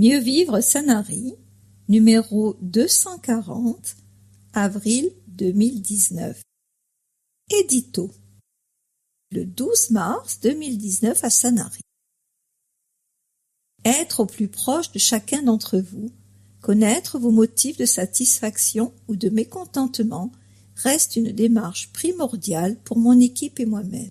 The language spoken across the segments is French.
Mieux vivre Sanary, numéro 240, avril 2019. Édito. Le 12 mars 2019 à Sanary. Être au plus proche de chacun d'entre vous, connaître vos motifs de satisfaction ou de mécontentement reste une démarche primordiale pour mon équipe et moi-même.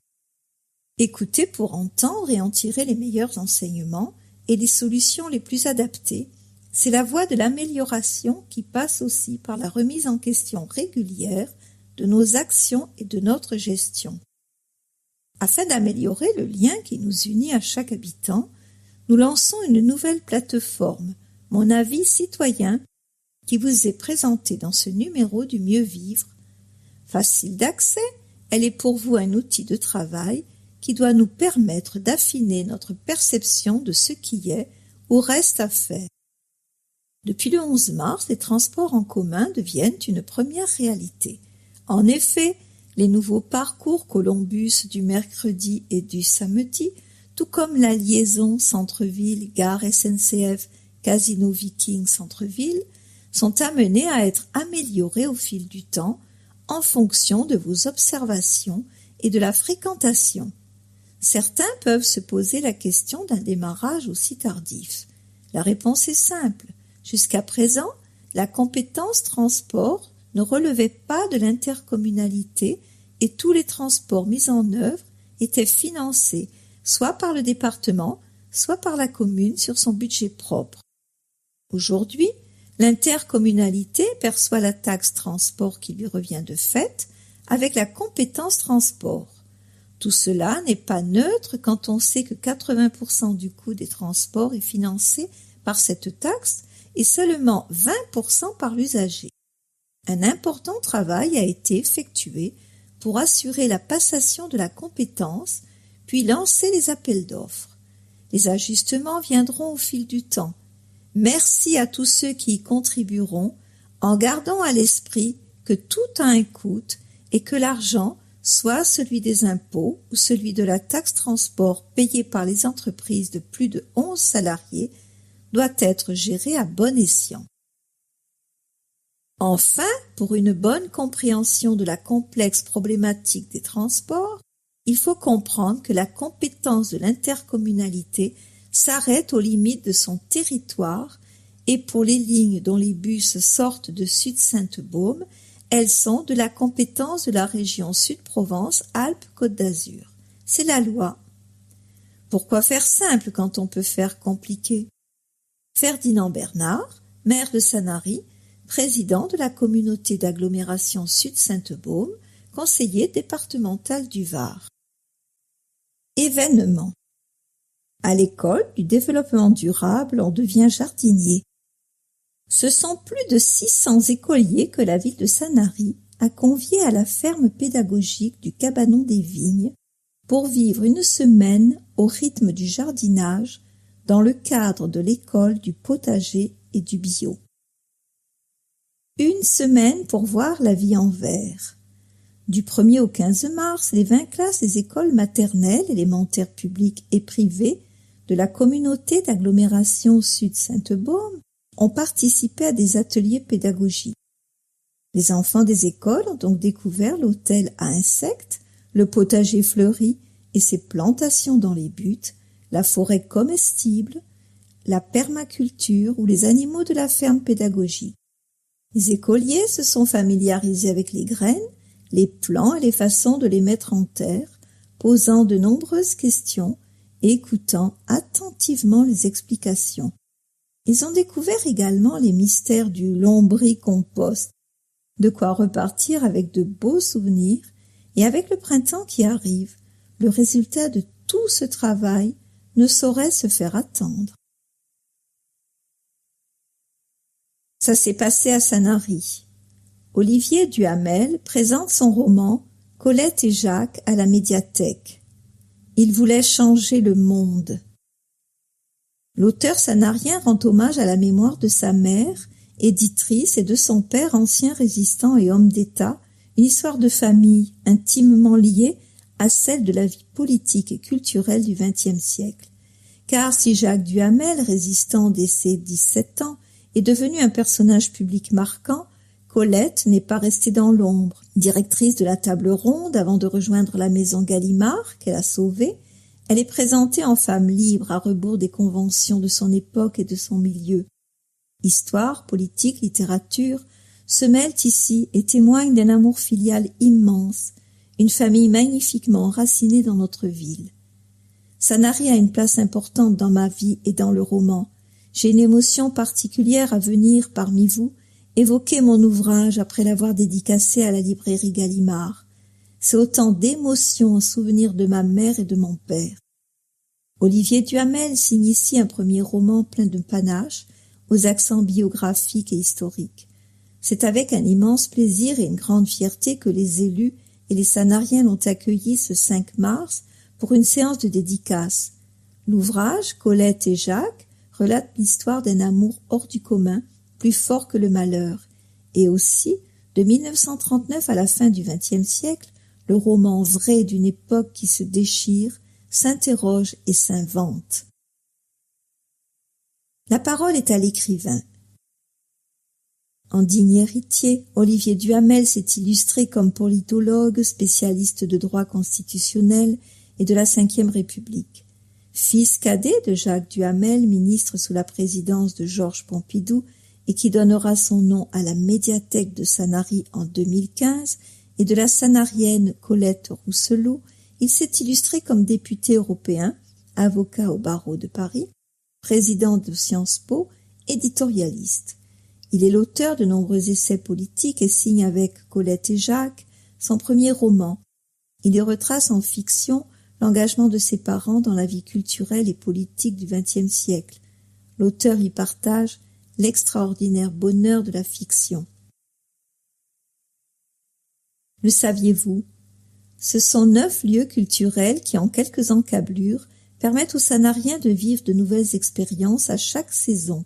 Écouter pour entendre et en tirer les meilleurs enseignements et les solutions les plus adaptées, c'est la voie de l'amélioration qui passe aussi par la remise en question régulière de nos actions et de notre gestion. Afin d'améliorer le lien qui nous unit à chaque habitant, nous lançons une nouvelle plateforme, Mon avis citoyen, qui vous est présentée dans ce numéro du Mieux Vivre. Facile d'accès, elle est pour vous un outil de travail qui doit nous permettre d'affiner notre perception de ce qui est ou reste à faire. Depuis le 11 mars, les transports en commun deviennent une première réalité. En effet, les nouveaux parcours Columbus du mercredi et du samedi, tout comme la liaison centre-ville, gare SNCF, Casino Viking centre-ville, sont amenés à être améliorés au fil du temps en fonction de vos observations et de la fréquentation. Certains peuvent se poser la question d'un démarrage aussi tardif. La réponse est simple. Jusqu'à présent, la compétence transport ne relevait pas de l'intercommunalité et tous les transports mis en œuvre étaient financés soit par le département, soit par la commune sur son budget propre. Aujourd'hui, l'intercommunalité perçoit la taxe transport qui lui revient de fait avec la compétence transport. Tout cela n'est pas neutre quand on sait que 80% du coût des transports est financé par cette taxe et seulement 20% par l'usager. Un important travail a été effectué pour assurer la passation de la compétence, puis lancer les appels d'offres. Les ajustements viendront au fil du temps. Merci à tous ceux qui y contribueront, en gardant à l'esprit que tout a un coût et que l'argent, soit celui des impôts ou celui de la taxe transport payée par les entreprises de plus de 11 salariés, doit être géré à bon escient. Enfin, pour une bonne compréhension de la complexe problématique des transports, il faut comprendre que la compétence de l'intercommunalité s'arrête aux limites de son territoire et pour les lignes dont les bus sortent de Sud-Sainte-Baume, elles sont de la compétence de la région Sud-Provence-Alpes-Côte d'Azur. C'est la loi. Pourquoi faire simple quand on peut faire compliqué? Ferdinand Bernard, maire de Sanary, président de la communauté d'agglomération Sud-Sainte-Baume, conseiller départemental du Var. Événement. À l'école du développement durable, on devient jardinier. Ce sont plus de 600 écoliers que la ville de Sanary a conviés à la ferme pédagogique du Cabanon des Vignes pour vivre une semaine au rythme du jardinage dans le cadre de l'école du potager et du bio. Une semaine pour voir la vie en vert. Du 1er au 15 mars, les 20 classes des écoles maternelles, élémentaires publiques et privées de la communauté d'agglomération Sud-Sainte-Baume ont participé à des ateliers pédagogiques. Les enfants des écoles ont donc découvert l'hôtel à insectes, le potager fleuri et ses plantations dans les buts, la forêt comestible, la permaculture ou les animaux de la ferme pédagogique. Les écoliers se sont familiarisés avec les graines, les plants et les façons de les mettre en terre, posant de nombreuses questions et écoutant attentivement les explications. Ils ont découvert également les mystères du lombricompost, de quoi repartir avec de beaux souvenirs, et avec le printemps qui arrive, le résultat de tout ce travail ne saurait se faire attendre. Ça s'est passé à Sanary. Olivier Duhamel présente son roman « Colette et Jacques » à la médiathèque. Il voulait changer le monde. L'auteur sanarien rend hommage à la mémoire de sa mère, éditrice, et de son père, ancien résistant et homme d'État, une histoire de famille intimement liée à celle de la vie politique et culturelle du XXe siècle. Car si Jacques Duhamel, résistant dès ses 17 ans, est devenu un personnage public marquant, Colette n'est pas restée dans l'ombre. Directrice de la table ronde avant de rejoindre la maison Gallimard, qu'elle a sauvée, elle est présentée en femme libre à rebours des conventions de son époque et de son milieu. Histoire, politique, littérature se mêlent ici et témoignent d'un amour filial immense, une famille magnifiquement enracinée dans notre ville. Sanary a une place importante dans ma vie et dans le roman. J'ai une émotion particulière à venir parmi vous évoquer mon ouvrage après l'avoir dédicacé à la librairie Gallimard. C'est autant d'émotions en souvenir de ma mère et de mon père. Olivier Duhamel signe ici un premier roman plein de panache, aux accents biographiques et historiques. C'est avec un immense plaisir et une grande fierté que les élus et les Sanariens l'ont accueilli ce 5 mars pour une séance de dédicace. L'ouvrage, Colette et Jacques, relate l'histoire d'un amour hors du commun, plus fort que le malheur, et aussi, de 1939 à la fin du XXe siècle, le roman vrai d'une époque qui se déchire, s'interroge et s'invente. La parole est à l'écrivain. En digne héritier, Olivier Duhamel s'est illustré comme politologue, spécialiste de droit constitutionnel et de la Ve République. Fils cadet de Jacques Duhamel, ministre sous la présidence de Georges Pompidou et qui donnera son nom à la médiathèque de Sanary en 2015, et de la sanarienne Colette Rousselot, il s'est illustré comme député européen, avocat au barreau de Paris, président de Sciences Po, éditorialiste. Il est l'auteur de nombreux essais politiques et signe avec Colette et Jacques son premier roman. Il y retrace en fiction l'engagement de ses parents dans la vie culturelle et politique du XXe siècle. L'auteur y partage l'extraordinaire bonheur de la fiction. Le saviez-vous? Ce sont 9 lieux culturels qui, en quelques encablures, permettent aux Sanariens de vivre de nouvelles expériences à chaque saison.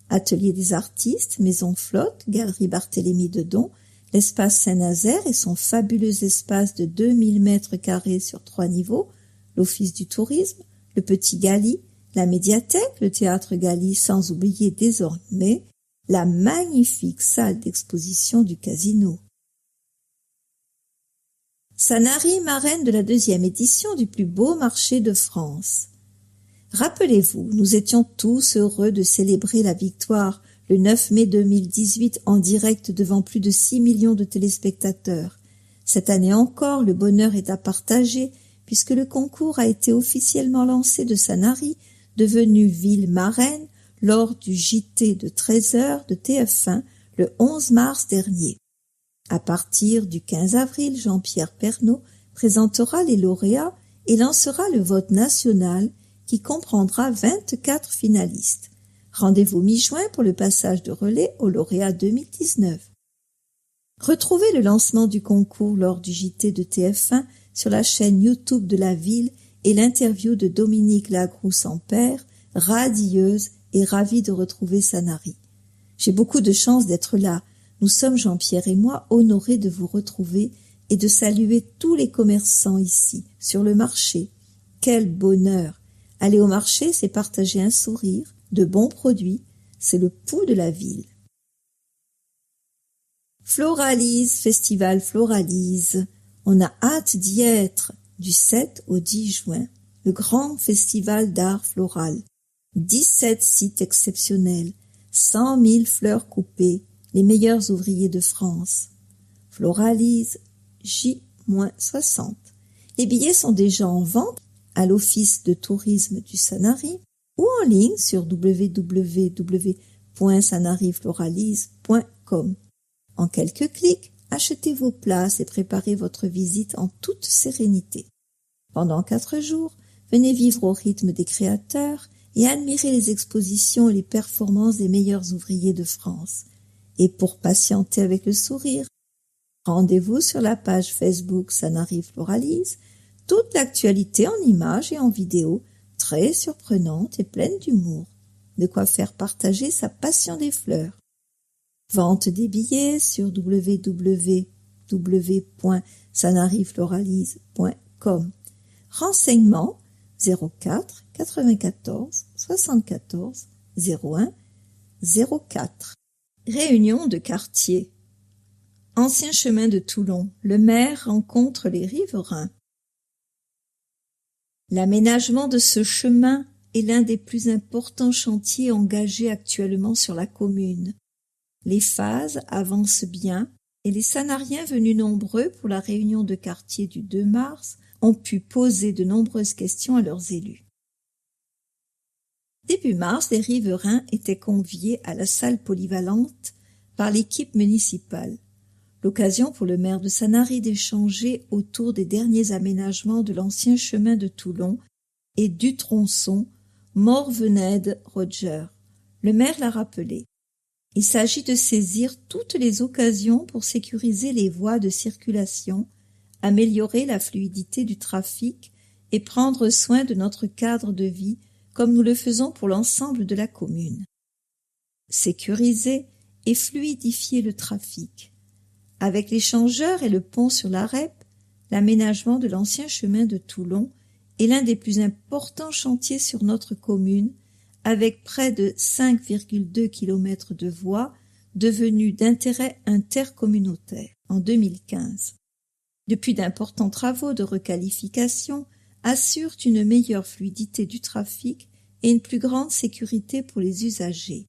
Atelier des artistes, Maison Flotte, Galerie Barthélemy de Don, l'espace Saint-Nazaire et son fabuleux espace de 2000 mètres carrés sur 3 niveaux, l'Office du tourisme, le Petit Galy, la médiathèque, le théâtre Galy, sans oublier désormais la magnifique salle d'exposition du Casino. Sanary, marraine de la 2e édition du plus beau marché de France. Rappelez-vous, nous étions tous heureux de célébrer la victoire le 9 mai 2018 en direct devant plus de 6 millions de téléspectateurs. Cette année encore, le bonheur est à partager puisque le concours a été officiellement lancé de Sanary, devenue ville marraine, lors du JT de 13h de TF1 le 11 mars dernier. À partir du 15 avril, Jean-Pierre Pernaut présentera les lauréats et lancera le vote national qui comprendra 24 finalistes. Rendez-vous mi-juin pour le passage de relais aux lauréats 2019. Retrouvez le lancement du concours lors du JT de TF1 sur la chaîne YouTube de la ville et l'interview de Dominique Lagroux-Sampère, radieuse et ravie de retrouver Sanary. J'ai beaucoup de chance d'être là. Nous sommes, Jean-Pierre et moi, honorés de vous retrouver et de saluer tous les commerçants ici, sur le marché. Quel bonheur! Aller au marché, c'est partager un sourire, de bons produits, c'est le pouls de la ville. Floralise, Festival Floralise. On a hâte d'y être, du 7 au 10 juin. Le grand festival d'art floral. 17 sites exceptionnels, 100 000 fleurs coupées, les meilleurs ouvriers de France. Floralise, J-60. Les billets sont déjà en vente à l'Office de tourisme du Sanary ou en ligne sur www.sanaryfloralise.com. En quelques clics, achetez vos places et préparez votre visite en toute sérénité. Pendant 4 jours, venez vivre au rythme des créateurs et admirer les expositions et les performances des meilleurs ouvriers de France. Et pour patienter avec le sourire, rendez-vous sur la page Facebook Sanary Floralise, toute l'actualité en images et en vidéo, très surprenante et pleine d'humour. De quoi faire partager sa passion des fleurs. Vente des billets sur www.sanaryfloralise.com. Renseignements 04 94 74 01 04. Réunion de quartier. Ancien chemin de Toulon, le maire rencontre les riverains. L'aménagement de ce chemin est l'un des plus importants chantiers engagés actuellement sur la commune. Les phases avancent bien et les Sanariens venus nombreux pour la réunion de quartier du 2 mars ont pu poser de nombreuses questions à leurs élus. Début mars, les riverains étaient conviés à la salle polyvalente par l'équipe municipale. L'occasion pour le maire de Sanary d'échanger autour des derniers aménagements de l'ancien chemin de Toulon et du tronçon Morvenède-Roger. Le maire l'a rappelé. Il s'agit de saisir toutes les occasions pour sécuriser les voies de circulation, améliorer la fluidité du trafic et prendre soin de notre cadre de vie comme nous le faisons pour l'ensemble de la commune. Sécuriser et fluidifier le trafic. Avec l'échangeur et le pont sur l'Arep, l'aménagement de l'ancien chemin de Toulon est l'un des plus importants chantiers sur notre commune, avec près de 5,2 km de voies devenues d'intérêt intercommunautaire en 2015. Depuis d'importants travaux de requalification assurent une meilleure fluidité du trafic et une plus grande sécurité pour les usagers.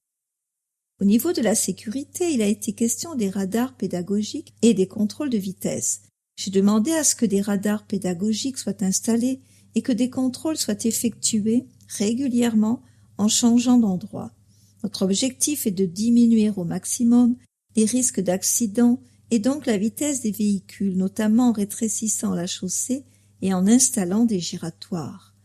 Au niveau de la sécurité, il a été question des radars pédagogiques et des contrôles de vitesse. J'ai demandé à ce que des radars pédagogiques soient installés et que des contrôles soient effectués régulièrement en changeant d'endroit. Notre objectif est de diminuer au maximum les risques d'accidents et donc la vitesse des véhicules, notamment en rétrécissant la chaussée et en installant des giratoires.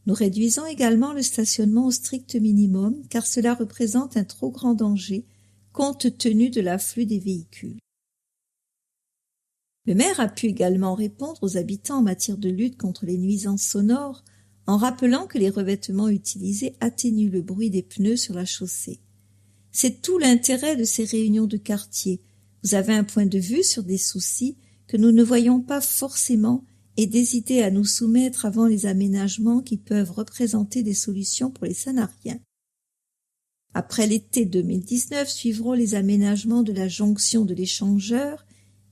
Nous réduisons également le stationnement au strict minimum car cela représente un trop grand danger compte tenu de l'afflux des véhicules. Le maire a pu également répondre aux habitants en matière de lutte contre les nuisances sonores en rappelant que les revêtements utilisés atténuent le bruit des pneus sur la chaussée. C'est tout l'intérêt de ces réunions de quartier. Vous avez un point de vue sur des soucis que nous ne voyons pas forcément et des idées à nous soumettre avant les aménagements qui peuvent représenter des solutions pour les Sanariens. Après l'été 2019 suivront les aménagements de la jonction de l'échangeur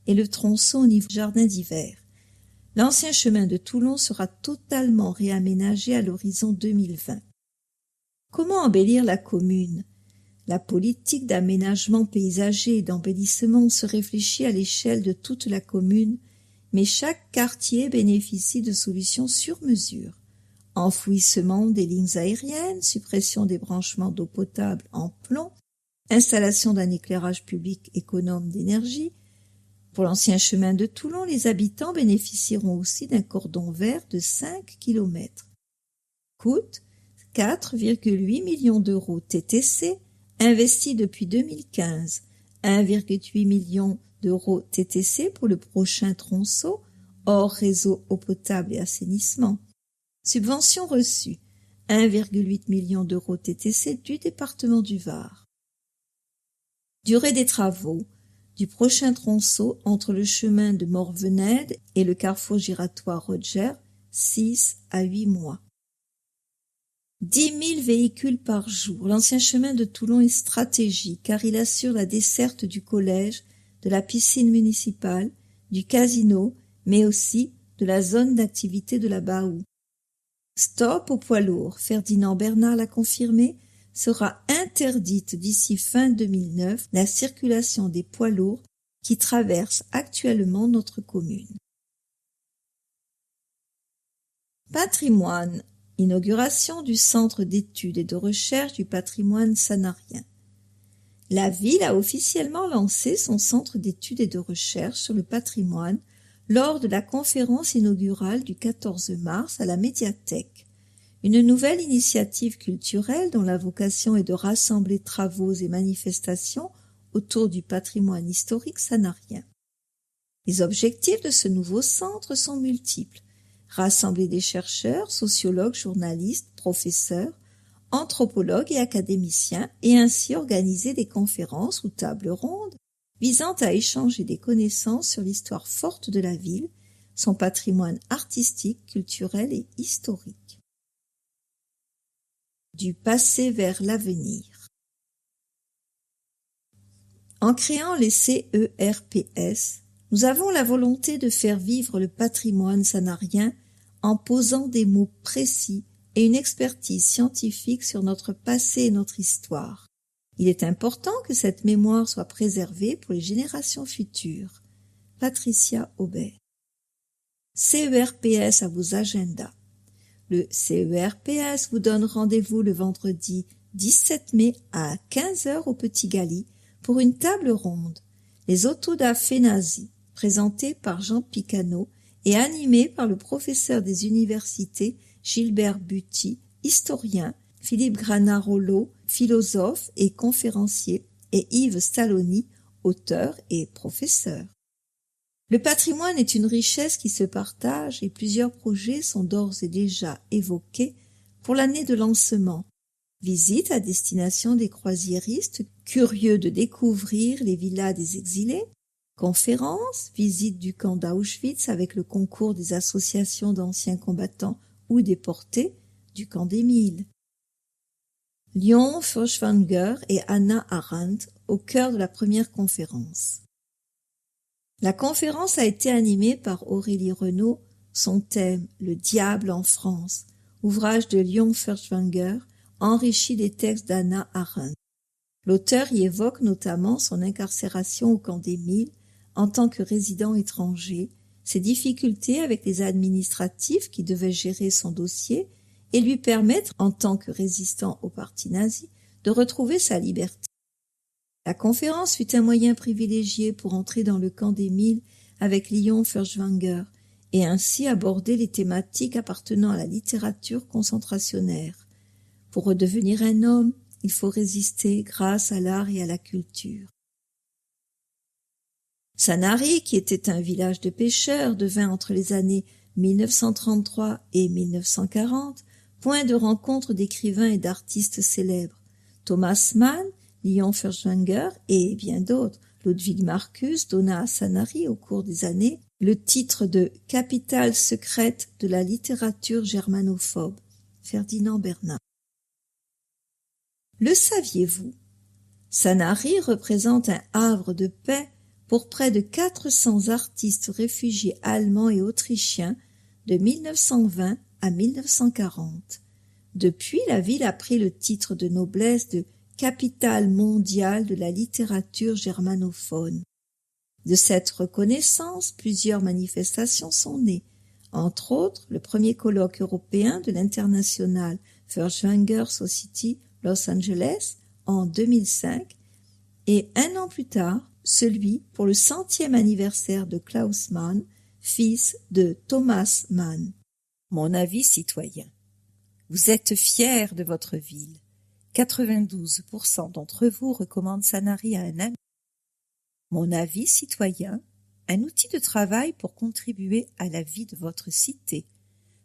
et le tronçon au niveau du jardin d'hiver. L'ancien chemin de Toulon sera totalement réaménagé à l'horizon 2020. Comment embellir la commune ? La politique d'aménagement paysager et d'embellissement se réfléchit à l'échelle de toute la commune, mais chaque quartier bénéficie de solutions sur mesure. Enfouissement des lignes aériennes, suppression des branchements d'eau potable en plomb, installation d'un éclairage public économe d'énergie. Pour l'ancien chemin de Toulon, les habitants bénéficieront aussi d'un cordon vert de 5 km. Coûte 4,8 millions d'euros TTC, investis depuis 2015, 1,8 million d'euros TTC pour le prochain tronçon, hors réseau eau potable et assainissement. Subvention reçue, 1,8 million d'euros TTC du département du Var. Durée des travaux du prochain tronçon entre le chemin de Morvenède et le carrefour giratoire Roger, 6 à 8 mois. 10 000 véhicules par jour. L'ancien chemin de Toulon est stratégique car il assure la desserte du collège, de la piscine municipale, du casino, mais aussi de la zone d'activité de la Baou. Stop aux poids lourds, Ferdinand Bernard l'a confirmé, sera interdite d'ici fin 2009 la circulation des poids lourds qui traversent actuellement notre commune. Patrimoine. Inauguration du Centre d'études et de recherche du patrimoine sanarien. La ville a officiellement lancé son centre d'études et de recherche sur le patrimoine lors de la conférence inaugurale du 14 mars à la médiathèque. Une nouvelle initiative culturelle dont la vocation est de rassembler travaux et manifestations autour du patrimoine historique sanarien. Les objectifs de ce nouveau centre sont multiples. Rassembler des chercheurs, sociologues, journalistes, professeurs, anthropologues et académiciens et ainsi organiser des conférences ou tables rondes visant à échanger des connaissances sur l'histoire forte de la ville, son patrimoine artistique, culturel et historique. Du passé vers l'avenir. En créant les CERPS, nous avons la volonté de faire vivre le patrimoine sanarien en posant des mots précis et une expertise scientifique sur notre passé et notre histoire. Il est important que cette mémoire soit préservée pour les générations futures. Patricia Aubert. CERPS à vos agendas. Le CERPS vous donne rendez-vous le vendredi 17 mai à 15h au Petit Gali pour une table ronde. Les Autoda Fenazi, présentés par Jean Picano et animés par le professeur des universités Gilbert Buty, historien, Philippe Granarolo, philosophe et conférencier, et Yves Stalloni, auteur et professeur. Le patrimoine est une richesse qui se partage et plusieurs projets sont d'ores et déjà évoqués pour l'année de lancement. Visite à destination des croisiéristes curieux de découvrir les villas des exilés, conférences, visite du camp d'Auschwitz avec le concours des associations d'anciens combattants ou déportés du camp d'Émile. Léon Furtwängler et Hannah Arendt au cœur de la première conférence. La conférence a été animée par Aurélie Renaud, son thème « Le diable en France », ouvrage de Léon Furtwängler, enrichi des textes d'Hannah Arendt. L'auteur y évoque notamment son incarcération au camp d'Émile en tant que résident étranger, ses difficultés avec les administratifs qui devaient gérer son dossier et lui permettre, en tant que résistant au parti nazi, de retrouver sa liberté. La conférence fut un moyen privilégié pour entrer dans le camp d'Émile avec Léon Furtwängler et ainsi aborder les thématiques appartenant à la littérature concentrationnaire. Pour redevenir un homme, il faut résister grâce à l'art et à la culture. Sanary, qui était un village de pêcheurs, devint entre les années 1933 et 1940 point de rencontre d'écrivains et d'artistes célèbres. Thomas Mann, Léon Furtwängler et bien d'autres, Ludwig Marcus, donna à Sanary au cours des années le titre de « capitale secrète de la littérature germanophobe » Ferdinand Bernard. Le saviez-vous? Sanary représente un havre de paix pour près de 400 artistes réfugiés allemands et autrichiens de 1920 à 1940. Depuis, la ville a pris le titre de noblesse de capitale mondiale de la littérature germanophone. De cette reconnaissance, plusieurs manifestations sont nées, entre autres le premier colloque européen de l'International Furtwängler Society Los Angeles en 2005 et un an plus tard, celui pour le 100e anniversaire de Klaus Mann, fils de Thomas Mann. Mon avis citoyen. Vous êtes fiers de votre ville. 92% d'entre vous recommandent Sanary à un ami. Mon avis citoyen, un outil de travail pour contribuer à la vie de votre cité,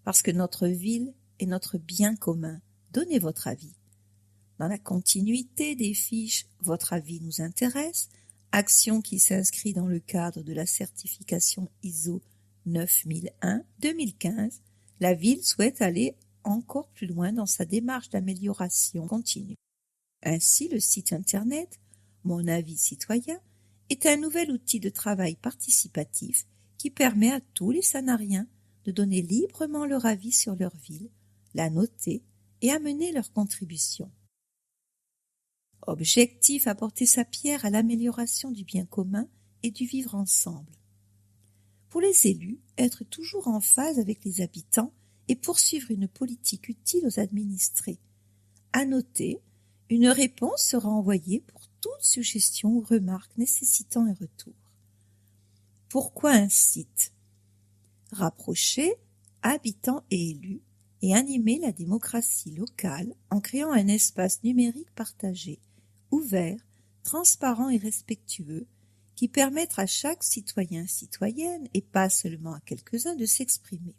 parce que notre ville est notre bien commun. Donnez votre avis. Dans la continuité des fiches « Votre avis nous intéresse », action qui s'inscrit dans le cadre de la certification ISO 9001-2015, la ville souhaite aller encore plus loin dans sa démarche d'amélioration continue. Ainsi, le site internet « Mon avis citoyen » est un nouvel outil de travail participatif qui permet à tous les Sanariens de donner librement leur avis sur leur ville, la noter et amener leur contribution. Objectif: apporter sa pierre à l'amélioration du bien commun et du vivre ensemble. Pour les élus, être toujours en phase avec les habitants et poursuivre une politique utile aux administrés. À noter, une réponse sera envoyée pour toute suggestion ou remarque nécessitant un retour. Pourquoi un site? Rapprocher habitants et élus et animer la démocratie locale en créant un espace numérique partagé, ouvert, transparent et respectueux, qui permettra à chaque citoyen-citoyenne, et pas seulement à quelques-uns, de s'exprimer.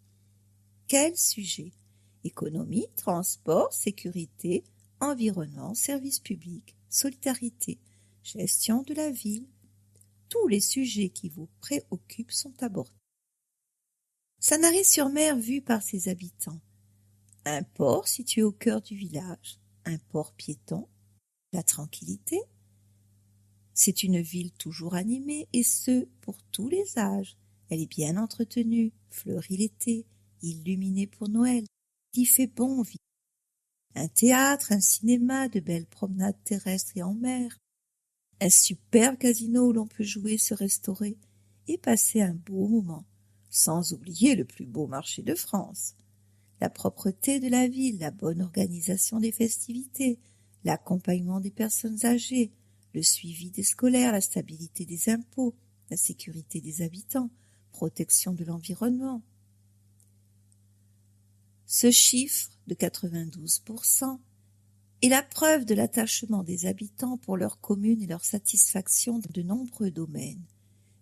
Quel sujet? Économie, transport, sécurité, environnement, services publics, solidarité, gestion de la ville. Tous les sujets qui vous préoccupent sont abordés. Sanary-sur-Mer vue par ses habitants. Un port situé au cœur du village, un port piéton, la tranquillité. C'est une ville toujours animée, et ce, pour tous les âges. Elle est bien entretenue, fleurie l'été, illuminée pour Noël. Il y fait bon vivre. Un théâtre, un cinéma, de belles promenades terrestres et en mer. Un superbe casino où l'on peut jouer, se restaurer et passer un beau moment, sans oublier le plus beau marché de France. La propreté de la ville, la bonne organisation des festivités, l'accompagnement des personnes âgées, le suivi des scolaires, la stabilité des impôts, la sécurité des habitants, protection de l'environnement. Ce chiffre de 92% est la preuve de l'attachement des habitants pour leur commune et leur satisfaction dans de nombreux domaines.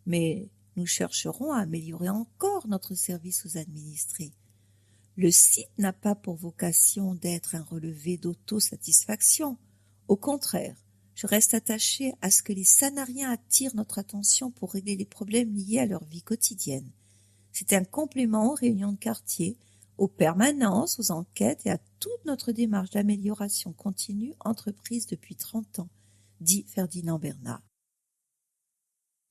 Mais nous chercherons à améliorer encore notre service aux administrés. Le site n'a pas pour vocation d'être un relevé d'autosatisfaction. Au contraire, je reste attachée à ce que les Sanariens attirent notre attention pour régler les problèmes liés à leur vie quotidienne. C'est un complément aux réunions de quartier, aux permanences, aux enquêtes et à toute notre démarche d'amélioration continue entreprise depuis 30 ans, dit Ferdinand Bernard.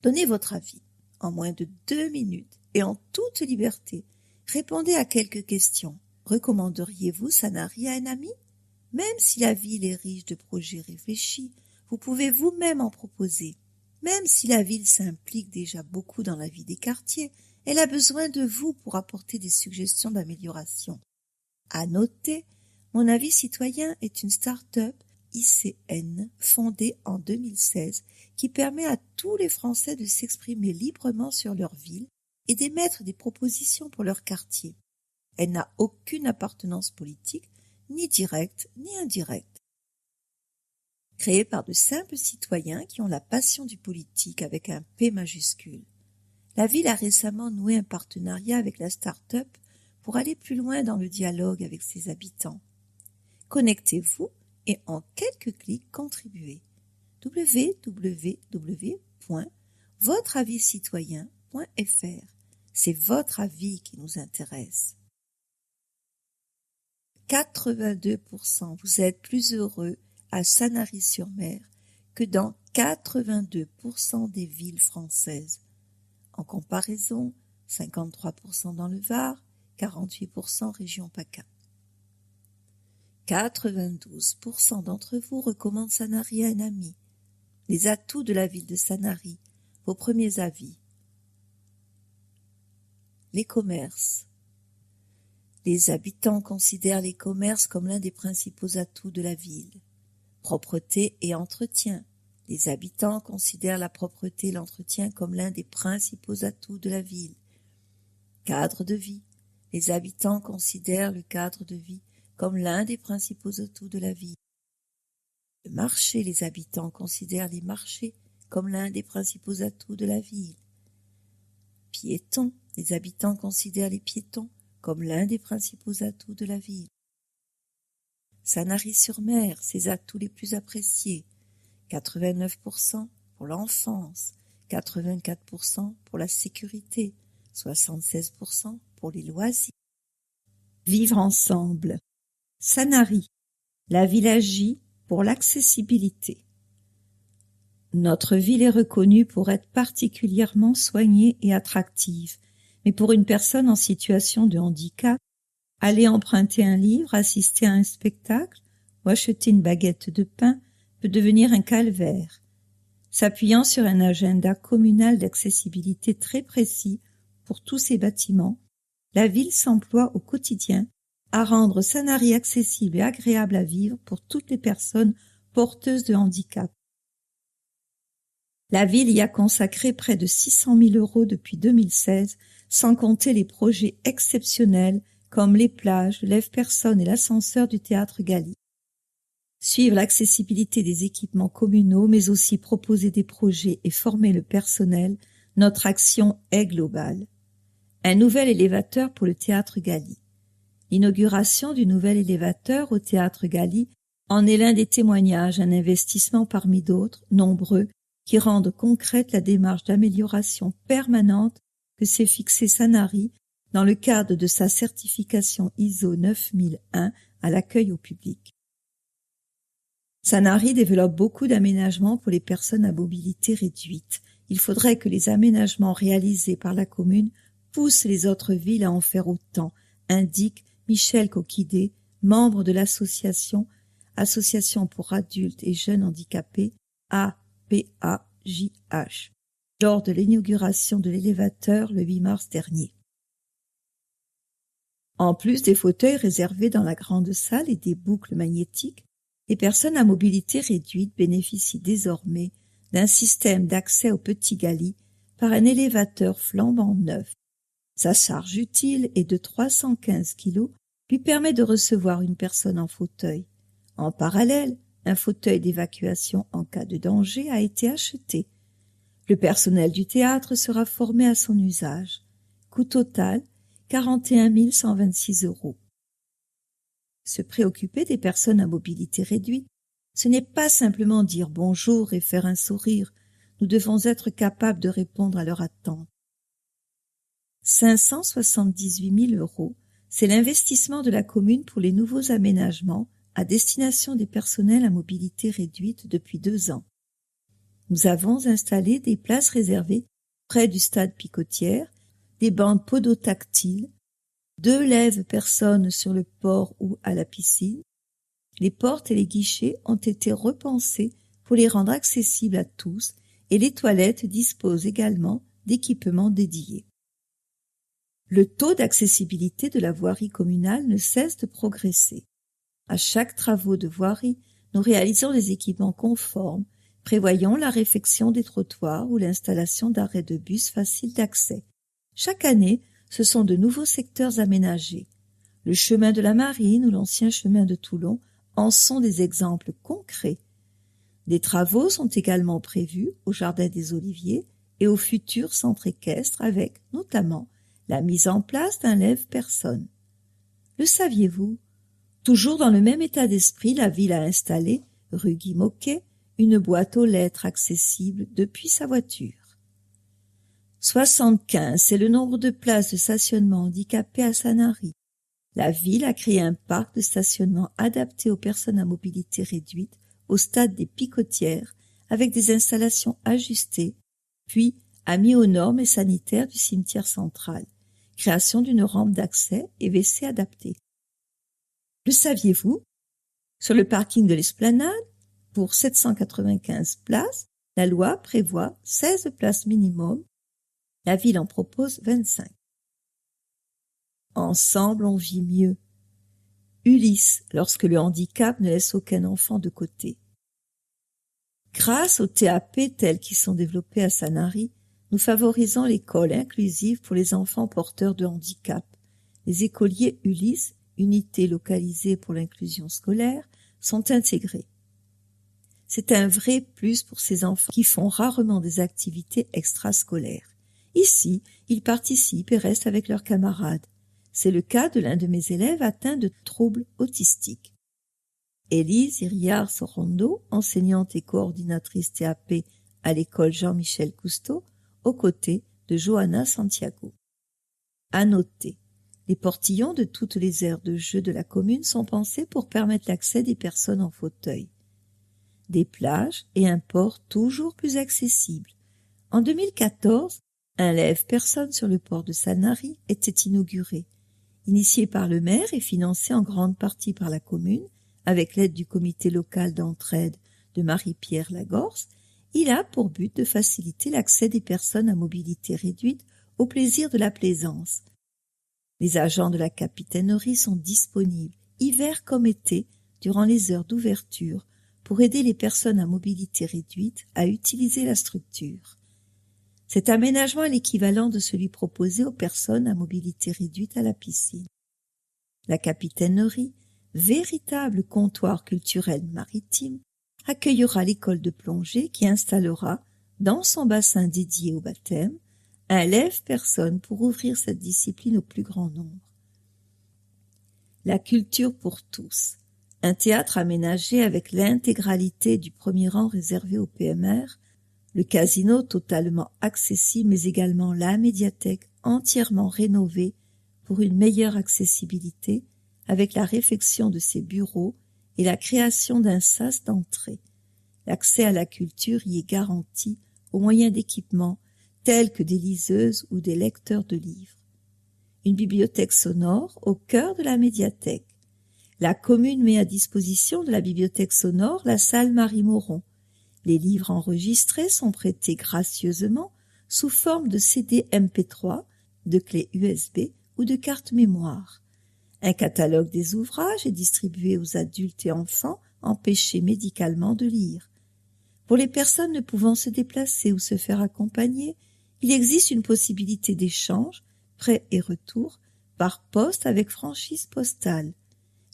Donnez votre avis en moins de 2 minutes et en toute liberté. Répondez à quelques questions. Recommanderiez-vous Sanary à un ami? Même si la ville est riche de projets réfléchis, vous pouvez vous-même en proposer. Même si la ville s'implique déjà beaucoup dans la vie des quartiers, elle a besoin de vous pour apporter des suggestions d'amélioration. À noter, Mon Avis Citoyen est une start-up ICN fondée en 2016 qui permet à tous les Français de s'exprimer librement sur leur ville et d'émettre des propositions pour leur quartier. Elle n'a aucune appartenance politique, ni directe ni indirecte. Créée par de simples citoyens qui ont la passion du politique avec un P majuscule. La ville a récemment noué un partenariat avec la start-up pour aller plus loin dans le dialogue avec ses habitants. Connectez-vous et en quelques clics contribuez. www.votreaviscitoyen.fr. C'est votre avis qui nous intéresse. 82%. Vous êtes plus heureux à Sanary-sur-Mer que dans 82% des villes françaises. En comparaison, 53% dans le Var, 48% région PACA. 92% d'entre vous recommandent Sanary à un ami. Les atouts de la ville de Sanary, vos premiers avis. Les commerces. Les habitants considèrent les commerces comme l'un des principaux atouts de la ville. Propreté et entretien. Les habitants considèrent la propreté et l'entretien comme l'un des principaux atouts de la ville. Cadre de vie. Les habitants considèrent le cadre de vie comme l'un des principaux atouts de la ville. Le marché. Les habitants considèrent les marchés comme l'un des principaux atouts de la ville. Piétons. Les habitants considèrent les piétons comme l'un des principaux atouts de la ville. Sanary-sur-Mer, ses atouts les plus appréciés. 89% pour l'enfance, 84% pour la sécurité, 76% pour les loisirs. Vivre ensemble. Sanary, la ville agit pour l'accessibilité. Notre ville est reconnue pour être particulièrement soignée et attractive, mais pour une personne en situation de handicap, aller emprunter un livre, assister à un spectacle ou acheter une baguette de pain peut devenir un calvaire. S'appuyant sur un agenda communal d'accessibilité très précis pour tous ces bâtiments, la ville s'emploie au quotidien à rendre Sanary accessible et agréable à vivre pour toutes les personnes porteuses de handicap. La ville y a consacré près de 600 000 € depuis 2016, sans compter les projets exceptionnels comme les plages, le lève-personne et l'ascenseur du théâtre Galy. Suivre l'accessibilité des équipements communaux, mais aussi proposer des projets et former le personnel, notre action est globale. Un nouvel élévateur pour le théâtre Galy. L'inauguration du nouvel élévateur au théâtre Galy en est l'un des témoignages, un investissement parmi d'autres, nombreux, qui rendent concrète la démarche d'amélioration permanente que s'est fixée Sanary dans le cadre de sa certification ISO 9001 à l'accueil au public. Sanary développe beaucoup d'aménagements pour les personnes à mobilité réduite. Il faudrait que les aménagements réalisés par la commune poussent les autres villes à en faire autant, indique Michel Coquidé, membre de l'association Association pour adultes et jeunes handicapés, APAJH, lors de l'inauguration de l'élévateur le 8 mars dernier. En plus des fauteuils réservés dans la grande salle et des boucles magnétiques, les personnes à mobilité réduite bénéficient désormais d'un système d'accès au petit gali par un élévateur flambant neuf. Sa charge utile est de 315 kg, lui permet de recevoir une personne en fauteuil. En parallèle, un fauteuil d'évacuation en cas de danger a été acheté. Le personnel du théâtre sera formé à son usage. Coût total, 41 126 €. Se préoccuper des personnes à mobilité réduite, ce n'est pas simplement dire bonjour et faire un sourire. Nous devons être capables de répondre à leurs attentes. 578 000 €, c'est l'investissement de la commune pour les nouveaux aménagements à destination des personnels à mobilité réduite depuis 2 ans. Nous avons installé des places réservées près du stade Picotière, des bandes podotactiles, 2 lève-personnes sur le port ou à la piscine. Les portes et les guichets ont été repensés pour les rendre accessibles à tous et les toilettes disposent également d'équipements dédiés. Le taux d'accessibilité de la voirie communale ne cesse de progresser. À chaque travaux de voirie, nous réalisons des équipements conformes, prévoyons la réfection des trottoirs ou l'installation d'arrêts de bus faciles d'accès. Chaque année, ce sont de nouveaux secteurs aménagés. Le chemin de la Marine ou l'ancien chemin de Toulon en sont des exemples concrets. Des travaux sont également prévus au Jardin des Oliviers et au futur centre équestre avec, notamment, la mise en place d'un lève-personne. Le saviez-vous? Toujours dans le même état d'esprit, la ville a installé, rue Guy Moquet, une boîte aux lettres accessible depuis sa voiture. 75, c'est le nombre de places de stationnement handicapées à Sanary. La ville a créé un parc de stationnement adapté aux personnes à mobilité réduite au stade des Picotières avec des installations ajustées, puis a mis aux normes et sanitaires du cimetière central. Création d'une rampe d'accès et WC adaptés. Le saviez-vous? Sur le parking de l'Esplanade, pour 795 places, la loi prévoit 16 places minimum. La ville en propose 25. Ensemble, on vit mieux. Ulysse, lorsque le handicap ne laisse aucun enfant de côté. Grâce aux TAP tels qu'ils sont développés à Sanary, nous favorisons l'école inclusive pour les enfants porteurs de handicap. Les écoliers Ulysse, unité localisée pour l'inclusion scolaire, sont intégrés. C'est un vrai plus pour ces enfants qui font rarement des activités extrascolaires. Ici, ils participent et restent avec leurs camarades. C'est le cas de l'un de mes élèves atteint de troubles autistiques. Élise Iriard-Sorondo, enseignante et coordinatrice TAP à l'école Jean-Michel Cousteau, aux côtés de Johanna Santiago. À noter, les portillons de toutes les aires de jeu de la commune sont pensés pour permettre l'accès des personnes en fauteuil. Des plages et un port toujours plus accessibles. En 2014, un lève-personne sur le port de Sanary était inauguré. Initié par le maire et financé en grande partie par la commune, avec l'aide du comité local d'entraide de Marie-Pierre Lagorce, il a pour but de faciliter l'accès des personnes à mobilité réduite au plaisir de la plaisance. Les agents de la capitainerie sont disponibles, hiver comme été, durant les heures d'ouverture, pour aider les personnes à mobilité réduite à utiliser la structure. Cet aménagement est l'équivalent de celui proposé aux personnes à mobilité réduite à la piscine. La capitainerie, véritable comptoir culturel maritime, accueillera l'école de plongée qui installera, dans son bassin dédié au baptême, un lève-personne pour ouvrir cette discipline au plus grand nombre. La culture pour tous, un théâtre aménagé avec l'intégralité du premier rang réservé au PMR, le casino totalement accessible mais également la médiathèque entièrement rénovée pour une meilleure accessibilité avec la réfection de ses bureaux et la création d'un sas d'entrée. L'accès à la culture y est garanti au moyen d'équipements tels que des liseuses ou des lecteurs de livres. Une bibliothèque sonore au cœur de la médiathèque. La commune met à disposition de la bibliothèque sonore la salle Marie-Moron. Les livres enregistrés sont prêtés gracieusement sous forme de CD MP3, de clés USB ou de cartes mémoire. Un catalogue des ouvrages est distribué aux adultes et enfants empêchés médicalement de lire. Pour les personnes ne pouvant se déplacer ou se faire accompagner, il existe une possibilité d'échange, prêt et retour, par poste avec franchise postale.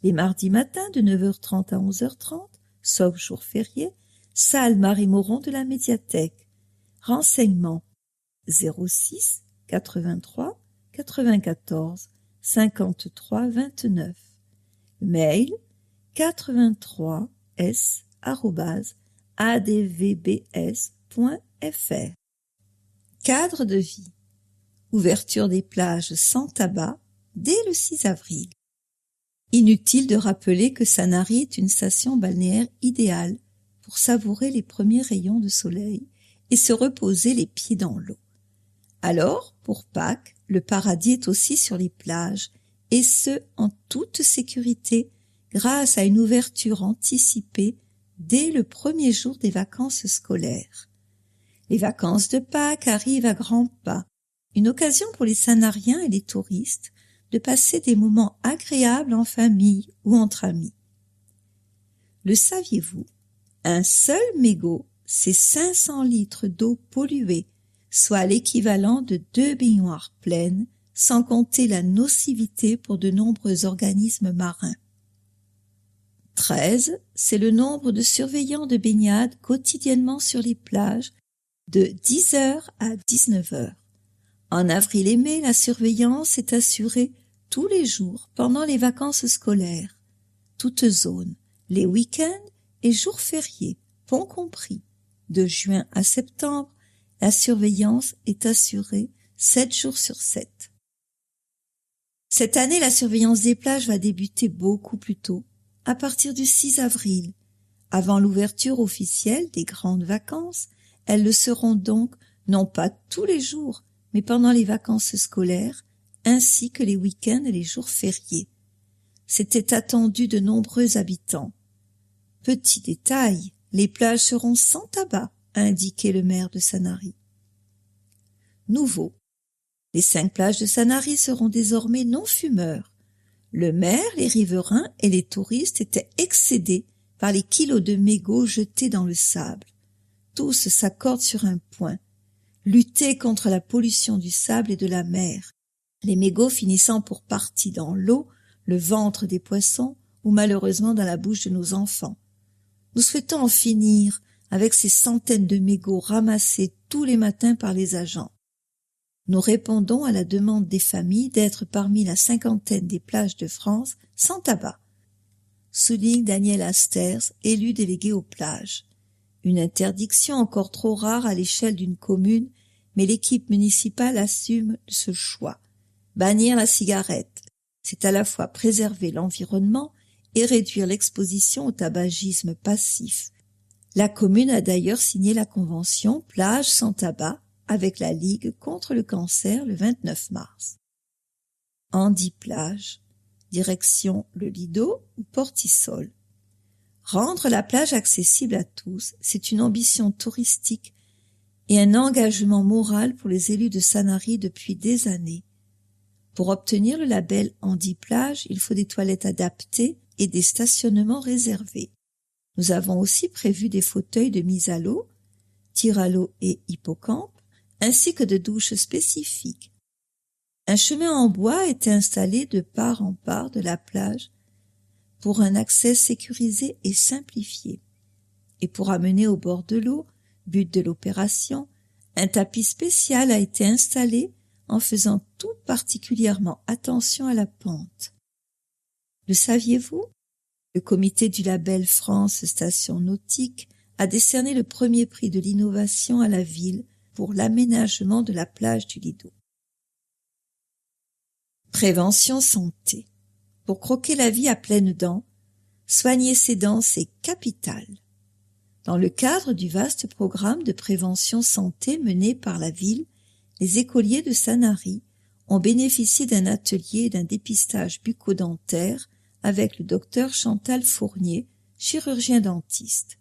Les mardis matins de 9h30 à 11h30, sauf jour férié, salle Marie-Moron de la médiathèque. Renseignements 06 83 94 53 29. Mail 83s@advbs.fr. Cadre de vie. Ouverture des plages sans tabac dès le 6 avril. Inutile de rappeler que Sanary est une station balnéaire idéale pour savourer les premiers rayons de soleil et se reposer les pieds dans l'eau. Alors, pour Pâques, le paradis est aussi sur les plages, et ce, en toute sécurité, grâce à une ouverture anticipée dès le premier jour des vacances scolaires. Les vacances de Pâques arrivent à grands pas, une occasion pour les Sanariens et les touristes de passer des moments agréables en famille ou entre amis. Le saviez-vous? Un seul mégot, c'est 500 litres d'eau polluée, soit l'équivalent de 2 baignoires pleines, sans compter la nocivité pour de nombreux organismes marins. 13, c'est le nombre de surveillants de baignade quotidiennement sur les plages, de 10h à 19h. En avril et mai, la surveillance est assurée tous les jours pendant les vacances scolaires, toutes zones, les week-ends et jours fériés, ponts compris. De juin à septembre, la surveillance est assurée 7 jours sur 7. Cette année, la surveillance des plages va débuter beaucoup plus tôt, à partir du 6 avril. Avant l'ouverture officielle des grandes vacances, elles le seront donc non pas tous les jours, mais pendant les vacances scolaires, ainsi que les week-ends et les jours fériés. C'était attendu de nombreux habitants. Petit détail, les plages seront sans tabac, a indiqué le maire de Sanary. Nouveau, les 5 plages de Sanary seront désormais non-fumeurs. Le maire, les riverains et les touristes étaient excédés par les kilos de mégots jetés dans le sable. Tous s'accordent sur un point, lutter contre la pollution du sable et de la mer, les mégots finissant pour partie dans l'eau, le ventre des poissons ou malheureusement dans la bouche de nos enfants. Nous souhaitons en finir avec ces centaines de mégots ramassés tous les matins par les agents. Nous répondons à la demande des familles d'être parmi la 50aine des plages de France sans tabac, souligne Daniel Asters, élu délégué aux plages. Une interdiction encore trop rare à l'échelle d'une commune, mais l'équipe municipale assume ce choix. Bannir la cigarette, c'est à la fois préserver l'environnement et réduire l'exposition au tabagisme passif. La commune a d'ailleurs signé la convention Plage sans tabac avec la Ligue contre le cancer le 29 mars. Handi-Plage, direction le Lido ou Portisol. Rendre la plage accessible à tous, c'est une ambition touristique et un engagement moral pour les élus de Sanary depuis des années. Pour obtenir le label Handi-Plage, il faut des toilettes adaptées et des stationnements réservés. Nous avons aussi prévu des fauteuils de mise à l'eau, tir à l'eau et hippocampe, ainsi que de douches spécifiques. Un chemin en bois est installé de part en part de la plage pour un accès sécurisé et simplifié. Et pour amener au bord de l'eau, but de l'opération, un tapis spécial a été installé en faisant tout particulièrement attention à la pente. Le saviez-vous? Le comité du label France Station Nautique a décerné le premier prix de l'innovation à la ville pour l'aménagement de la plage du Lido. Prévention santé. Pour croquer la vie à pleines dents, soigner ses dents, c'est capital. Dans le cadre du vaste programme de prévention santé mené par la ville, les écoliers de Sanary ont bénéficié d'un atelier et d'un dépistage bucco-dentaire avec le docteur Chantal Fournier, chirurgien dentiste.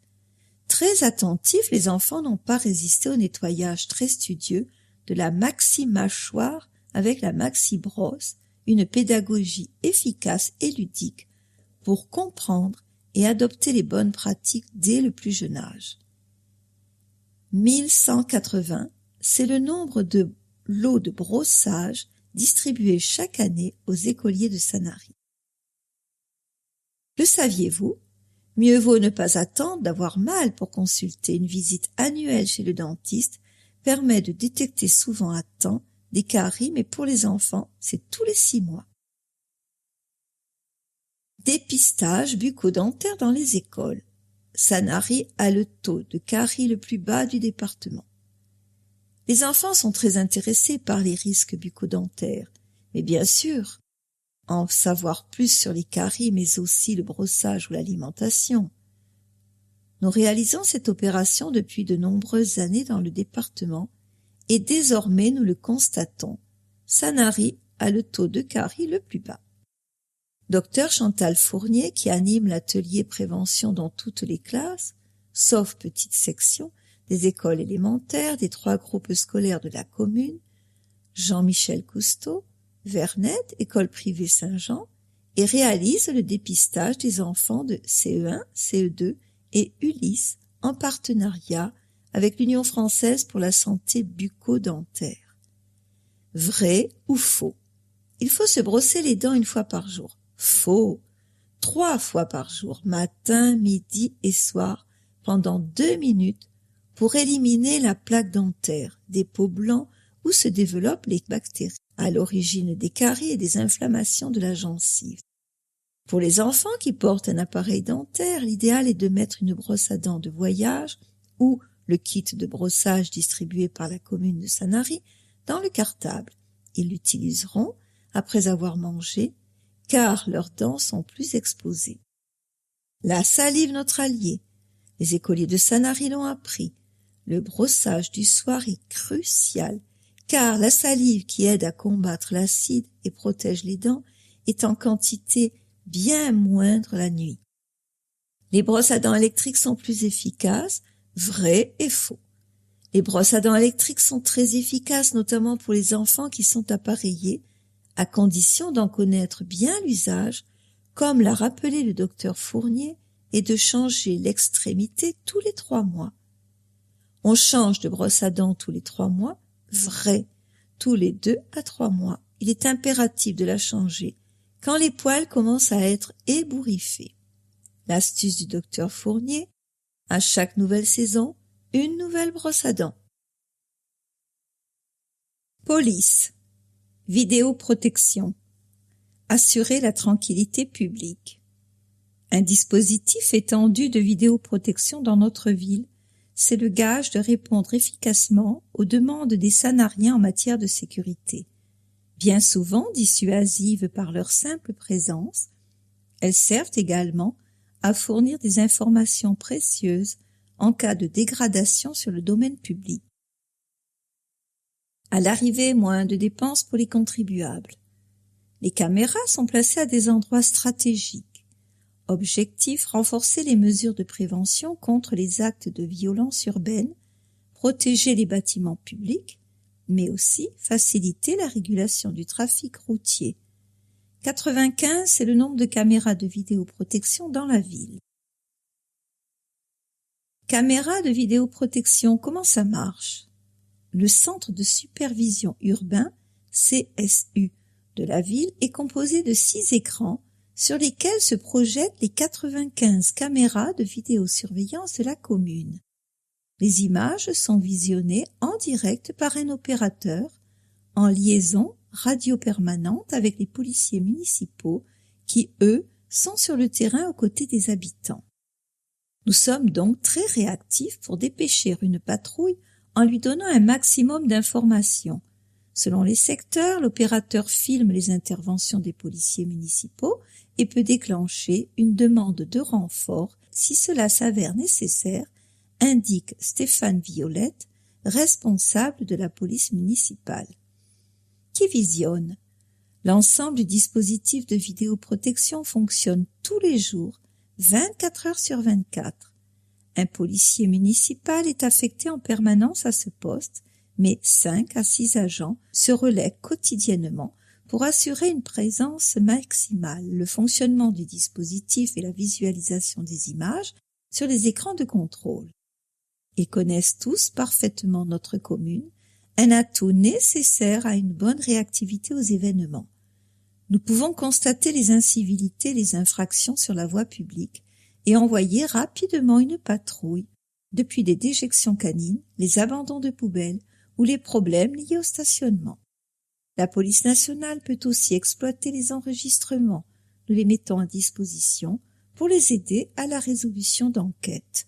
Très attentifs, les enfants n'ont pas résisté au nettoyage très studieux de la maxi-mâchoire avec la maxi-brosse, une pédagogie efficace et ludique pour comprendre et adopter les bonnes pratiques dès le plus jeune âge. 1180, c'est le nombre de lots de brossage distribués chaque année aux écoliers de Sanary. Le saviez-vous? Mieux vaut ne pas attendre d'avoir mal pour consulter. Une visite annuelle chez le dentiste permet de détecter souvent à temps des caries, mais pour les enfants, c'est tous les 6 mois. Dépistage bucco-dentaire dans les écoles. Sanary a le taux de caries le plus bas du département. Les enfants sont très intéressés par les risques bucco-dentaires, mais bien sûr, en savoir plus sur les caries, mais aussi le brossage ou l'alimentation. Nous réalisons cette opération depuis de nombreuses années dans le département et désormais nous le constatons. Sanary a le taux de caries le plus bas. Docteur Chantal Fournier, qui anime l'atelier prévention dans toutes les classes, sauf petite section, des écoles élémentaires, des 3 groupes scolaires de la commune, Jean-Michel Cousteau, Vernet, école privée Saint-Jean, et réalise le dépistage des enfants de CE1, CE2 et Ulysse en partenariat avec l'Union française pour la santé bucco-dentaire. Vrai ou faux? Il faut se brosser les dents 1 fois par jour. Faux. 3 fois par jour, matin, midi et soir, pendant 2 minutes, pour éliminer la plaque dentaire, des peaux blancs où se développent les bactéries, à l'origine des caries et des inflammations de la gencive. Pour les enfants qui portent un appareil dentaire, l'idéal est de mettre une brosse à dents de voyage ou le kit de brossage distribué par la commune de Sanary dans le cartable. Ils l'utiliseront après avoir mangé, car leurs dents sont plus exposées. La salive, notre allié. Les écoliers de Sanary l'ont appris. Le brossage du soir est crucial, car la salive qui aide à combattre l'acide et protège les dents est en quantité bien moindre la nuit. Les brosses à dents électriques sont plus efficaces, vrai et faux. Les brosses à dents électriques sont très efficaces, notamment pour les enfants qui sont appareillés, à condition d'en connaître bien l'usage, comme l'a rappelé le docteur Fournier, et de changer l'extrémité tous les 3 mois. On change de brosse à dents tous les 3 mois, vrai, tous les 2 à 3 mois. Il est impératif de la changer quand les poils commencent à être ébouriffés. L'astuce du docteur Fournier, à chaque nouvelle saison, une nouvelle brosse à dents. Police. Vidéoprotection. Assurer la tranquillité publique. Un dispositif étendu de vidéoprotection dans notre ville, c'est le gage de répondre efficacement aux demandes des Sanariens en matière de sécurité. Bien souvent dissuasives par leur simple présence, elles servent également à fournir des informations précieuses en cas de dégradation sur le domaine public. À l'arrivée, moins de dépenses pour les contribuables. Les caméras sont placées à des endroits stratégiques. Objectif, renforcer les mesures de prévention contre les actes de violence urbaine, protéger les bâtiments publics, mais aussi faciliter la régulation du trafic routier. 95, c'est le nombre de caméras de vidéoprotection dans la ville. Caméras de vidéoprotection, comment ça marche? Le centre de supervision urbain, CSU, de la ville est composé de 6 écrans sur lesquels se projettent les 95 caméras de vidéosurveillance de la commune. Les images sont visionnées en direct par un opérateur en liaison radio permanente avec les policiers municipaux qui, eux, sont sur le terrain aux côtés des habitants. Nous sommes donc très réactifs pour dépêcher une patrouille en lui donnant un maximum d'informations. Selon les secteurs, l'opérateur filme les interventions des policiers municipaux et peut déclencher une demande de renfort si cela s'avère nécessaire, indique Stéphane Violette, responsable de la police municipale. Qui visionne? L'ensemble du dispositif de vidéoprotection fonctionne tous les jours, 24 heures sur 24. Un policier municipal est affecté en permanence à ce poste, mais 5 à 6 agents se relaient quotidiennement pour assurer une présence maximale, le fonctionnement du dispositif et la visualisation des images sur les écrans de contrôle. Ils connaissent tous parfaitement notre commune, un atout nécessaire à une bonne réactivité aux événements. Nous pouvons constater les incivilités, les infractions sur la voie publique et envoyer rapidement une patrouille, depuis les déjections canines, les abandons de poubelles ou les problèmes liés au stationnement. La police nationale peut aussi exploiter les enregistrements, nous les mettons à disposition pour les aider à la résolution d'enquêtes.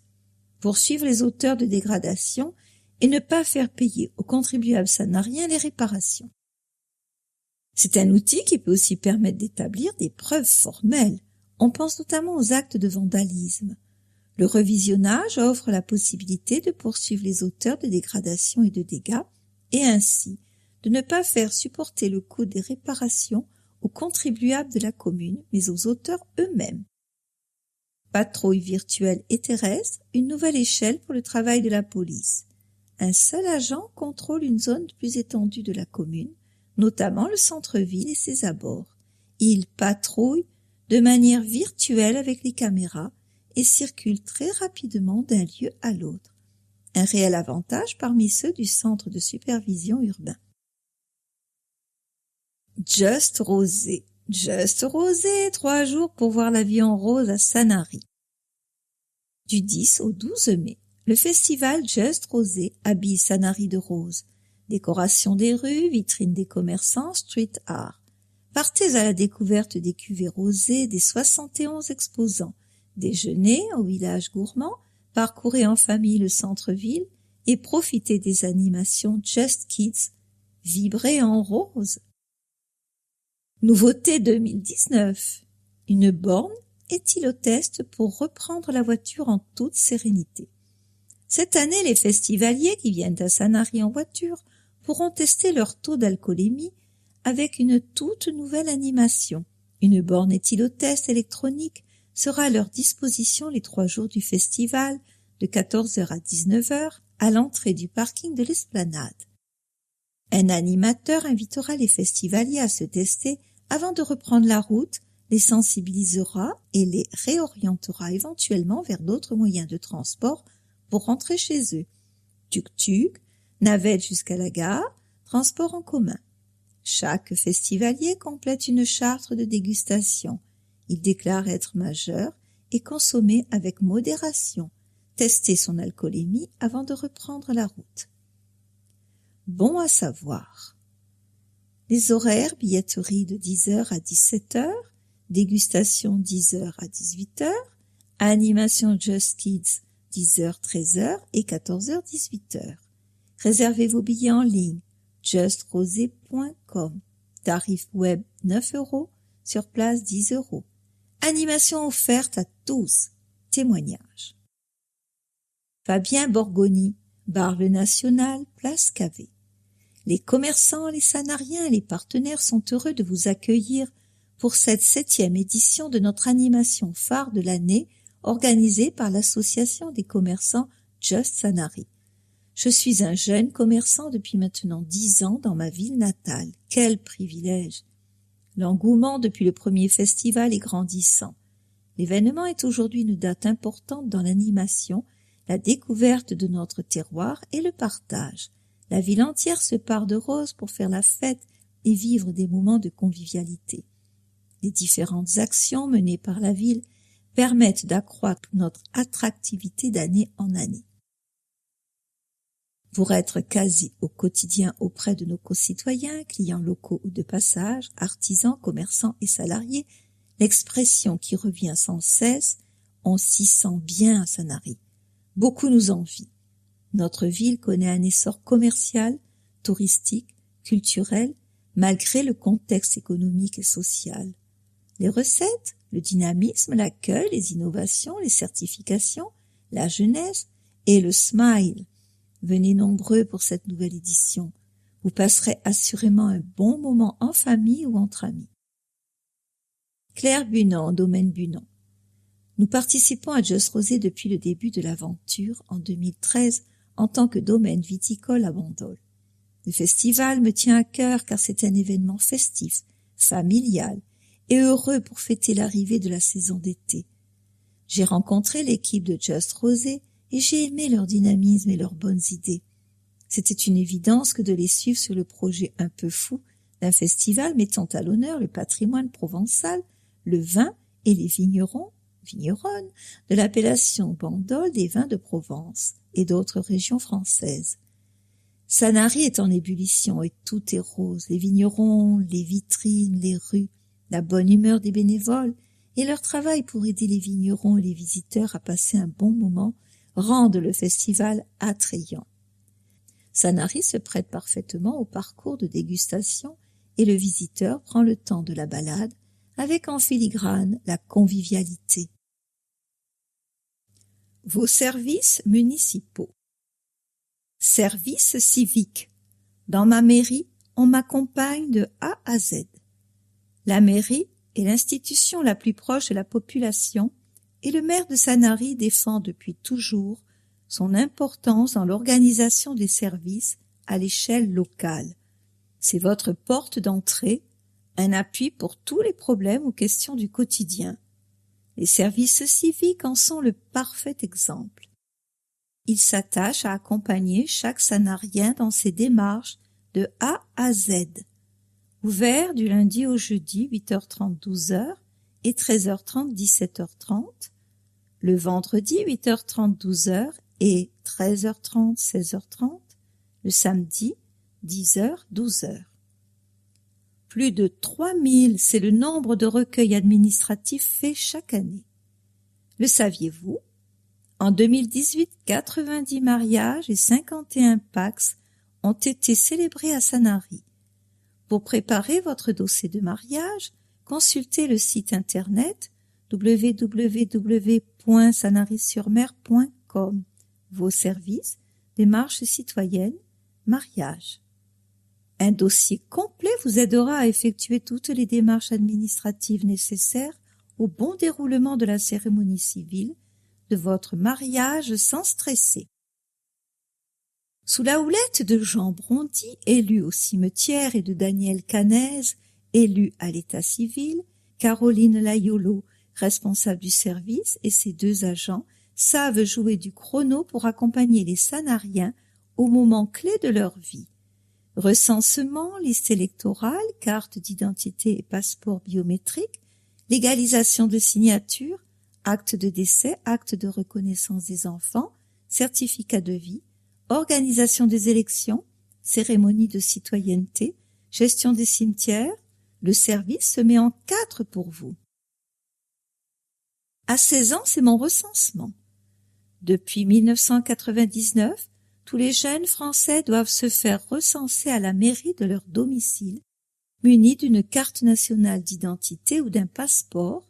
Poursuivre les auteurs de dégradation et ne pas faire payer aux contribuables sanariens les réparations. C'est un outil qui peut aussi permettre d'établir des preuves formelles. On pense notamment aux actes de vandalisme. Le revisionnage offre la possibilité de poursuivre les auteurs de dégradation et de dégâts et ainsi de ne pas faire supporter le coût des réparations aux contribuables de la commune, mais aux auteurs eux-mêmes. Patrouille virtuelle et terrestre, une nouvelle échelle pour le travail de la police. Un seul agent contrôle une zone plus étendue de la commune, notamment le centre-ville et ses abords. Il patrouille de manière virtuelle avec les caméras et circule très rapidement d'un lieu à l'autre. Un réel avantage parmi ceux du centre de supervision urbain. Just Rosé. Just Rosé, 3 jours pour voir la vie en rose à Sanary. Du 10 au 12 mai, le festival Just Rosé habille Sanary de rose. Décoration des rues, vitrines des commerçants, street art. Partez à la découverte des cuvées rosées des 71 exposants. Déjeunez au village gourmand, parcourez en famille le centre-ville et profitez des animations Just Kids. Vibrez en rose. Nouveauté 2019. Une borne éthylotest pour reprendre la voiture en toute sérénité. Cette année, les festivaliers qui viennent à Sanary en voiture pourront tester leur taux d'alcoolémie avec une toute nouvelle animation. Une borne éthylotest électronique sera à leur disposition les 3 jours du festival, de 14h à 19h, à l'entrée du parking de l'Esplanade. Un animateur invitera les festivaliers à se tester avant de reprendre la route, les sensibilisera et les réorientera éventuellement vers d'autres moyens de transport pour rentrer chez eux. Tuk-tuk, navette jusqu'à la gare, transport en commun. Chaque festivalier complète une charte de dégustation. Il déclare être majeur et consommer avec modération. Tester son alcoolémie avant de reprendre la route. Bon à savoir. Les horaires, billetterie de 10h à 17h, dégustation 10h à 18h, animation Just Kids 10h-13h et 14h-18h. Réservez vos billets en ligne, justrosé.com. Tarif web 9 €, sur place 10 €. Animation offerte à tous. Témoignage. Fabien Borgoni, bar Le National, place Cavé. Les commerçants, les sanariens et les partenaires sont heureux de vous accueillir pour cette 7e édition de notre animation phare de l'année organisée par l'association des commerçants Just Sanary. Je suis un jeune commerçant depuis maintenant 10 ans dans ma ville natale. Quel privilège! L'engouement depuis le premier festival est grandissant. L'événement est aujourd'hui une date importante dans l'animation, la découverte de notre terroir et le partage. La ville entière se pare de rose pour faire la fête et vivre des moments de convivialité. Les différentes actions menées par la ville permettent d'accroître notre attractivité d'année en année. Pour être quasi au quotidien auprès de nos concitoyens, clients locaux ou de passage, artisans, commerçants et salariés, l'expression qui revient sans cesse « on s'y sent bien à Sanary ». Beaucoup nous envient. Notre ville connaît un essor commercial, touristique, culturelle, malgré le contexte économique et social. Les recettes, le dynamisme, l'accueil, les innovations, les certifications, la jeunesse et le smile. Venez nombreux pour cette nouvelle édition. Vous passerez assurément un bon moment en famille ou entre amis. Claire Bunon, domaine Bunon. Nous participons à Just Rosé depuis le début de l'aventure en 2013 en tant que domaine viticole à Bandol. Le festival me tient à cœur car c'est un événement festif, familial et heureux pour fêter l'arrivée de la saison d'été. J'ai rencontré l'équipe de Just Rosé et j'ai aimé leur dynamisme et leurs bonnes idées. C'était une évidence que de les suivre sur le projet un peu fou d'un festival mettant à l'honneur le patrimoine provençal, le vin et les vigneronnes de l'appellation Bandol des vins de Provence et d'autres régions françaises. Sanary est en ébullition et tout est rose, les vignerons, les vitrines, les rues, la bonne humeur des bénévoles et leur travail pour aider les vignerons et les visiteurs à passer un bon moment rendent le festival attrayant. Sanary se prête parfaitement au parcours de dégustation et le visiteur prend le temps de la balade avec en filigrane la convivialité. Vos services municipaux. Service civique. Dans ma mairie, on m'accompagne de A à Z. La mairie est l'institution la plus proche de la population et le maire de Sanary défend depuis toujours son importance dans l'organisation des services à l'échelle locale. C'est votre porte d'entrée, un appui pour tous les problèmes ou questions du quotidien. Les services civiques en sont le parfait exemple. Ils s'attachent à accompagner chaque Sanarien dans ses démarches de A à Z. Ouvert du lundi au jeudi 8h30 12h et 13h30 17h30, le vendredi 8h30 12h et 13h30 16h30, le samedi 10h 12h. Plus de 3000, c'est le nombre de recueils administratifs faits chaque année. Le saviez-vous? En 2018, 90 mariages et 51 Pacs ont été célébrés à Sanary. Pour préparer votre dossier de mariage, consultez le site internet www.sanarysurmer.com. Vos services, démarches citoyennes, mariage. Un dossier complet vous aidera à effectuer toutes les démarches administratives nécessaires au bon déroulement de la cérémonie civile de votre mariage sans stresser. Sous la houlette de Jean Brondy, élu au cimetière, et de Daniel Canèze, élu à l'état civil, Caroline Layolo, responsable du service, et ses 2 agents savent jouer du chrono pour accompagner les Sanariens au moment clé de leur vie. Recensement, liste électorale, carte d'identité et passeport biométrique, légalisation de signature, acte de décès, acte de reconnaissance des enfants, certificat de vie, organisation des élections, cérémonie de citoyenneté, gestion des cimetières, le service se met en 4 pour vous. À 16 ans, c'est mon recensement. Depuis 1999, tous les jeunes Français doivent se faire recenser à la mairie de leur domicile, munis d'une carte nationale d'identité ou d'un passeport,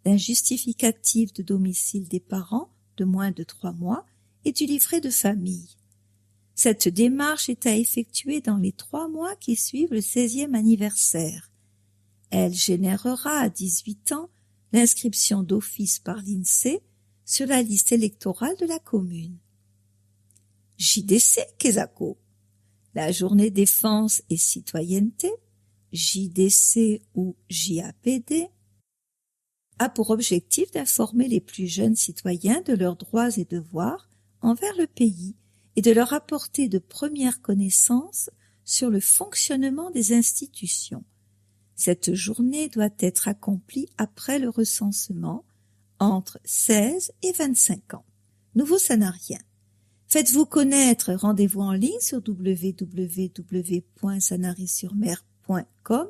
d'un justificatif de domicile des parents de moins de 3 mois et du livret de famille. Cette démarche est à effectuer dans les 3 mois qui suivent le 16e anniversaire. Elle générera à 18 ans l'inscription d'office par l'INSEE sur la liste électorale de la commune. JDC Kesako, la journée défense et citoyenneté, JDC ou JAPD, a pour objectif d'informer les plus jeunes citoyens de leurs droits et devoirs envers le pays et de leur apporter de premières connaissances sur le fonctionnement des institutions. Cette journée doit être accomplie après le recensement, entre 16 et 25 ans. Nouveaux Sanariens. Faites-vous connaître, rendez-vous en ligne sur www.sanarysurmer.com,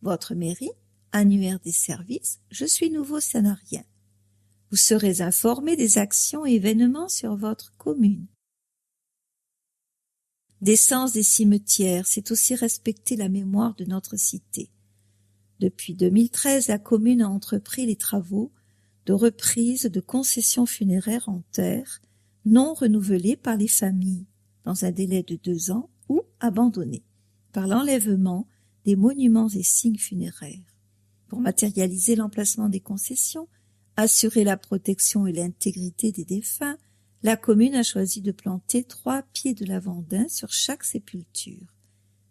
votre mairie, annuaire des services, je suis nouveau Sanarien. Vous serez informé des actions et événements sur votre commune. Décence des cimetières, c'est aussi respecter la mémoire de notre cité. Depuis 2013, la commune a entrepris les travaux de reprise de concessions funéraires en terre non renouvelées par les familles dans un délai de 2 ans ou abandonnées par l'enlèvement des monuments et signes funéraires. Pour matérialiser l'emplacement des concessions, assurer la protection et l'intégrité des défunts, la commune a choisi de planter 3 pieds de lavandin sur chaque sépulture.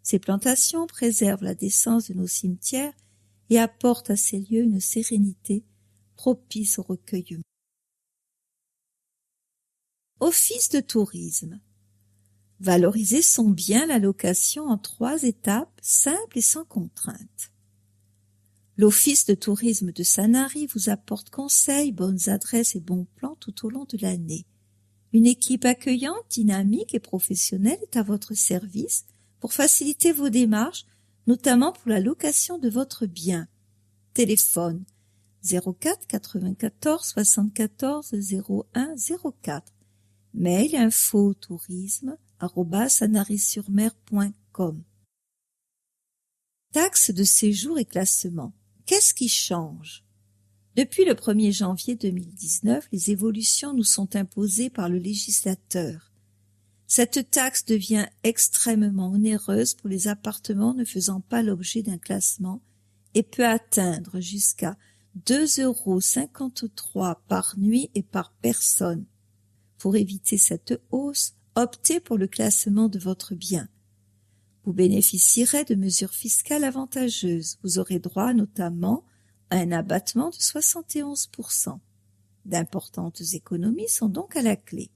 Ces plantations préservent la décence de nos cimetières et apportent à ces lieux une sérénité propice au recueillement. Office de tourisme. Valoriser son bien, la location en 3 étapes simples et sans contrainte. L'Office de tourisme de Sanary vous apporte conseils, bonnes adresses et bons plans tout au long de l'année. Une équipe accueillante, dynamique et professionnelle est à votre service pour faciliter vos démarches, notamment pour la location de votre bien. Téléphone 04 94 74 01 04. Mail info-tourisme@sanary-sur-mer.com. Taxe de séjour et classement. Qu'est-ce qui change? Depuis le 1er janvier 2019, les évolutions nous sont imposées par le législateur. Cette taxe devient extrêmement onéreuse pour les appartements ne faisant pas l'objet d'un classement et peut atteindre jusqu'à 2,53 € par nuit et par personne. Pour éviter cette hausse, optez pour le classement de votre bien. Vous bénéficierez de mesures fiscales avantageuses. Vous aurez droit notamment à un abattement de 71%. D'importantes économies sont donc à la clé.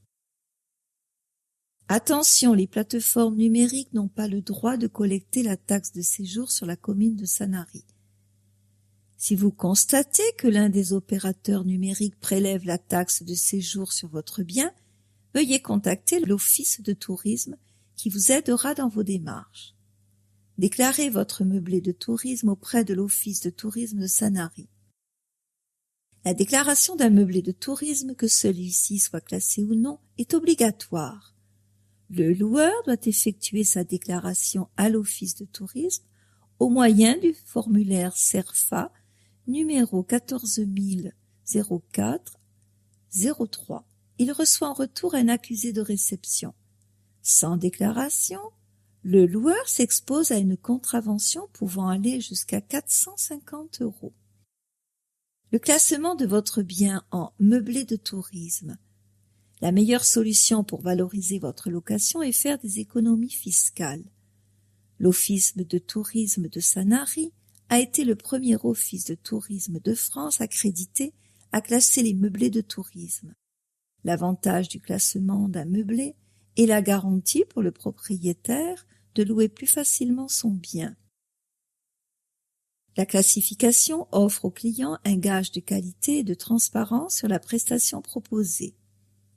Attention, les plateformes numériques n'ont pas le droit de collecter la taxe de séjour sur la commune de Sanary. Si vous constatez que l'un des opérateurs numériques prélève la taxe de séjour sur votre bien, veuillez contacter l'Office de tourisme qui vous aidera dans vos démarches. Déclarez votre meublé de tourisme auprès de l'Office de tourisme de Sanary. La déclaration d'un meublé de tourisme, que celui-ci soit classé ou non, est obligatoire. Le loueur doit effectuer sa déclaration à l'Office de tourisme au moyen du formulaire CERFA numéro 14004 03. Il reçoit en retour un accusé de réception. Sans déclaration, le loueur s'expose à une contravention pouvant aller jusqu'à 450 €. Le classement de votre bien en meublé de tourisme. La meilleure solution pour valoriser votre location est faire des économies fiscales. L'Office de tourisme de Sanary a été le premier office de tourisme de France accrédité à classer les meublés de tourisme. L'avantage du classement d'un meublé est la garantie pour le propriétaire de louer plus facilement son bien. La classification offre au client un gage de qualité et de transparence sur la prestation proposée.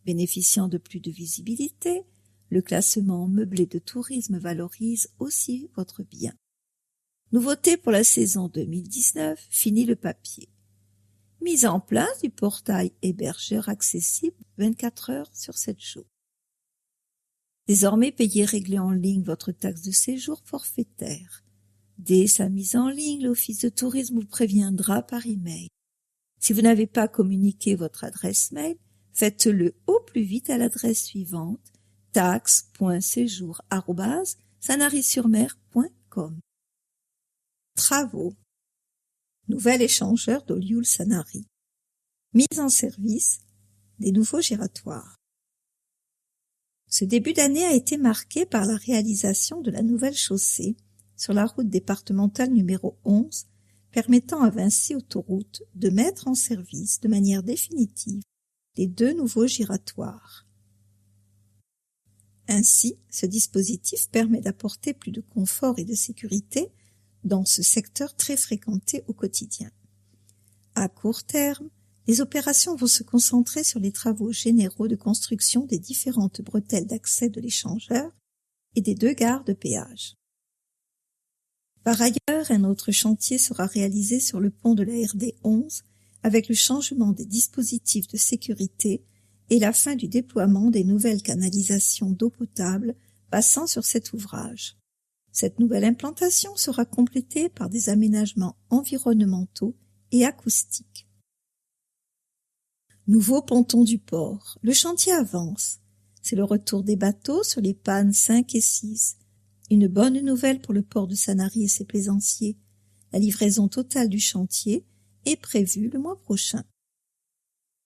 Bénéficiant de plus de visibilité, le classement en meublé de tourisme valorise aussi votre bien. Nouveauté pour la saison 2019, fini le papier. Mise en place du portail hébergeur accessible 24 heures sur 7 jours. Désormais, payez et réglez en ligne votre taxe de séjour forfaitaire. Dès sa mise en ligne, l'Office de tourisme vous préviendra par email. Si vous n'avez pas communiqué votre adresse mail, faites-le au plus vite à l'adresse suivante taxe.séjour@sanary-sur-mer.com. Travaux. Nouvel échangeur d'Olioul Sanary. Mise en service des nouveaux giratoires. Ce début d'année a été marqué par la réalisation de la nouvelle chaussée sur la route départementale numéro 11, permettant à Vinci Autoroute de mettre en service de manière définitive les 2 nouveaux giratoires. Ainsi, ce dispositif permet d'apporter plus de confort et de sécurité dans ce secteur très fréquenté au quotidien. À court terme, les opérations vont se concentrer sur les travaux généraux de construction des différentes bretelles d'accès de l'échangeur et des 2 gares de péage. Par ailleurs, un autre chantier sera réalisé sur le pont de la RD 11 avec le changement des dispositifs de sécurité et la fin du déploiement des nouvelles canalisations d'eau potable passant sur cet ouvrage. Cette nouvelle implantation sera complétée par des aménagements environnementaux et acoustiques. Nouveau ponton du port. Le chantier avance. C'est le retour des bateaux sur les pannes 5 et 6. Une bonne nouvelle pour le port de Sanary et ses plaisanciers. La livraison totale du chantier est prévue le mois prochain.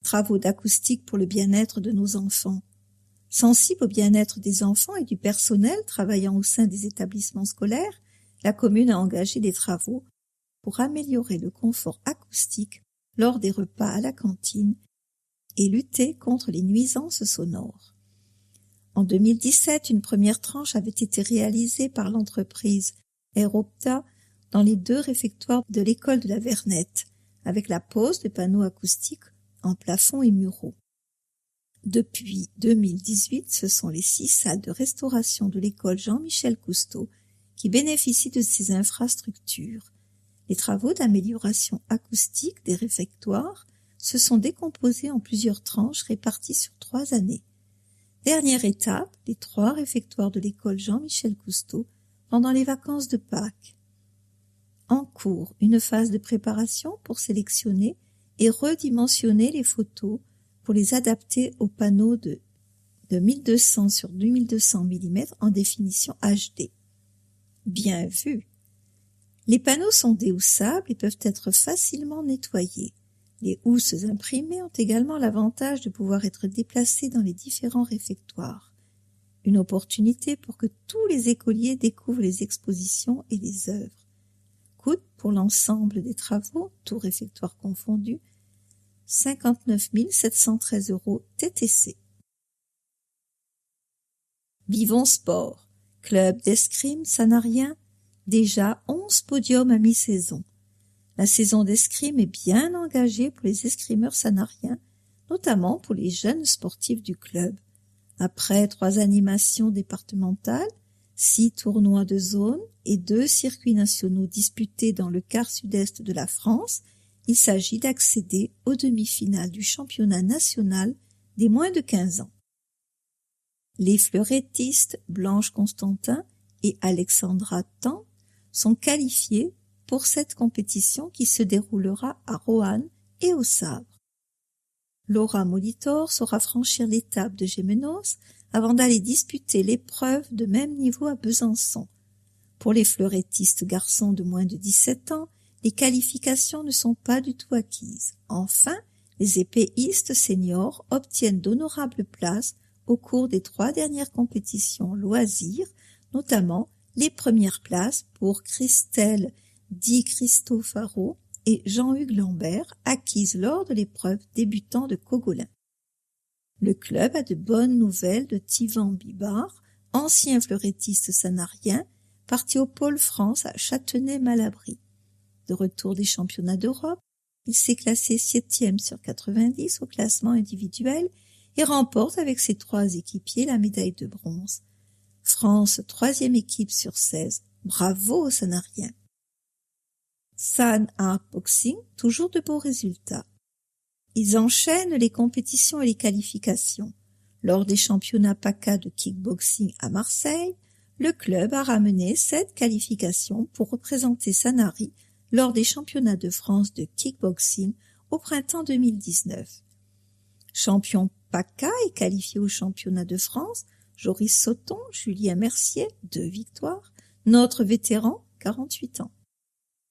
Travaux d'acoustique pour le bien-être de nos enfants. Sensible au bien-être des enfants et du personnel travaillant au sein des établissements scolaires, la commune a engagé des travaux pour améliorer le confort acoustique lors des repas à la cantine et lutter contre les nuisances sonores. En 2017, une première tranche avait été réalisée par l'entreprise Aeropta dans les 2 réfectoires de l'école de la Vernette, avec la pose de panneaux acoustiques en plafond et muraux. Depuis 2018, ce sont les 6 salles de restauration de l'école Jean-Michel Cousteau qui bénéficient de ces infrastructures. Les travaux d'amélioration acoustique des réfectoires se sont décomposés en plusieurs tranches réparties sur 3 années. Dernière étape, les 3 réfectoires de l'école Jean-Michel Cousteau pendant les vacances de Pâques. En cours, une phase de préparation pour sélectionner et redimensionner les photos pour les adapter aux panneaux de 1200 sur 2200 mm en définition HD. Bien vu! Les panneaux sont déhoussables et peuvent être facilement nettoyés. Les housses imprimées ont également l'avantage de pouvoir être déplacées dans les différents réfectoires. Une opportunité pour que tous les écoliers découvrent les expositions et les œuvres. Coût pour l'ensemble des travaux, tout réfectoire confondu, 59 713 € TTC. Vivons Sport, club d'escrime sanarien, déjà 11 podiums à mi-saison. La saison d'escrime est bien engagée pour les escrimeurs sanariens, notamment pour les jeunes sportifs du club. Après 3 animations départementales, 6 tournois de zone et 2 circuits nationaux disputés dans le quart sud-est de la France, il s'agit d'accéder aux demi-finales du championnat national des moins de 15 ans. Les fleurettistes Blanche Constantin et Alexandra Tan sont qualifiés pour cette compétition qui se déroulera à Roanne et au Sabre. Laura Molitor saura franchir l'étape de Gémenos avant d'aller disputer l'épreuve de même niveau à Besançon. Pour les fleurettistes garçons de moins de 17 ans, les qualifications ne sont pas du tout acquises. Enfin, les épéistes seniors obtiennent d'honorables places au cours des 3 dernières compétitions loisirs, notamment les premières places pour Christelle Di Cristofaro et Jean-Hugues Lambert, acquises lors de l'épreuve débutant de Cogolin. Le club a de bonnes nouvelles de Thivan Bibard, ancien fleurettiste sanarien, parti au Pôle France à Châtenay-Malabry. De retour des championnats d'Europe, il s'est classé 7e sur 90 au classement individuel et remporte avec ses 3 équipiers la médaille de bronze. France, 3e équipe sur 16. Bravo aux Sanariens. San Art Boxing, toujours de beaux résultats. Ils enchaînent les compétitions et les qualifications. Lors des championnats PACA de kickboxing à Marseille, le club a ramené 7 qualifications pour représenter Sanary lors des championnats de France de kickboxing au printemps 2019. Champion PACA et qualifié au championnat de France, Joris Sauton, Julien Mercier, 2 victoires, notre vétéran, 48 ans.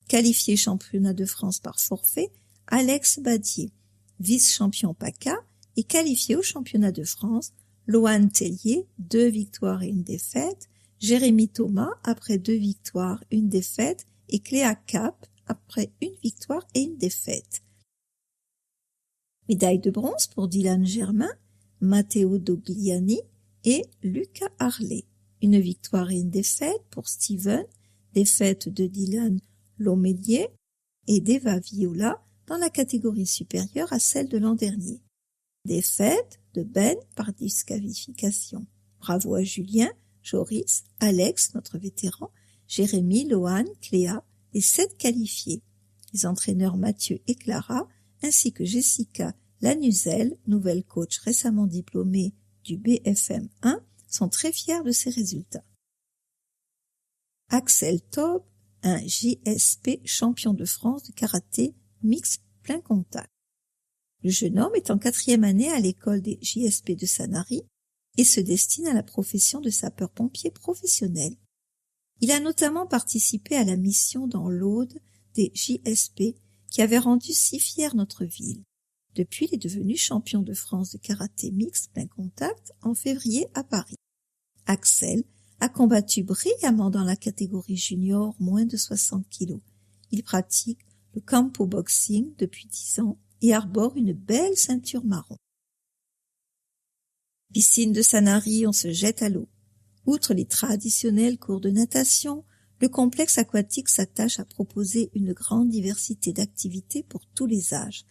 Qualifié championnat de France par forfait, Alex Badier, vice-champion PACA et qualifié au championnat de France, Loane Tellier, 2 victoires et 1 défaite, Jérémy Thomas après 2 victoires, 1 défaite et Cléa Cap après 1 victoire et 1 défaite. Médaille de bronze pour Dylan Germain, Matteo Dogliani et Lucas Harley. 1 victoire et 1 défaite pour Steven, défaite de Dylan Lomélier et d'Eva Viola dans la catégorie supérieure à celle de l'an dernier. Défaite de Ben par disqualification. Bravo à Julien, Joris, Alex, notre vétéran, Jérémy, Loane, Cléa, les 7 qualifiés. Les entraîneurs Mathieu et Clara, ainsi que Jessica Lanuzel, nouvelle coach récemment diplômée du BFM 1, sont très fiers de ces résultats. Axel Taube, un JSP champion de France de karaté mixte plein contact. Le jeune homme est en 4e année à l'école des JSP de Sanary et se destine à la profession de sapeur-pompier professionnel. Il a notamment participé à la mission dans l'Aude des JSP qui avait rendu si fière notre ville. Depuis, il est devenu champion de France de karaté mixte plein contact en février à Paris. Axel a combattu brillamment dans la catégorie junior moins de 60 kg. Il pratique le Campo Boxing depuis 10 ans et arbore une belle ceinture marron. Piscine de Sanary, on se jette à l'eau. Outre les traditionnels cours de natation, le complexe aquatique s'attache à proposer une grande diversité d'activités pour tous les âges.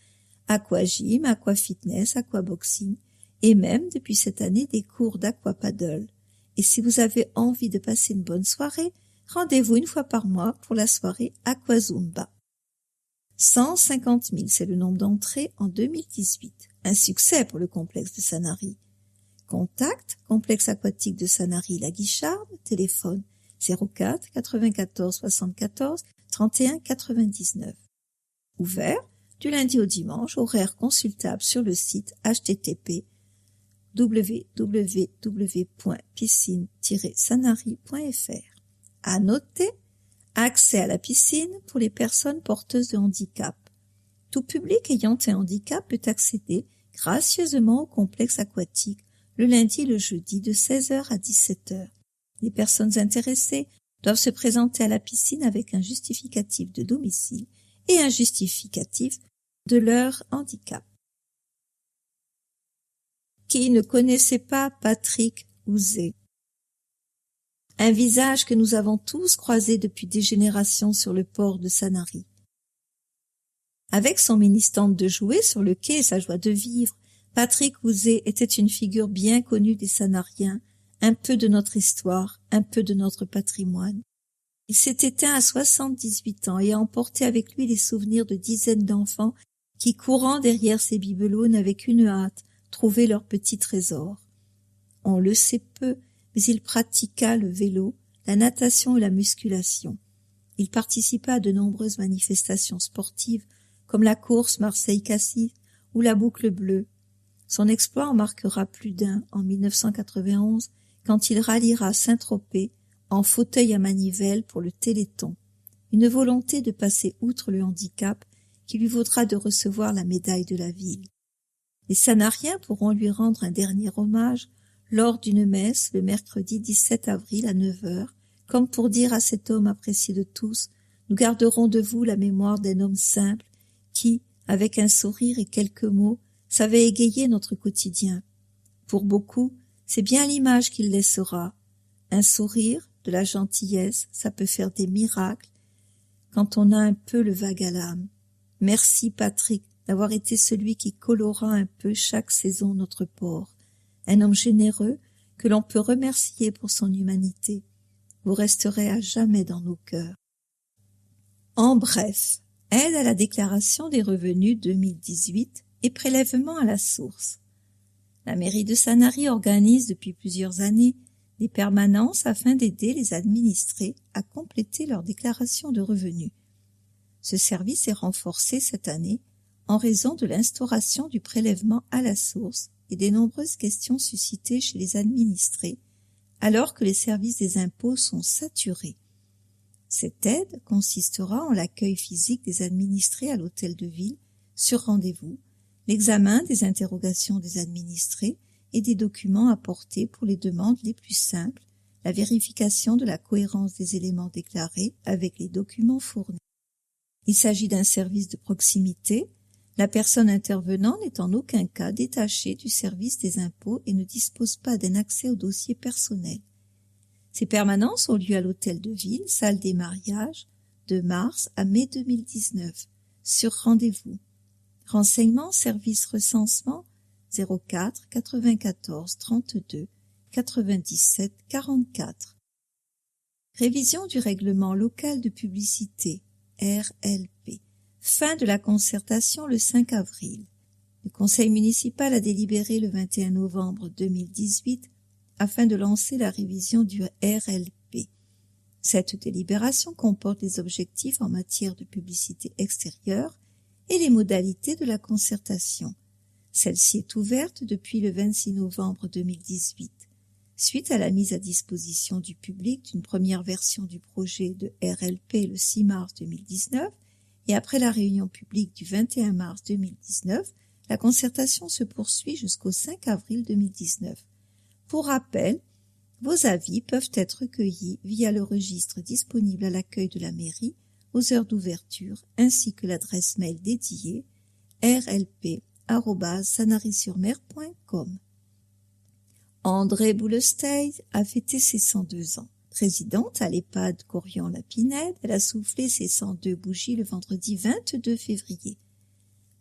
Aquagym, aquafitness, aquaboxing et même depuis cette année des cours d'aquapaddle. Et si vous avez envie de passer une bonne soirée, rendez-vous une fois par mois pour la soirée Aquazumba. 150 000, c'est le nombre d'entrées en 2018. Un succès pour le complexe de Sanary. Contact, complexe aquatique de Sanary La Guicharde, téléphone 04 94 74 31 99. Ouvert du lundi au dimanche, horaire consultable sur le site http://www.piscine-sanary.fr. À noter, accès à la piscine pour les personnes porteuses de handicap. Tout public ayant un handicap peut accéder gracieusement au complexe aquatique le lundi et le jeudi de 16h à 17h. Les personnes intéressées doivent se présenter à la piscine avec un justificatif de domicile et un justificatif de leur handicap. Qui ne connaissait pas Patrick Houzé? Un visage que nous avons tous croisé depuis des générations sur le port de Sanary. Avec son mini-stand de jouets sur le quai et sa joie de vivre, Patrick Houzé était une figure bien connue des Sanariens, un peu de notre histoire, un peu de notre patrimoine. Il s'est éteint à 78 ans et a emporté avec lui les souvenirs de dizaines d'enfants qui, courant derrière ses bibelots, n'avaient qu'une hâte, trouver leur petit trésor. On le sait peu, mais il pratiqua le vélo, la natation et la musculation. Il participa à de nombreuses manifestations sportives, comme la course Marseille-Cassis ou la boucle bleue. Son exploit en marquera plus d'un en 1991, quand il ralliera Saint-Tropez en fauteuil à manivelle pour le Téléthon. Une volonté de passer outre le handicap qui lui vaudra de recevoir la médaille de la ville. Les Sanariens pourront lui rendre un dernier hommage lors d'une messe le mercredi 17 avril à 9h, comme pour dire à cet homme apprécié de tous, nous garderons de vous la mémoire d'un homme simple qui, avec un sourire et quelques mots, savait égayer notre quotidien. Pour beaucoup, c'est bien l'image qu'il laissera. Un sourire, de la gentillesse, ça peut faire des miracles quand on a un peu le vague à l'âme. Merci Patrick d'avoir été celui qui colora un peu chaque saison notre port. Un homme généreux que l'on peut remercier pour son humanité. Vous resterez à jamais dans nos cœurs. En bref, aide à la déclaration des revenus 2018 et prélèvement à la source. La mairie de Sanary organise depuis plusieurs années des permanences afin d'aider les administrés à compléter leur déclaration de revenus. Ce service est renforcé cette année en raison de l'instauration du prélèvement à la source et des nombreuses questions suscitées chez les administrés, alors que les services des impôts sont saturés. Cette aide consistera en l'accueil physique des administrés à l'hôtel de ville, sur rendez-vous, l'examen des interrogations des administrés et des documents apportés pour les demandes les plus simples, la vérification de la cohérence des éléments déclarés avec les documents fournis. Il s'agit d'un service de proximité. La personne intervenant n'est en aucun cas détachée du service des impôts et ne dispose pas d'un accès au dossier personnel. Ces permanences ont lieu à l'hôtel de ville, salle des mariages, de mars à mai 2019, sur rendez-vous. Renseignements, service recensement 04 94 32 97 44. Révision du règlement local de publicité RLP. Fin de la concertation le 5 avril. Le conseil municipal a délibéré le 21 novembre 2018 afin de lancer la révision du RLP. Cette délibération comporte les objectifs en matière de publicité extérieure et les modalités de la concertation. Celle-ci est ouverte depuis le 26 novembre 2018. Suite à la mise à disposition du public d'une première version du projet de RLP le 6 mars 2019 et après la réunion publique du 21 mars 2019, la concertation se poursuit jusqu'au 5 avril 2019. Pour rappel, vos avis peuvent être recueillis via le registre disponible à l'accueil de la mairie aux heures d'ouverture ainsi que l'adresse mail dédiée rlp@sanary-sur-mer.com. André Boulesteil a fêté ses 102 ans. Résidente à l'EHPAD Corian-la-Pinède, elle a soufflé ses 102 bougies le vendredi 22 février.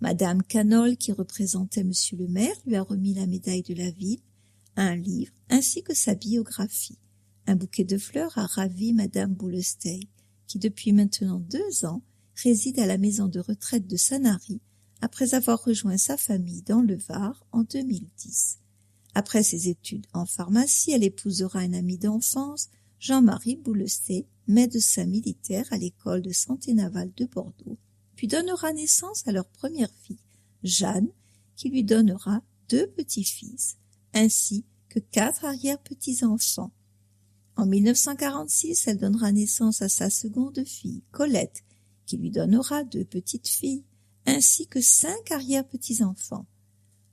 Madame Canol, qui représentait Monsieur le maire, lui a remis la médaille de la ville, un livre ainsi que sa biographie. Un bouquet de fleurs a ravi Madame Boulesteil, qui depuis maintenant 2 ans réside à la maison de retraite de Sanary après avoir rejoint sa famille dans le Var en 2010. Après ses études en pharmacie, elle épousera un ami d'enfance, Jean-Marie Boulesteil, médecin militaire à l'école de santé navale de Bordeaux, puis donnera naissance à leur première fille, Jeanne, qui lui donnera 2 petits-fils, ainsi que 4 arrière-petits-enfants. En 1946, elle donnera naissance à sa seconde fille, Colette, qui lui donnera 2 petites filles, ainsi que 5 arrière-petits-enfants.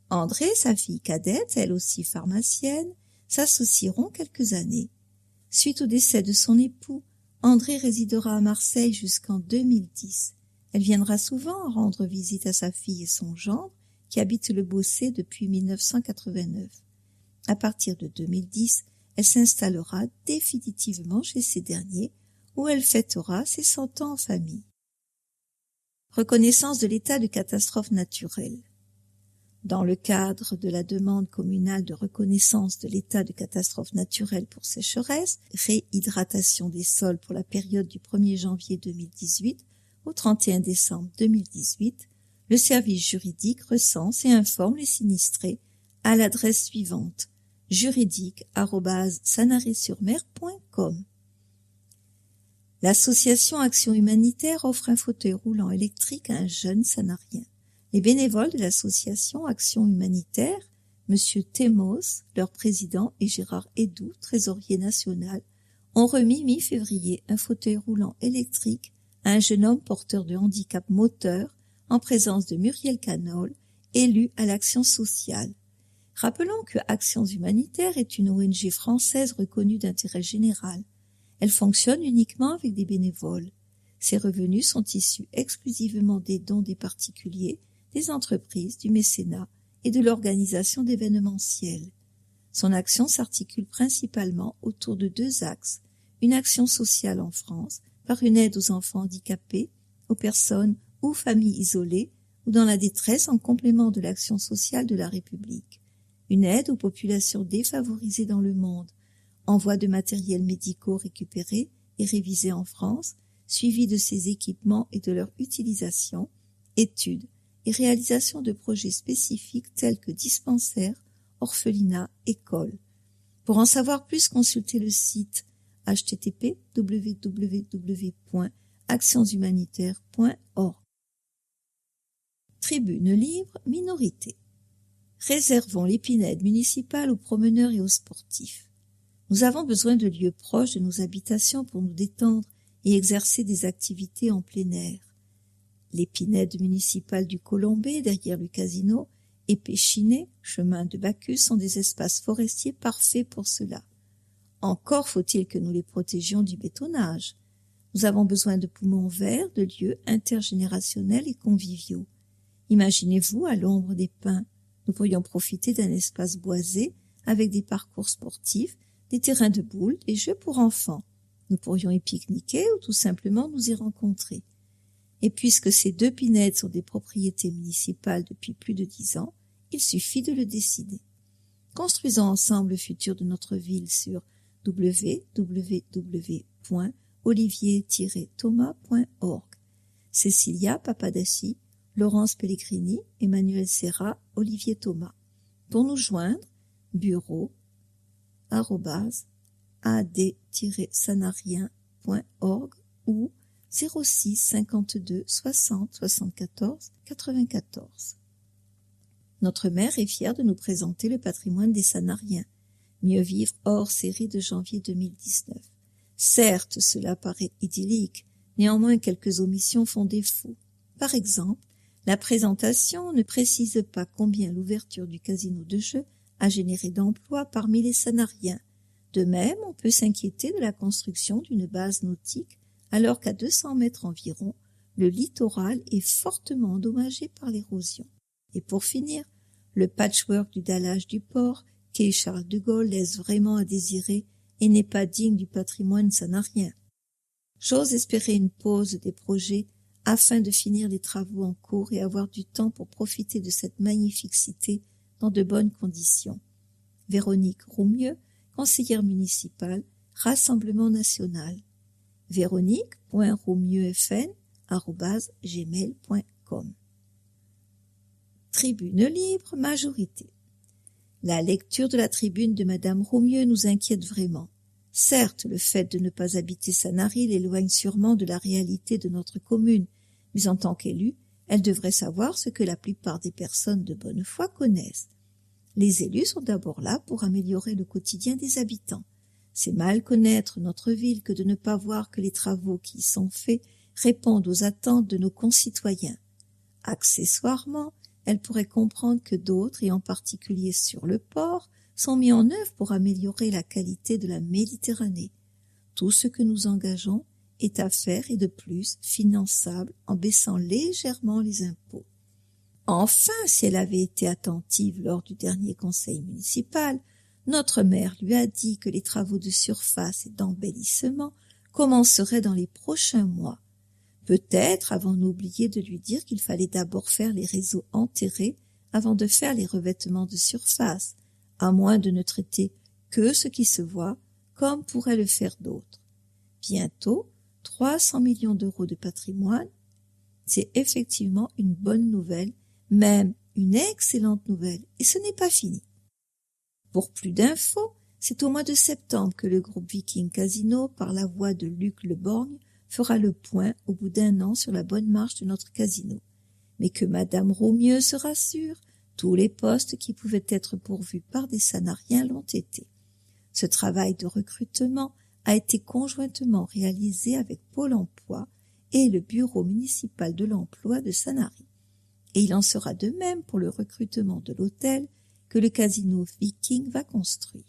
André, sa fille cadette, elle aussi pharmacienne, s'associeront quelques années. Suite au décès de son époux, André résidera à Marseille jusqu'en 2010. Elle viendra souvent rendre visite à sa fille et son gendre, qui habitent le Bossé depuis 1989. À partir de 2010, elle s'installera définitivement chez ces derniers, où elle fêtera ses 100 ans en famille. Reconnaissance de l'état de catastrophe naturelle. Dans le cadre de la demande communale de reconnaissance de l'état de catastrophe naturelle pour sécheresse, réhydratation des sols pour la période du 1er janvier 2018 au 31 décembre 2018, le service juridique recense et informe les sinistrés à l'adresse suivante juridique@sanary-sur-mer.com. L'association Action Humanitaire offre un fauteuil roulant électrique à un jeune sanarien. Les bénévoles de l'association Action Humanitaire, M. Temos, leur président, et Gérard Hédoux, trésorier national, ont remis mi-février un fauteuil roulant électrique à un jeune homme porteur de handicap moteur en présence de Muriel Canol, élu à l'Action sociale. Rappelons que Actions Humanitaires est une ONG française reconnue d'intérêt général. Elle fonctionne uniquement avec des bénévoles. Ses revenus sont issus exclusivement des dons des particuliers, des entreprises, du mécénat et de l'organisation d'événementiels. Son action s'articule principalement autour de 2 axes, une action sociale en France, par une aide aux enfants handicapés, aux personnes ou familles isolées ou dans la détresse en complément de l'action sociale de la République, une aide aux populations défavorisées dans le monde, envoi de matériels médicaux récupérés et révisés en France, suivi de ces équipements et de leur utilisation, études et réalisation de projets spécifiques tels que dispensaires, orphelinats, écoles. Pour en savoir plus, consultez le site http://www.actionshumanitaires.org. Tribune libre, minorité. Réservons l'épinède municipale aux promeneurs et aux sportifs. Nous avons besoin de lieux proches de nos habitations pour nous détendre et exercer des activités en plein air. L'épinède municipale du Colombé, derrière le casino, et Péchiné, chemin de Bacchus, sont des espaces forestiers parfaits pour cela. Encore faut-il que nous les protégions du bétonnage. Nous avons besoin de poumons verts, de lieux intergénérationnels et conviviaux. Imaginez-vous à l'ombre des pins. Nous pourrions profiter d'un espace boisé avec des parcours sportifs, des terrains de boules, des jeux pour enfants. Nous pourrions y pique-niquer ou tout simplement nous y rencontrer. Et puisque ces 2 pinèdes sont des propriétés municipales depuis plus de 10 ans, il suffit de le décider. Construisons ensemble le futur de notre ville sur www.olivier-thomas.org. Cecilia Papadassi, Laurence Pellegrini, Emmanuel Serra, Olivier Thomas. Pour nous joindre, bureau ad-sanarien.org ou 06 52 60 74 94. Notre mère est fière de nous présenter le patrimoine des Sanariens. Mieux vivre hors série de janvier 2019. Certes, cela paraît idyllique, néanmoins quelques omissions font défaut. Par exemple, la présentation ne précise pas combien l'ouverture du casino de jeu a généré d'emplois parmi les Sanariens. De même, on peut s'inquiéter de la construction d'une base nautique alors qu'à 200 mètres environ, le littoral est fortement endommagé par l'érosion. Et pour finir, le patchwork du dallage du port, quai Charles de Gaulle, laisse vraiment à désirer et n'est pas digne du patrimoine sanarien. J'ose espérer une pause des projets afin de finir les travaux en cours et avoir du temps pour profiter de cette magnifique cité dans de bonnes conditions. Véronique Roumieux, conseillère municipale, Rassemblement national. Véronique.roumieuxfn@gmail.com. Tribune libre, majorité. La lecture de la tribune de Madame Roumieux nous inquiète vraiment. Certes, le fait de ne pas habiter Sanary l'éloigne sûrement de la réalité de notre commune, mais en tant qu'élue, elle devrait savoir ce que la plupart des personnes de bonne foi connaissent. Les élus sont d'abord là pour améliorer le quotidien des habitants. C'est mal connaître notre ville que de ne pas voir que les travaux qui y sont faits répondent aux attentes de nos concitoyens. Accessoirement, elle pourrait comprendre que d'autres, et en particulier sur le port, sont mis en œuvre pour améliorer la qualité de la Méditerranée. Tout ce que nous engageons est à faire et de plus finançable en baissant légèrement les impôts. Enfin, si elle avait été attentive lors du dernier conseil municipal, notre maire lui a dit que les travaux de surface et d'embellissement commenceraient dans les prochains mois. Peut-être avons-nous oublié de lui dire qu'il fallait d'abord faire les réseaux enterrés avant de faire les revêtements de surface, à moins de ne traiter que ce qui se voit, comme pourraient le faire d'autres. Bientôt, 300 millions d'euros de patrimoine, c'est effectivement une bonne nouvelle, même une excellente nouvelle, et ce n'est pas fini. Pour plus d'infos, c'est au mois de septembre que le groupe Viking Casino, par la voix de Luc Leborgne, fera le point au bout d'un an sur la bonne marche de notre casino. Mais que Madame Roumieux se rassure, tous les postes qui pouvaient être pourvus par des Sanariens l'ont été. Ce travail de recrutement a été conjointement réalisé avec Pôle emploi et le bureau municipal de l'emploi de Sanary. Et il en sera de même pour le recrutement de l'hôtel que le casino Viking va construire.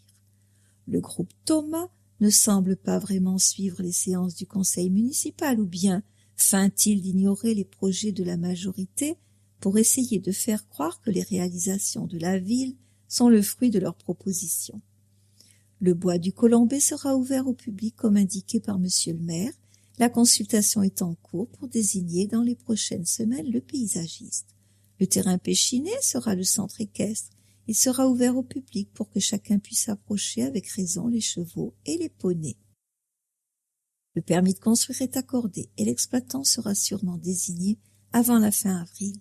Le groupe Thomas ne semble pas vraiment suivre les séances du conseil municipal ou bien feint-il d'ignorer les projets de la majorité pour essayer de faire croire que les réalisations de la ville sont le fruit de leurs propositions. Le bois du Colombet sera ouvert au public comme indiqué par monsieur le maire. La consultation est en cours pour désigner dans les prochaines semaines le paysagiste. Le terrain Péchinet sera le centre équestre. Il sera ouvert au public pour que chacun puisse approcher avec raison les chevaux et les poneys. Le permis de construire est accordé et l'exploitant sera sûrement désigné avant la fin avril.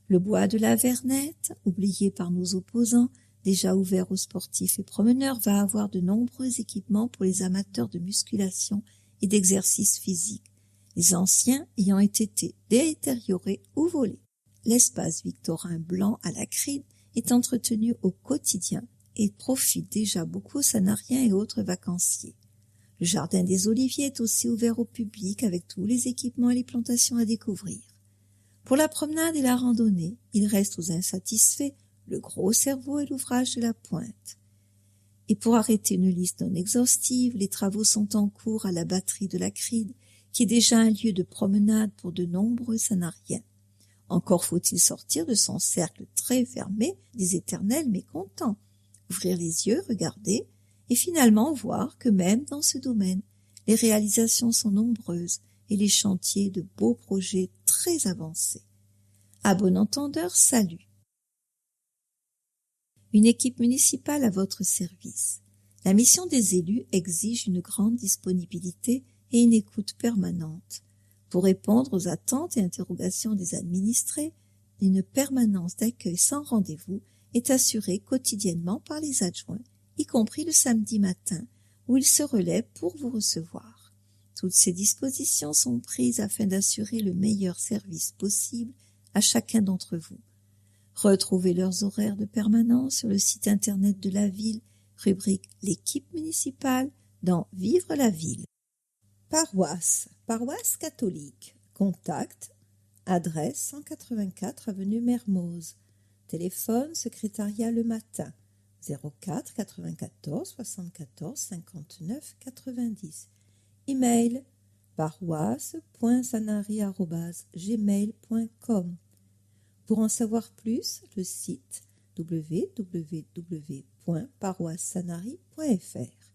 Le bois de la Vernette, oublié par nos opposants, déjà ouvert aux sportifs et promeneurs, va avoir de nombreux équipements pour les amateurs de musculation et d'exercice physique, les anciens ayant été détériorés ou volés. L'espace victorin blanc à la Cride est entretenu au quotidien et profite déjà beaucoup aux Sanariens et autres vacanciers. Le jardin des Oliviers est aussi ouvert au public avec tous les équipements et les plantations à découvrir. Pour la promenade et la randonnée, il reste aux insatisfaits le gros cerveau et l'ouvrage de la Pointe. Et pour arrêter une liste non exhaustive, les travaux sont en cours à la batterie de la Cride, qui est déjà un lieu de promenade pour de nombreux Sanariens. Encore faut-il sortir de son cercle très fermé des éternels mécontents, ouvrir les yeux, regarder, et finalement voir que même dans ce domaine, les réalisations sont nombreuses et les chantiers de beaux projets très avancés. À bon entendeur, salut. Une équipe municipale à votre service. La mission des élus exige une grande disponibilité et une écoute permanente. Pour répondre aux attentes et interrogations des administrés, une permanence d'accueil sans rendez-vous est assurée quotidiennement par les adjoints y compris le samedi matin, où il se relaie pour vous recevoir. Toutes ces dispositions sont prises afin d'assurer le meilleur service possible à chacun d'entre vous. Retrouvez leurs horaires de permanence sur le site internet de la ville, rubrique l'équipe municipale dans Vivre la ville. Paroisse catholique, contact, adresse 184 avenue Mermoz, téléphone secrétariat le matin 04 94 74 59 90, email paroisse.sanary@gmail.com. Pour en savoir plus, le site www.paroissesanary.fr.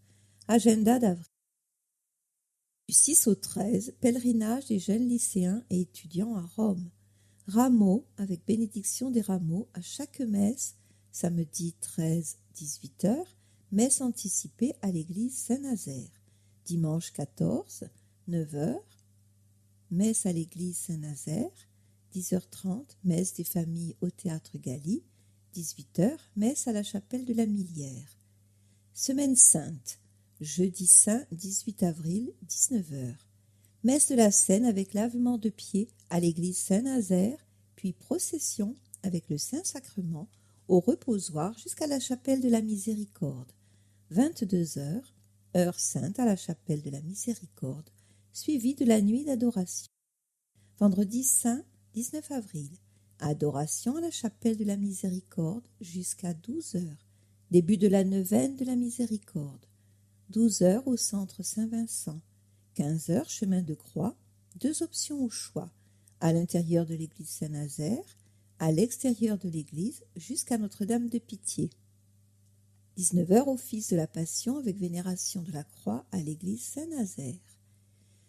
Agenda d'avril. Du 6 au 13, pèlerinage des jeunes lycéens et étudiants à Rome. Rameau avec bénédiction des rameaux à chaque messe, samedi 13, 18h, messe anticipée à l'église Saint-Nazaire. Dimanche 14, 9h, messe à l'église Saint-Nazaire. 10h30, messe des familles au théâtre Galie. 18h, messe à la chapelle de la Millière. Semaine sainte, jeudi saint 18 avril, 19h. Messe de la Seine avec lavement de pieds à l'église Saint-Nazaire, puis procession avec le Saint-Sacrement au reposoir jusqu'à la chapelle de la Miséricorde. 22h, heure sainte à la chapelle de la Miséricorde, suivie de la nuit d'adoration. Vendredi saint 19 avril, adoration à la chapelle de la Miséricorde jusqu'à 12h, début de la neuvaine de la Miséricorde. 12h au centre Saint-Vincent, 15h chemin de croix, 2 options au choix, à l'intérieur de l'église Saint-Nazaire, à l'extérieur de l'église jusqu'à Notre-Dame de Pitié. 19h office de la Passion avec vénération de la croix à l'église Saint-Nazaire.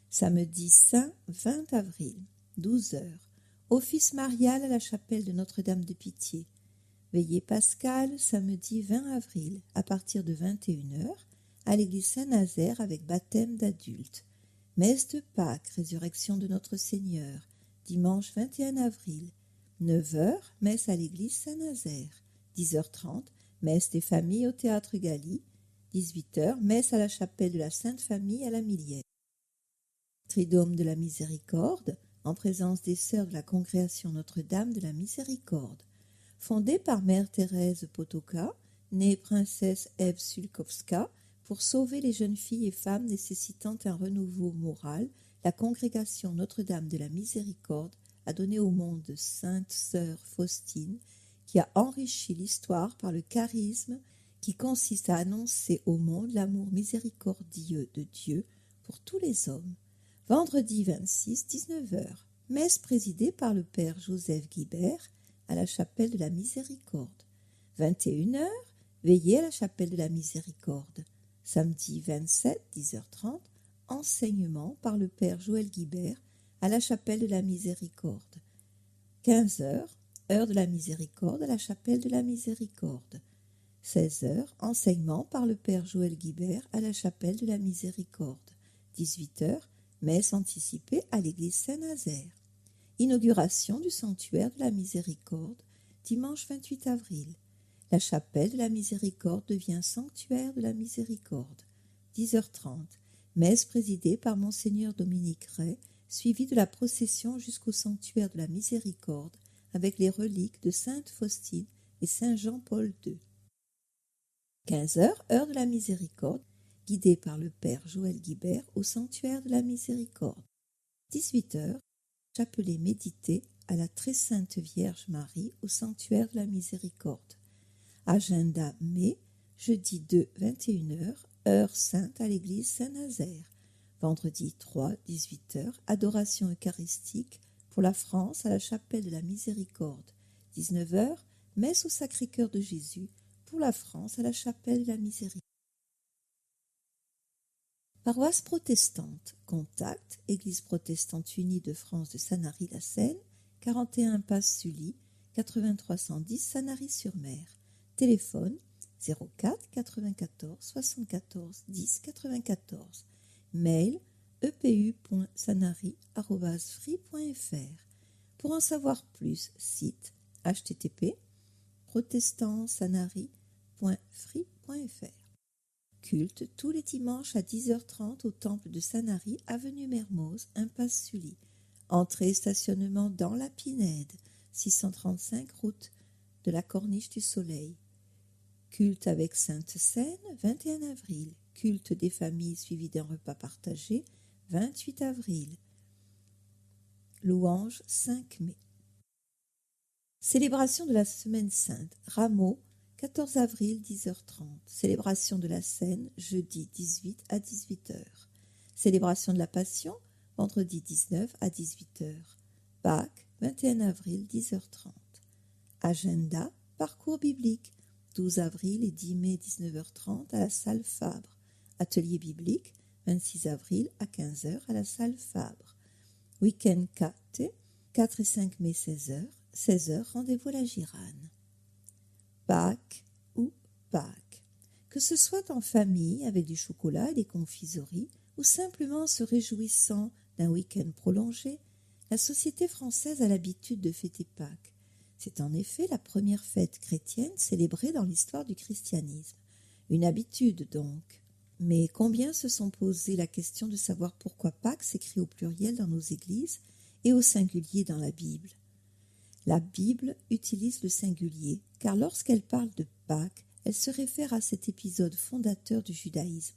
Samedi saint 20 avril, 12h, office marial à la chapelle de Notre-Dame de Pitié. Veillée pascale samedi 20 avril à partir de 21h à l'église Saint-Nazaire avec baptême d'adultes. Messe de Pâques, résurrection de notre Seigneur, dimanche 21 avril. 9h, messe à l'église Saint-Nazaire. 10h30, messe des familles au théâtre Galie. 18h, messe à la chapelle de la Sainte Famille à la Millière. Tridôme de la Miséricorde, en présence des sœurs de la congrégation Notre-Dame de la Miséricorde. Fondée par Mère Thérèse Potocka, née princesse Eve Sulkowska, pour sauver les jeunes filles et femmes nécessitant un renouveau moral, la congrégation Notre-Dame de la Miséricorde a donné au monde de Sainte Sœur Faustine, qui a enrichi l'histoire par le charisme qui consiste à annoncer au monde l'amour miséricordieux de Dieu pour tous les hommes. Vendredi 26, 19h, messe présidée par le Père Joseph Guibert à la chapelle de la Miséricorde. 21h, veillée à la chapelle de la Miséricorde. Samedi 27, 10h30, enseignement par le Père Joël Guibert à la chapelle de la Miséricorde. 15h, heure de la Miséricorde à la chapelle de la Miséricorde. 16h, enseignement par le Père Joël Guibert à la chapelle de la Miséricorde. 18h, messe anticipée à l'église Saint-Nazaire. Inauguration du sanctuaire de la Miséricorde, dimanche 28 avril. La chapelle de la Miséricorde devient sanctuaire de la Miséricorde. 10h30, messe présidée par Monseigneur Dominique Ray, suivie de la procession jusqu'au sanctuaire de la Miséricorde avec les reliques de Sainte Faustine et Saint Jean-Paul II. 15h, heure de la Miséricorde, guidée par le Père Joël Guibert au sanctuaire de la Miséricorde. 18h, chapelet médité à la Très Sainte Vierge Marie au sanctuaire de la Miséricorde. Agenda mai, jeudi 2, 21h, heure sainte à l'église Saint-Nazaire. Vendredi 3, 18h, adoration eucharistique pour la France à la chapelle de la Miséricorde. 19h, messe au Sacré-Cœur de Jésus pour la France à la chapelle de la Miséricorde. Paroisse protestante, contact, Église protestante unie de France de Sanary-la-Seine, 41 Passe Sully, 8310 Sanary-sur-Mer. Téléphone 04 94 74 10 94. Mail epu.sanary@free.fr. Pour en savoir plus, site http://protestantsanary.free.fr. culte tous les dimanches à 10h30 au temple de Sanary, avenue Mermoz, impasse Sully. Entrée et stationnement dans la Pinède, 635 route de la Corniche du Soleil. Culte avec Sainte Seine, 21 avril. Culte des familles suivi d'un repas partagé, 28 avril. Louange, 5 mai. Célébration de la Semaine Sainte, Rameau, 14 avril, 10h30. Célébration de la Seine, jeudi 18 à 18h. Célébration de la Passion, vendredi 19 à 18h. Pâques, 21 avril, 10h30. Agenda, parcours biblique, 12 avril et 10 mai, 19h30 à la salle Fabre. Atelier biblique, 26 avril à 15h à la salle Fabre. Week-end KT, 4 et 5 mai, 16h. 16h, rendez-vous à la Girane. Pâques ou Pâques. Que ce soit en famille, avec du chocolat et des confiseries, ou simplement se réjouissant d'un week-end prolongé, la société française a l'habitude de fêter Pâques. C'est en effet la première fête chrétienne célébrée dans l'histoire du christianisme. Une habitude donc. Mais combien se sont posé la question de savoir pourquoi Pâques s'écrit au pluriel dans nos églises et au singulier dans la Bible. La Bible utilise le singulier, car lorsqu'elle parle de Pâques, elle se réfère à cet épisode fondateur du judaïsme,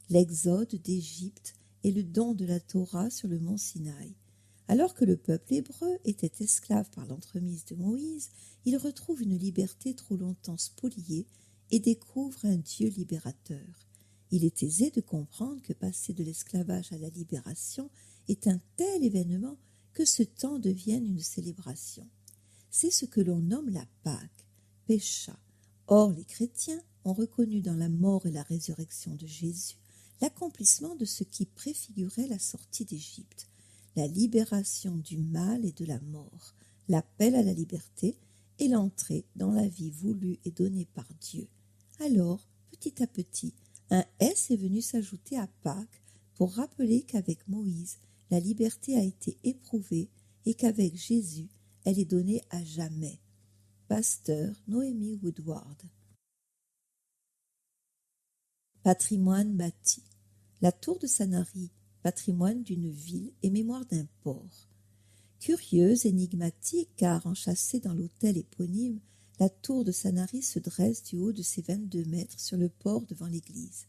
l'exode d'Égypte et le don de la Torah sur le mont Sinaï. Alors que le peuple hébreu était esclave par l'entremise de Moïse, il retrouve une liberté trop longtemps spoliée et découvre un Dieu libérateur. Il est aisé de comprendre que passer de l'esclavage à la libération est un tel événement que ce temps devienne une célébration. C'est ce que l'on nomme la Pâque, Pécha. Or, les chrétiens ont reconnu dans la mort et la résurrection de Jésus l'accomplissement de ce qui préfigurait la sortie d'Égypte, la libération du mal et de la mort, l'appel à la liberté et l'entrée dans la vie voulue et donnée par Dieu. Alors, petit à petit, un S est venu s'ajouter à Pâques pour rappeler qu'avec Moïse, la liberté a été éprouvée et qu'avec Jésus, elle est donnée à jamais. Pasteur Noémie Woodward. Patrimoine bâti. La tour de Sanary, patrimoine d'une ville et mémoire d'un port. Curieuse, énigmatique, car enchâssée dans l'hôtel éponyme, la tour de Sanary se dresse du haut de ses 22 mètres sur le port devant l'église.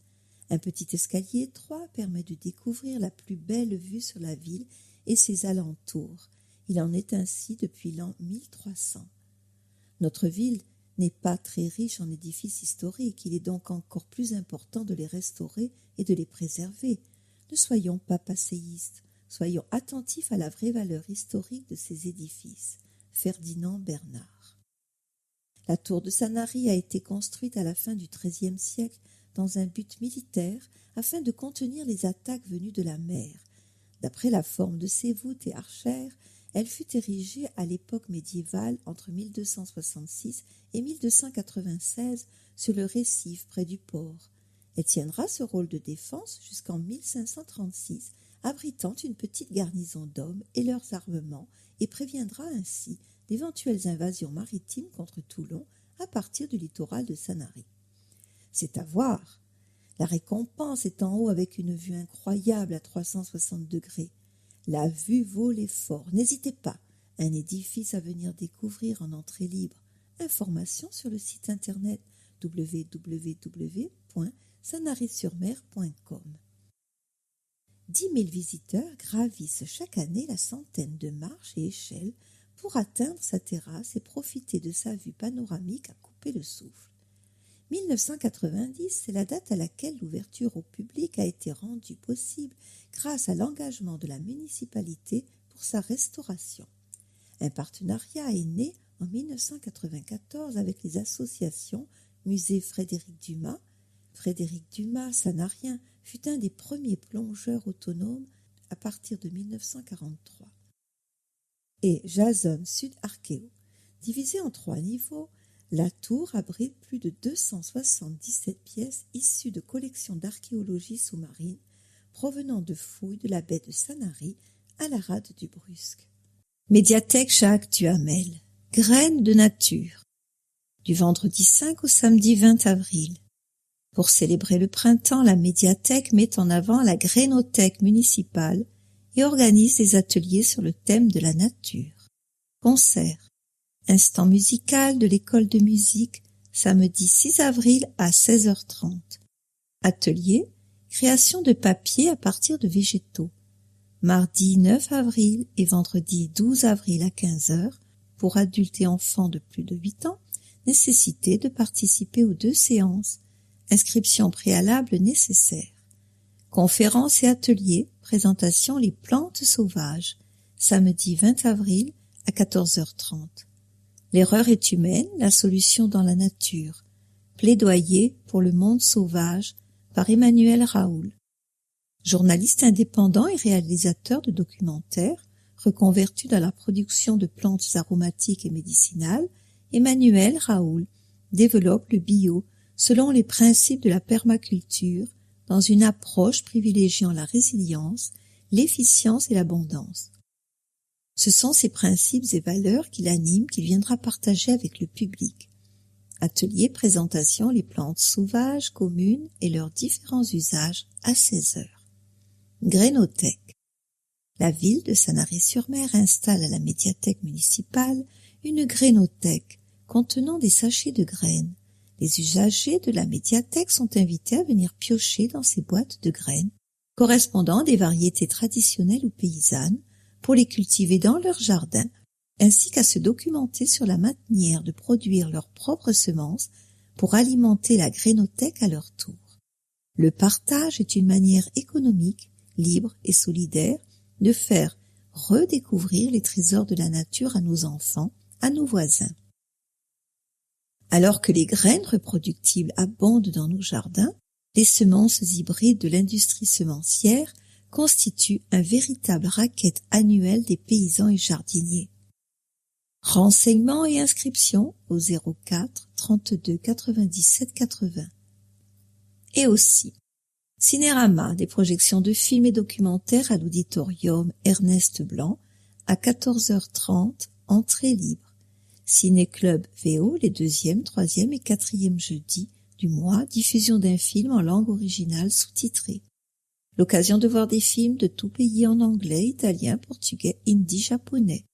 Un petit escalier étroit permet de découvrir la plus belle vue sur la ville et ses alentours. Il en est ainsi depuis l'an 1300. Notre ville n'est pas très riche en édifices historiques, il est donc encore plus important de les restaurer et de les préserver. Ne soyons pas passéistes, soyons attentifs à la vraie valeur historique de ces édifices. Ferdinand Bernard. La tour de Sanary a été construite à la fin du XIIIe siècle dans un but militaire afin de contenir les attaques venues de la mer. D'après la forme de ses voûtes et archères, elle fut érigée à l'époque médiévale entre 1266 et 1296 sur le récif près du port. Elle tiendra ce rôle de défense jusqu'en 1536, abritant une petite garnison d'hommes et leurs armements et préviendra ainsi d'éventuelles invasions maritimes contre Toulon à partir du littoral de Sanary. C'est à voir. La récompense est en haut avec une vue incroyable à 360 degrés. La vue vaut l'effort. N'hésitez pas. Un édifice à venir découvrir en entrée libre. Informations sur le site internet www.sanary-sur-mer.com. 10 000 visiteurs gravissent chaque année la centaine de marches et échelles pour atteindre sa terrasse et profiter de sa vue panoramique à couper le souffle. 1990, c'est la date à laquelle l'ouverture au public a été rendue possible grâce à l'engagement de la municipalité pour sa restauration. Un partenariat est né en 1994 avec les associations Musée Frédéric Dumas. Frédéric Dumas, sanarien, fut un des premiers plongeurs autonomes à partir de 1943. Et Jason Sud Archéo. Divisée en 3 niveaux, la tour abrite plus de 277 pièces issues de collections d'archéologie sous-marine provenant de fouilles de la baie de Sanary à la rade du Brusque. Médiathèque Jacques Duhamel. Graines de nature. Du vendredi 5 au samedi 20 avril. Pour célébrer le printemps, la médiathèque met en avant la grénothèque municipale et organise des ateliers sur le thème de la nature. Concerts. Instant musical de l'école de musique, samedi 6 avril à 16h30. Atelier. Création de papier à partir de végétaux. Mardi 9 avril et vendredi 12 avril à 15h, pour adultes et enfants de plus de 8 ans, nécessité de participer aux 2 séances. Inscription préalable nécessaire. Conférences et ateliers, présentation Les plantes sauvages, samedi 20 avril à 14h30. L'erreur est humaine, la solution dans la nature. Plaidoyer pour le monde sauvage par Emmanuel Raoul. Journaliste indépendant et réalisateur de documentaires, reconverti dans la production de plantes aromatiques et médicinales, Emmanuel Raoul développe le bio selon les principes de la permaculture dans une approche privilégiant la résilience, l'efficience et l'abondance. Ce sont ces principes et valeurs qui l'animent qu'il viendra partager avec le public. Atelier présentation Les plantes sauvages communes et leurs différents usages à 16h. Grénothèque. La ville de Sanary-sur-Mer installe à la médiathèque municipale une grénothèque contenant des sachets de graines. Les usagers de la médiathèque sont invités à venir piocher dans ces boîtes de graines correspondant à des variétés traditionnelles ou paysannes pour les cultiver dans leur jardin, ainsi qu'à se documenter sur la manière de produire leurs propres semences pour alimenter la grénothèque à leur tour. Le partage est une manière économique, libre et solidaire de faire redécouvrir les trésors de la nature à nos enfants, à nos voisins. Alors que les graines reproductibles abondent dans nos jardins, les semences hybrides de l'industrie semencière constituent un véritable racket annuel des paysans et jardiniers. Renseignements et inscriptions au 04 32 97 80. Et aussi, Cinérama, des projections de films et documentaires à l'auditorium Ernest Blanc à 14h30, entrée libre. Ciné-Club VO les 2e, 3e et 4e jeudis du mois, diffusion d'un film en langue originale sous-titrée. L'occasion de voir des films de tout pays en anglais, italien, portugais, hindi, japonais.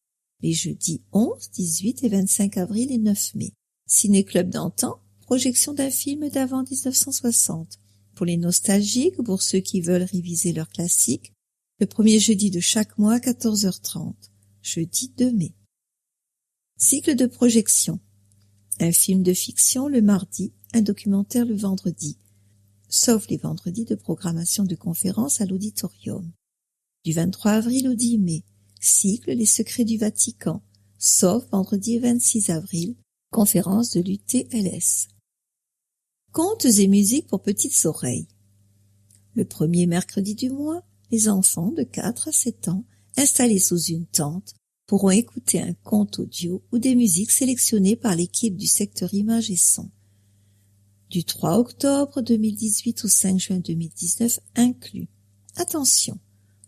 Les jeudis 11, 18 et 25 avril et 9 mai. Ciné-Club d'antan, projection d'un film d'avant 1960. Pour les nostalgiques ou pour ceux qui veulent réviser leurs classiques, le premier jeudi de chaque mois à 14h30, jeudi 2 mai. Cycle de projection. Un film de fiction le mardi, un documentaire le vendredi, sauf les vendredis de programmation de conférences à l'auditorium. Du 23 avril au 10 mai, cycle Les secrets du Vatican, sauf vendredi 26 avril, conférence de l'UTLS. Contes et musiques pour petites oreilles. Le premier mercredi du mois, les enfants de 4 à 7 ans, installés sous une tente, pourront écouter un conte audio ou des musiques sélectionnées par l'équipe du secteur images et sons. Du 3 octobre 2018 au 5 juin 2019 inclus. Attention,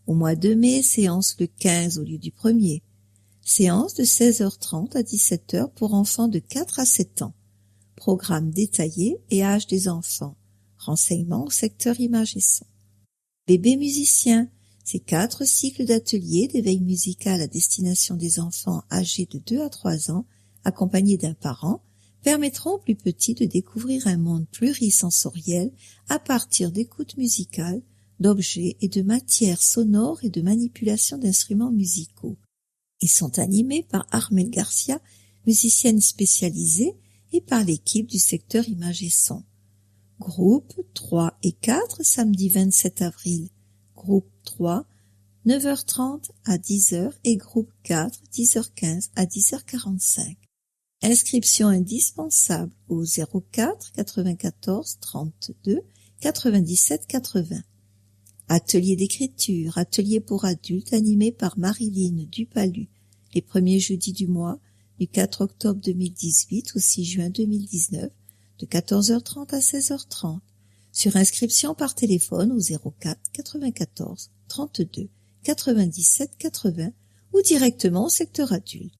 au mois de mai, séance le 15 au lieu du 1er. Séance de 16h30 à 17h pour enfants de 4 à 7 ans. Programme détaillé et âge des enfants. Renseignements au secteur images et sons. Bébé musicien. Ces 4 cycles d'ateliers d'éveil musical à destination des enfants âgés de 2 à 3 ans, accompagnés d'un parent, permettront aux plus petits de découvrir un monde plurisensoriel à partir d'écoutes musicales, d'objets et de matières sonores et de manipulation d'instruments musicaux. Ils sont animés par Armelle Garcia, musicienne spécialisée, et par l'équipe du secteur images et sons. Groupe 3 et 4, samedi 27 avril. Groupe 3, 9h30 à 10h et groupe 4, 10h15 à 10h45. Inscription indispensable au 04 94 32 97 80. Atelier d'écriture, atelier pour adultes animé par Marilyn Dupalu, les premiers jeudis du mois, du 4 octobre 2018 au 6 juin 2019, de 14h30 à 16h30. Sur inscription par téléphone au 04 94 32 97 80 ou directement au secteur adulte.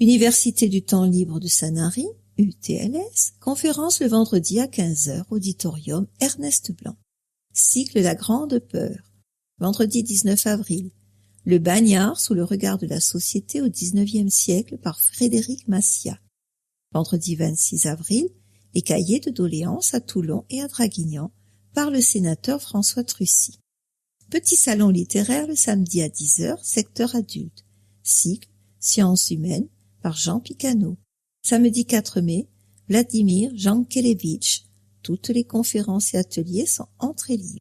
Université du temps libre de Sanary, UTLS, conférence le vendredi à 15h, auditorium Ernest Blanc. Cycle La Grande Peur, vendredi 19 avril. Le bagnard sous le regard de la société au XIXe siècle par Frédéric Massiat. Vendredi 26 avril, les cahiers de doléances à Toulon et à Draguignan par le sénateur François Trucy. Petit salon littéraire le samedi à 10h, secteur adulte. Cycle Sciences humaines par Jean Picano. Samedi 4 mai, Vladimir Jankélévitch. Toutes les conférences et ateliers sont entrées libres.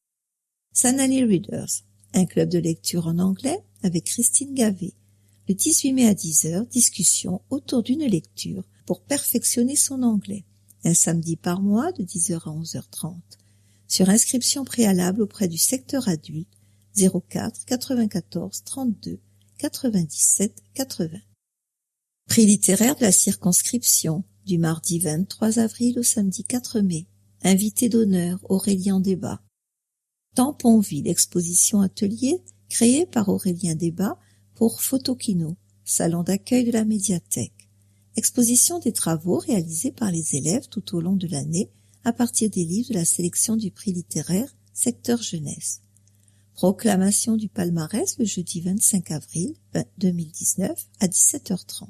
Sanali Readers, un club de lecture en anglais avec Christine Gavet. Le 18 mai à 10h, discussion autour d'une lecture pour perfectionner son anglais. Un samedi par mois de 10h à 11h30. Sur inscription préalable auprès du secteur adulte 04 94 32 97 80. Prix littéraire de la circonscription du mardi 23 avril au samedi 4 mai. Invité d'honneur Aurélien Débat. Tamponville, exposition atelier créée par Aurélien Débat pour Photokino, salon d'accueil de la médiathèque. Exposition des travaux réalisés par les élèves tout au long de l'année à partir des livres de la sélection du prix littéraire secteur jeunesse. Proclamation du palmarès le jeudi 25 avril 2019 à 17h30.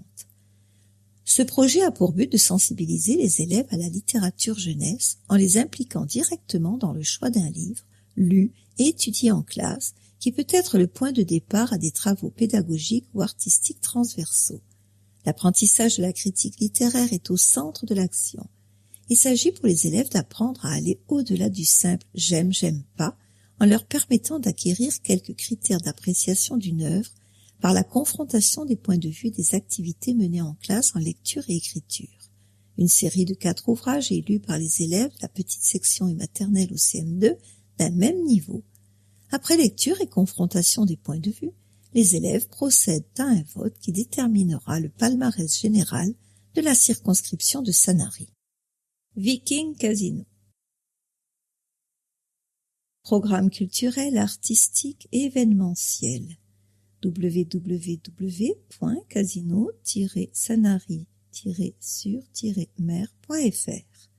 Ce projet a pour but de sensibiliser les élèves à la littérature jeunesse en les impliquant directement dans le choix d'un livre lu et étudié en classe qui peut être le point de départ à des travaux pédagogiques ou artistiques transversaux. L'apprentissage de la critique littéraire est au centre de l'action. Il s'agit pour les élèves d'apprendre à aller au-delà du simple « j'aime, j'aime pas » en leur permettant d'acquérir quelques critères d'appréciation d'une œuvre par la confrontation des points de vue des activités menées en classe en lecture et écriture. Une série de 4 ouvrages est lue par les élèves de la petite section et maternelle au CM2 d'un même niveau. Après lecture et confrontation des points de vue, les élèves procèdent à un vote qui déterminera le palmarès général de la circonscription de Sanary. Viking Casino. Programme culturel, artistique et événementiel. www.casino-sanary-sur-mer.fr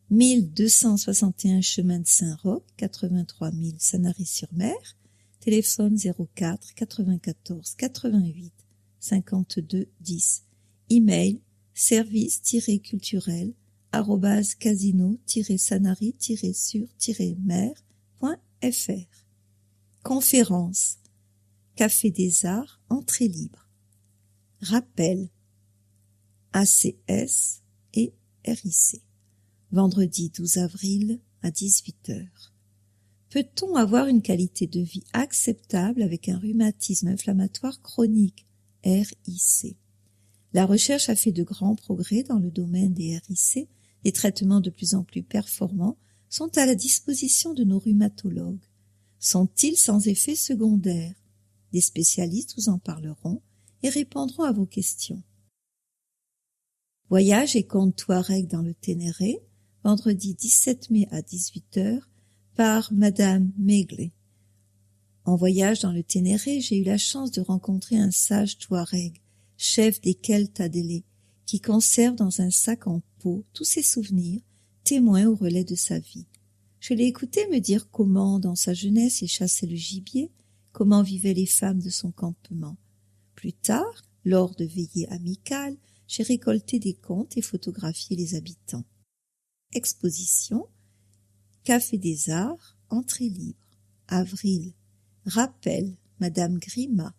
1261 chemin de Saint-Roch, 83 000 Sanary-sur-Mer, téléphone 04 94 88 52 10, email service-culturel@casino-sanary-sur-mer.fr. Conférence Café des Arts, entrée libre. Rappel ACS et RIC. Vendredi 12 avril à 18h. Peut-on avoir une qualité de vie acceptable avec un rhumatisme inflammatoire chronique, RIC? La recherche a fait de grands progrès dans le domaine des RIC. Des traitements de plus en plus performants sont à la disposition de nos rhumatologues. Sont-ils sans effet secondaire? Des spécialistes vous en parleront et répondront à vos questions. Voyage et contes Touareg dans le Ténéré, vendredi 17 mai à 18h, par Madame Megley. En voyage dans le Ténéré, j'ai eu la chance de rencontrer un sage Touareg, chef des Keltadélé, qui conserve dans un sac en peau tous ses souvenirs, témoins au relais de sa vie. Je l'ai écouté me dire comment, dans sa jeunesse, il chassait le gibier, comment vivaient les femmes de son campement. Plus tard, lors de veillées amicales, j'ai récolté des contes et photographié les habitants. Exposition Café des Arts, entrée libre. Avril. Rappel, Madame Grima.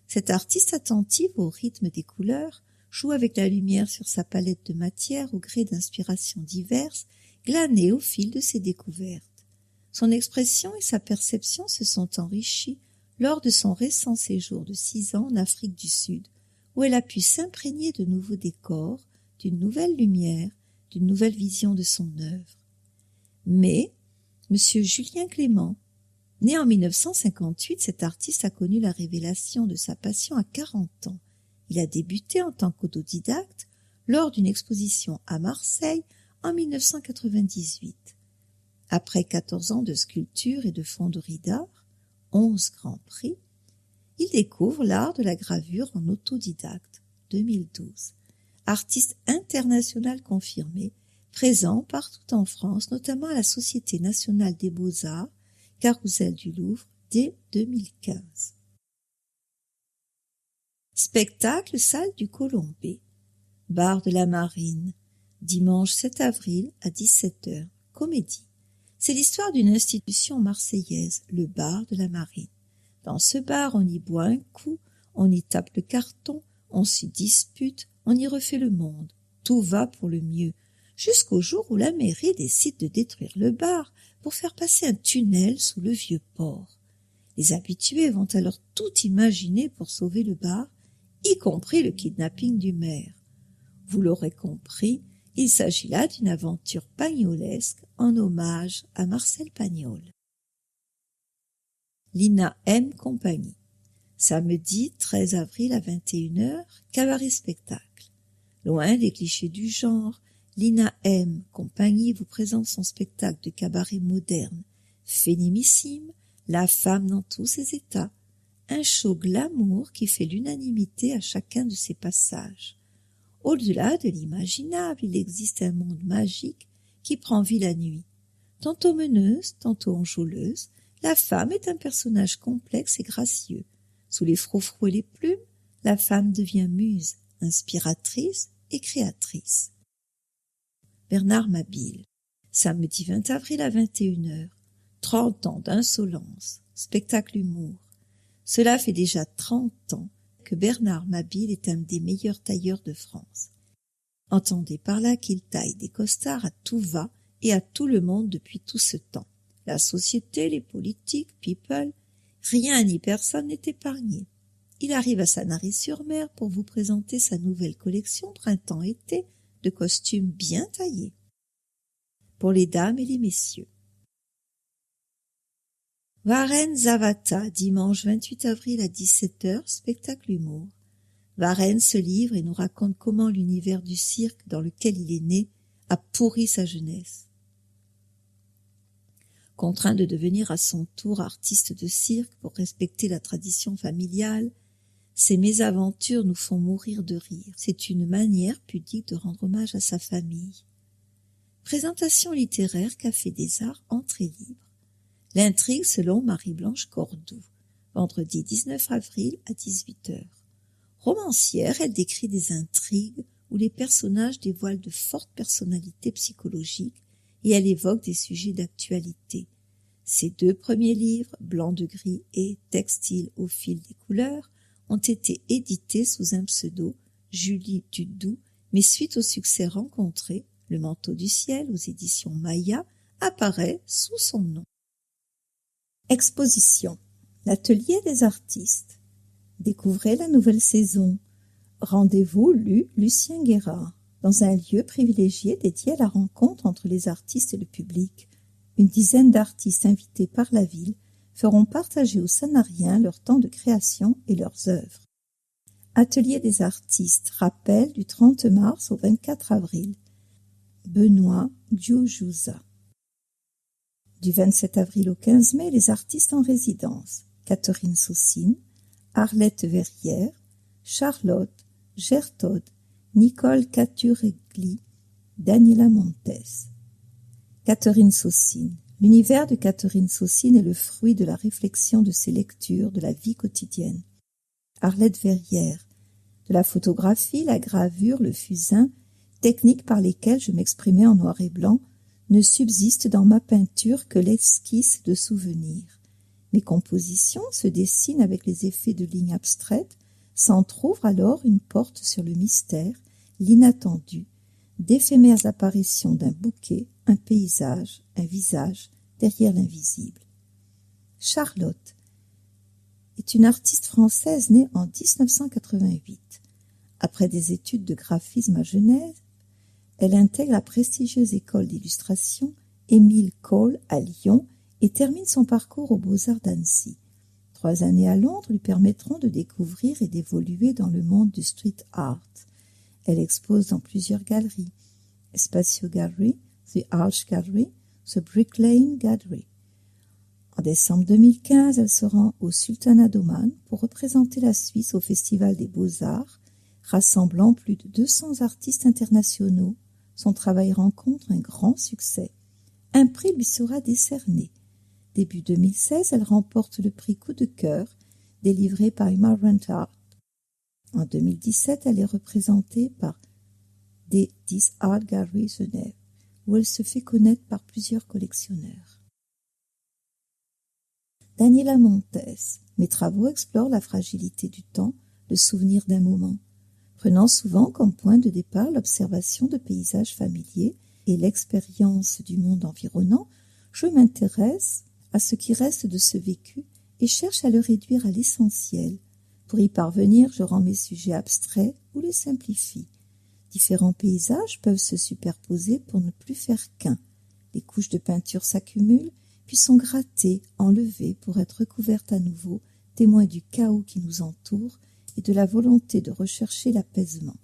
Cette artiste attentive au rythme des couleurs joue avec la lumière sur sa palette de matières au gré d'inspirations diverses, glanées au fil de ses découvertes. Son expression et sa perception se sont enrichies lors de son récent séjour de 6 ans en Afrique du Sud, où elle a pu s'imprégner de nouveaux décors, d'une nouvelle lumière, d'une nouvelle vision de son œuvre. Mais, M. Julien Clément, né en 1958, cet artiste a connu la révélation de sa passion à 40 ans. Il a débuté en tant qu'autodidacte lors d'une exposition à Marseille en 1998. Après 14 ans de sculpture et de fonderie d'art, 11 grands prix, il découvre l'art de la gravure en autodidacte, 2012. artiste international confirmé, présent partout en France, notamment à la Société nationale des beaux-arts, Carrousel du Louvre, dès 2015. Spectacle salle du Colombé, bar de la Marine, dimanche 7 avril à 17h, comédie. C'est l'histoire d'une institution marseillaise, le bar de la Marine. Dans ce bar, on y boit un coup, on y tape le carton, on s'y dispute, on y refait le monde. Tout va pour le mieux, jusqu'au jour où la mairie décide de détruire le bar pour faire passer un tunnel sous le vieux port. Les habitués vont alors tout imaginer pour sauver le bar, y compris le kidnapping du maire. Vous l'aurez compris, il s'agit là d'une aventure pagnolesque en hommage à Marcel Pagnol. Lina M. Compagnie. Samedi 13 avril à 21h, cabaret spectacle. Loin des clichés du genre, Lina M. Compagnie vous présente son spectacle de cabaret moderne, féminissime, la femme dans tous ses états, un show glamour qui fait l'unanimité à chacun de ses passages. Au-delà de l'imaginable, il existe un monde magique qui prend vie la nuit. Tantôt meneuse, tantôt enjôleuse, la femme est un personnage complexe et gracieux. Sous les froufrous et les plumes, la femme devient muse, inspiratrice et créatrice. Bernard Mabille. Samedi 20 avril à 21h. 30 ans d'insolence. Spectacle humour. Cela fait déjà 30 ans que Bernard Mabille est un des meilleurs tailleurs de France. Entendez par là qu'il taille des costards à tout va et à tout le monde depuis tout ce temps. La société, les politiques, people, rien ni personne n'est épargné. Il arrive à Sanary-sur-Mer pour vous présenter sa nouvelle collection printemps-été de costumes bien taillés. Pour les dames et les messieurs. Varenne Zavata, dimanche 28 avril à 17h, spectacle humour. Varenne se livre et nous raconte comment l'univers du cirque dans lequel il est né a pourri sa jeunesse. Contraint de devenir à son tour artiste de cirque pour respecter la tradition familiale, ses mésaventures nous font mourir de rire. C'est une manière pudique de rendre hommage à sa famille. Présentation littéraire Café des Arts, entrée libre. L'intrigue selon Marie-Blanche Cordoue, vendredi 19 avril à 18h. Romancière, elle décrit des intrigues où les personnages dévoilent de fortes personnalités psychologiques et elle évoque des sujets d'actualité. Ses 2 premiers livres, Blanc de gris et Textile au fil des couleurs, ont été édités sous un pseudo, Julie Dudou, mais suite au succès rencontré, Le manteau du ciel aux éditions Maya apparaît sous son nom. Exposition. L'atelier des artistes. Découvrez la nouvelle saison. Rendez-vous Lucien Guérard, dans un lieu privilégié dédié à la rencontre entre les artistes et le public. Une dizaine d'artistes invités par la ville feront partager aux Sanariens leur temps de création et leurs œuvres. Atelier des artistes, rappel du 30 mars au 24 avril. Benoît Djoujouza. Du 27 avril au 15 mai, les artistes en résidence. Catherine Saucine, Arlette Verrière, Charlotte, Gertode, Nicole Caturegli, Daniela Montes. Catherine Saucine. L'univers de Catherine Saucine est le fruit de la réflexion de ses lectures de la vie quotidienne. Arlette Verrière. De la photographie, la gravure, le fusain, techniques par lesquelles je m'exprimais en noir et blanc, ne subsiste dans ma peinture que l'esquisse de souvenirs. Mes compositions se dessinent avec les effets de lignes abstraites, s'entr'ouvre alors une porte sur le mystère, l'inattendu, d'éphémères apparitions d'un bouquet, un paysage, un visage, derrière l'invisible. Charlotte est une artiste française née en 1988. Après des études de graphisme à Genève, elle intègre la prestigieuse école d'illustration Émile Cole à Lyon et termine son parcours aux Beaux-Arts d'Annecy. 3 années à Londres lui permettront de découvrir et d'évoluer dans le monde du street art. Elle expose dans plusieurs galeries: Espacio Gallery, The Arch Gallery, The Brick Lane Gallery. En décembre 2015, elle se rend au Sultanat d'Oman pour représenter la Suisse au Festival des Beaux-Arts, Rassemblant plus de 200 artistes internationaux, son travail rencontre un grand succès. Un prix lui sera décerné. Début 2016, elle remporte le prix Coup de cœur, délivré par Immigrant Art. En 2017, elle est représentée par This Art Gallery Genève, où elle se fait connaître par plusieurs collectionneurs. Daniela Montes. Mes travaux explorent la fragilité du temps, le souvenir d'un moment, prenant souvent comme point de départ l'observation de paysages familiers et l'expérience du monde environnant. Je m'intéresse à ce qui reste de ce vécu et cherche à le réduire à l'essentiel. Pour y parvenir, je rends mes sujets abstraits ou les simplifie. Différents paysages peuvent se superposer pour ne plus faire qu'un. Les couches de peinture s'accumulent, puis sont grattées, enlevées pour être recouvertes à nouveau, témoins du chaos qui nous entoure et de la volonté de rechercher l'apaisement.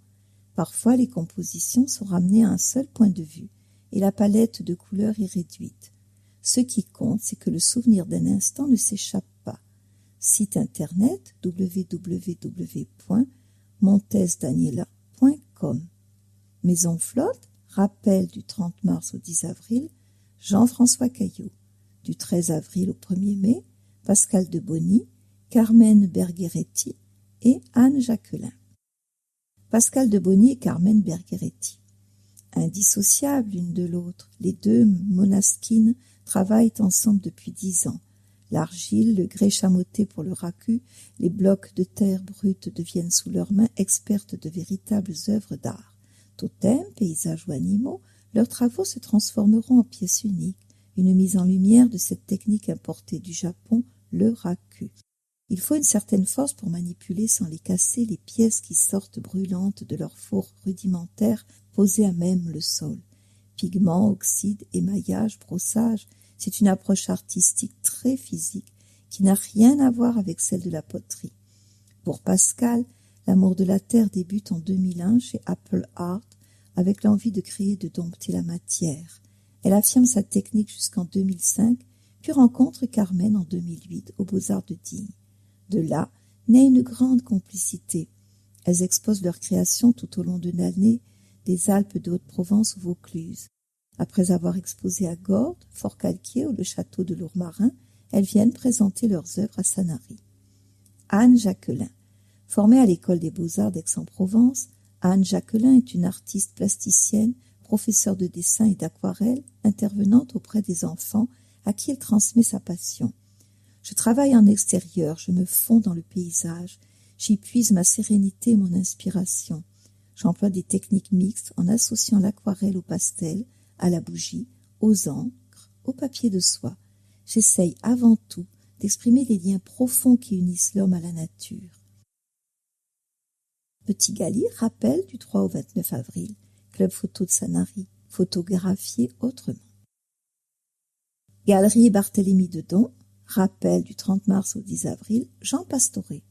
Parfois, les compositions sont ramenées à un seul point de vue et la palette de couleurs est réduite. Ce qui compte, c'est que le souvenir d'un instant ne s'échappe pas. Site internet www.montesdaniela.com. Maison Flotte, rappel du 30 mars au 10 avril, Jean-François Caillot. Du 13 avril au 1er mai, Pascal de Bonny, Carmen Bergheretti et Anne Jacquelin. Pascal de Bonny et Carmen Bergheretti. Indissociables l'une de l'autre, les deux monasquines travaillent ensemble depuis 10 ans. L'argile, le grès chamoté pour le racu, les blocs de terre brute deviennent sous leurs mains expertes de véritables œuvres d'art. Totems, paysages ou animaux, leurs travaux se transformeront en pièces uniques, une mise en lumière de cette technique importée du Japon, le raku. Il faut une certaine force pour manipuler sans les casser les pièces qui sortent brûlantes de leur four rudimentaire posé à même le sol. Pigments, oxydes, émaillage, brossage, c'est une approche artistique très physique qui n'a rien à voir avec celle de la poterie. Pour Pascal, l'amour de la terre débute en 2001 chez Apple Art avec l'envie de créer, de dompter la matière. Elle affirme sa technique jusqu'en 2005, puis rencontre Carmen en 2008 aux Beaux-Arts de Digne. De là naît une grande complicité. Elles exposent leurs créations tout au long de l'année des Alpes de Haute-Provence au Vaucluse. Après avoir exposé à Gordes, Fort-Calquier ou le château de Lourmarin, elles viennent présenter leurs œuvres à Sanary. Anne Jacquelin. Formée à l'école des Beaux-Arts d'Aix-en-Provence, Anne Jacquelin est une artiste plasticienne, professeure de dessin et d'aquarelle, intervenante auprès des enfants à qui elle transmet sa passion. Je travaille en extérieur, je me fonds dans le paysage, j'y puise ma sérénité et mon inspiration. J'emploie des techniques mixtes en associant l'aquarelle au pastel, à la bougie, aux encres, au papier de soie. J'essaye avant tout d'exprimer les liens profonds qui unissent l'homme à la nature. Petit Gali, rappel du 3 au 29 avril, Club Photo de Sanary, photographié autrement. Galerie Barthélemy de Don, rappel du 30 mars au 10 avril, Jean Pastoré.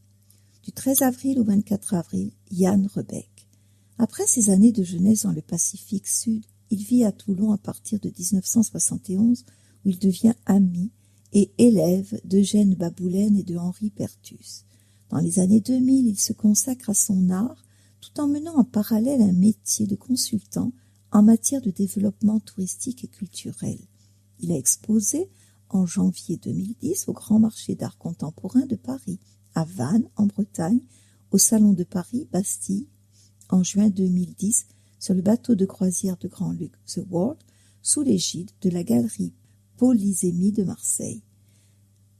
Du 13 avril au 24 avril, Yann Rebec. Après ses années de jeunesse dans le Pacifique Sud, il vit à Toulon à partir de 1971, où il devient ami et élève d'Eugène Baboulène et de Henri Pertus. Dans les années 2000, il se consacre à son art, tout en menant en parallèle un métier de consultant en matière de développement touristique et culturel. Il a exposé en janvier 2010 au Grand Marché d'Art Contemporain de Paris, à Vannes, en Bretagne, au Salon de Paris, Bastille, en juin 2010, sur le bateau de croisière de Grand-Luc, The World, sous l'égide de la galerie Polysémie de Marseille.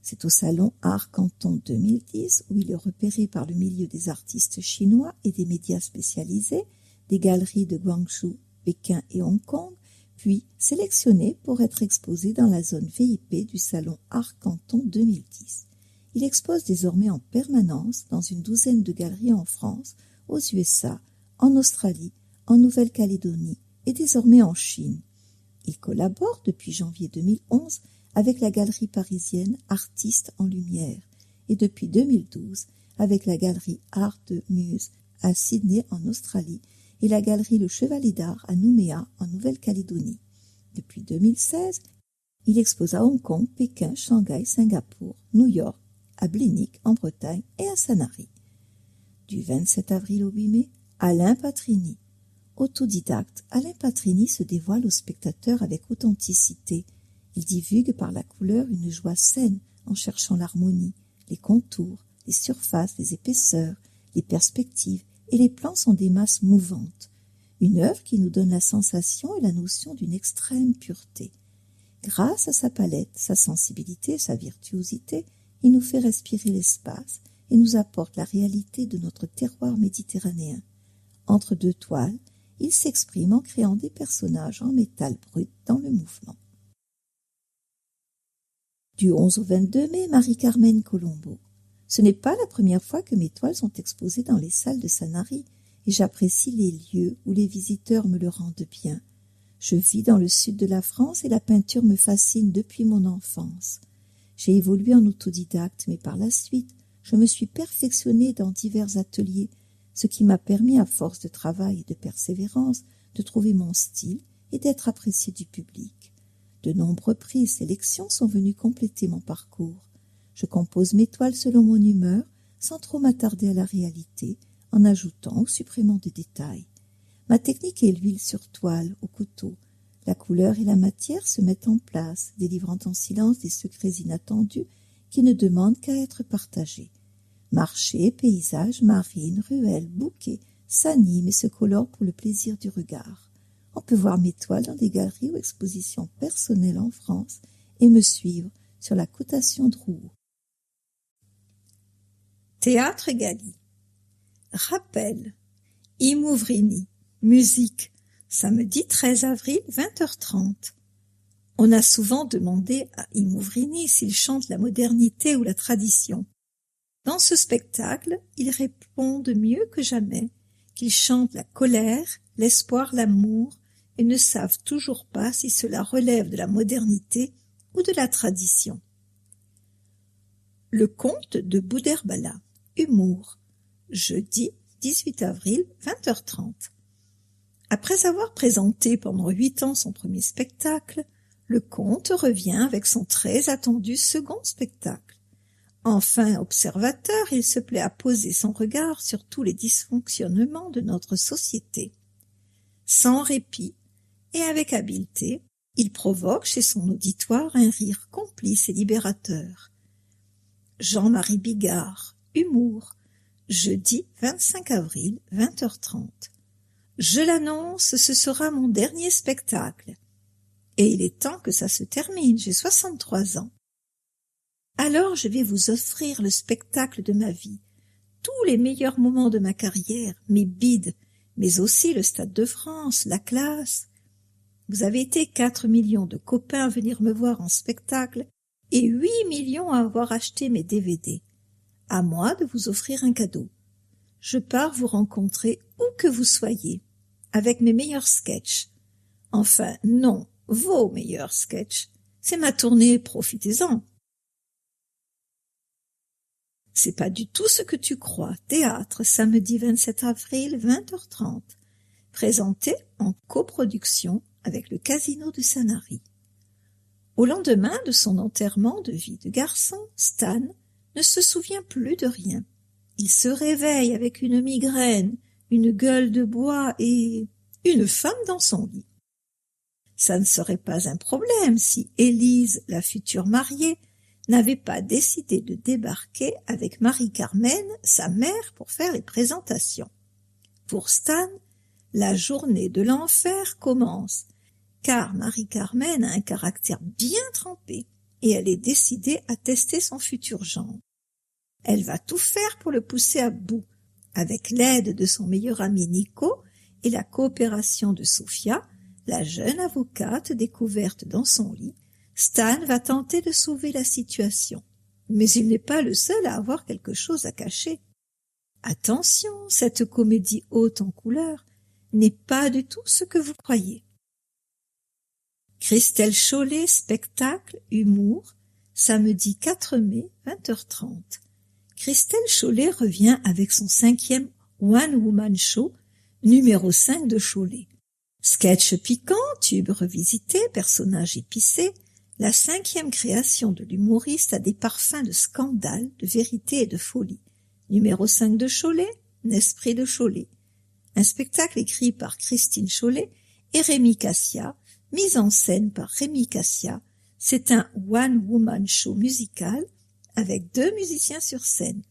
C'est au Salon Art Canton 2010 où il est repéré par le milieu des artistes chinois et des médias spécialisés, des galeries de Guangzhou, Pékin et Hong Kong, puis sélectionné pour être exposé dans la zone VIP du Salon Art Canton 2010. Il expose désormais en permanence dans une douzaine de galeries en France, aux USA, en Australie, en Nouvelle-Calédonie et désormais en Chine. Il collabore depuis janvier 2011 avec la galerie parisienne Artistes en Lumière et depuis 2012 avec la galerie Art de Muse à Sydney en Australie et la galerie Le Chevalier d'Art à Nouméa en Nouvelle-Calédonie. Depuis 2016, il expose à Hong Kong, Pékin, Shanghai, Singapour, New York, à Blenik en Bretagne et à Sanary. Du 27 avril au 8 mai, Alain Patrini. Autodidacte, Alain Patrini se dévoile au spectateur avec authenticité. Il divulgue par la couleur une joie saine en cherchant l'harmonie, les contours, les surfaces, les épaisseurs, les perspectives et les plans sont des masses mouvantes. Une œuvre qui nous donne la sensation et la notion d'une extrême pureté. Grâce à sa palette, sa sensibilité, sa virtuosité, il nous fait respirer l'espace et nous apporte la réalité de notre terroir méditerranéen. Entre deux toiles, il s'exprime en créant des personnages en métal brut dans le mouvement. Du 11 au 22 mai, Marie-Carmen Colombo. Ce n'est pas la première fois que mes toiles sont exposées dans les salles de Sanary et j'apprécie les lieux où les visiteurs me le rendent bien. Je vis dans le sud de la France et la peinture me fascine depuis mon enfance. J'ai évolué en autodidacte, mais par la suite, je me suis perfectionnée dans divers ateliers, ce qui m'a permis, à force de travail et de persévérance, de trouver mon style et d'être appréciée du public. De nombreux prix et sélections sont venus compléter mon parcours. Je compose mes toiles selon mon humeur, sans trop m'attarder à la réalité, en ajoutant ou supprimant des détails. Ma technique est l'huile sur toile, au couteau. La couleur et la matière se mettent en place, délivrant en silence des secrets inattendus qui ne demandent qu'à être partagés. Marchés, paysages, marines, ruelles, bouquets s'animent et se colorent pour le plaisir du regard. On peut voir mes toiles dans des galeries ou expositions personnelles en France et me suivre sur la cotation de Rouen. Théâtre Gali. Rappel. Imouvrini. Musique. Samedi 13 avril, 20h30. On a souvent demandé à Imouvrini s'il chante la modernité ou la tradition. Dans ce spectacle, il répond de mieux que jamais qu'il chante la colère, l'espoir, l'amour et ne savent toujours pas si cela relève de la modernité ou de la tradition. Le conte de Boudherbala. Humour. Jeudi 18 avril, 20h30. Après avoir présenté pendant 8 ans son premier spectacle, le conte revient avec son très attendu second spectacle. Enfin observateur, il se plaît à poser son regard sur tous les dysfonctionnements de notre société. Sans répit et avec habileté, il provoque chez son auditoire un rire complice et libérateur. Jean-Marie Bigard, Humour, jeudi 25 avril, 20h30. Je l'annonce, ce sera mon dernier spectacle. Et il est temps que ça se termine, j'ai 63 ans. Alors je vais vous offrir le spectacle de ma vie, tous les meilleurs moments de ma carrière, mes bides, mais aussi le Stade de France, la classe. Vous avez été 4 millions de copains à venir me voir en spectacle et 8 millions à avoir acheté mes DVD. À moi de vous offrir un cadeau. Je pars vous rencontrer où que vous soyez, avec mes meilleurs sketchs. Enfin, non, vos meilleurs sketchs. C'est ma tournée, profitez-en. C'est pas du tout ce que tu crois. Théâtre, samedi 27 avril, 20h30. Présenté en coproduction avec le Casino de Sanary. Au lendemain de son enterrement de vie de garçon, Stan ne se souvient plus de rien. Il se réveille avec une migraine, une gueule de bois et une femme dans son lit. Ça ne serait pas un problème si Élise, la future mariée, n'avait pas décidé de débarquer avec Marie-Carmen, sa mère, pour faire les présentations. Pour Stan, la journée de l'enfer commence, car Marie-Carmen a un caractère bien trempé et elle est décidée à tester son futur gendre. Elle va tout faire pour le pousser à bout, avec l'aide de son meilleur ami Nico et la coopération de Sophia, la jeune avocate découverte dans son lit. Stan va tenter de sauver la situation, mais il n'est pas le seul à avoir quelque chose à cacher. Attention, cette comédie haute en couleurs n'est pas du tout ce que vous croyez. Christelle Chollet, spectacle, humour, samedi 4 mai, 20h30. Christelle Chollet revient avec son 5e One Woman Show, numéro 5 de Chollet. Sketch piquant, tube revisité, personnage épicé, la 5e création de l'humoriste a des parfums de scandale, de vérité et de folie. Numéro 5 de Chollet, Esprit de Chollet. un spectacle écrit par Christine Chollet et Rémi Cassia, mis en scène par Rémi Cassia. C'est un one-woman show musical avec 2 musiciens sur scène.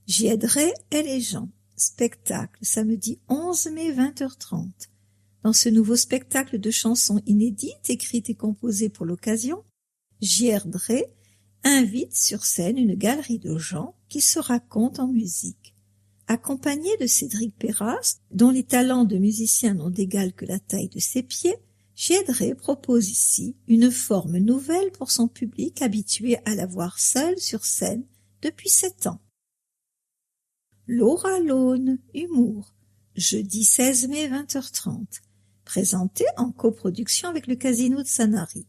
J'y aiderai et les gens. Spectacle samedi 11 mai 20h30. Dans ce nouveau spectacle de chansons inédites écrites et composées pour l'occasion, Gierdré invite sur scène une galerie de gens qui se racontent en musique. Accompagné de Cédric Perras, dont les talents de musicien n'ont d'égal que la taille de ses pieds, Gierdré propose ici une forme nouvelle pour son public habitué à la voir seule sur scène depuis 7 ans. Laura Lone, humour, jeudi 16 mai 20h30, présenté en coproduction avec le Casino de Sanary.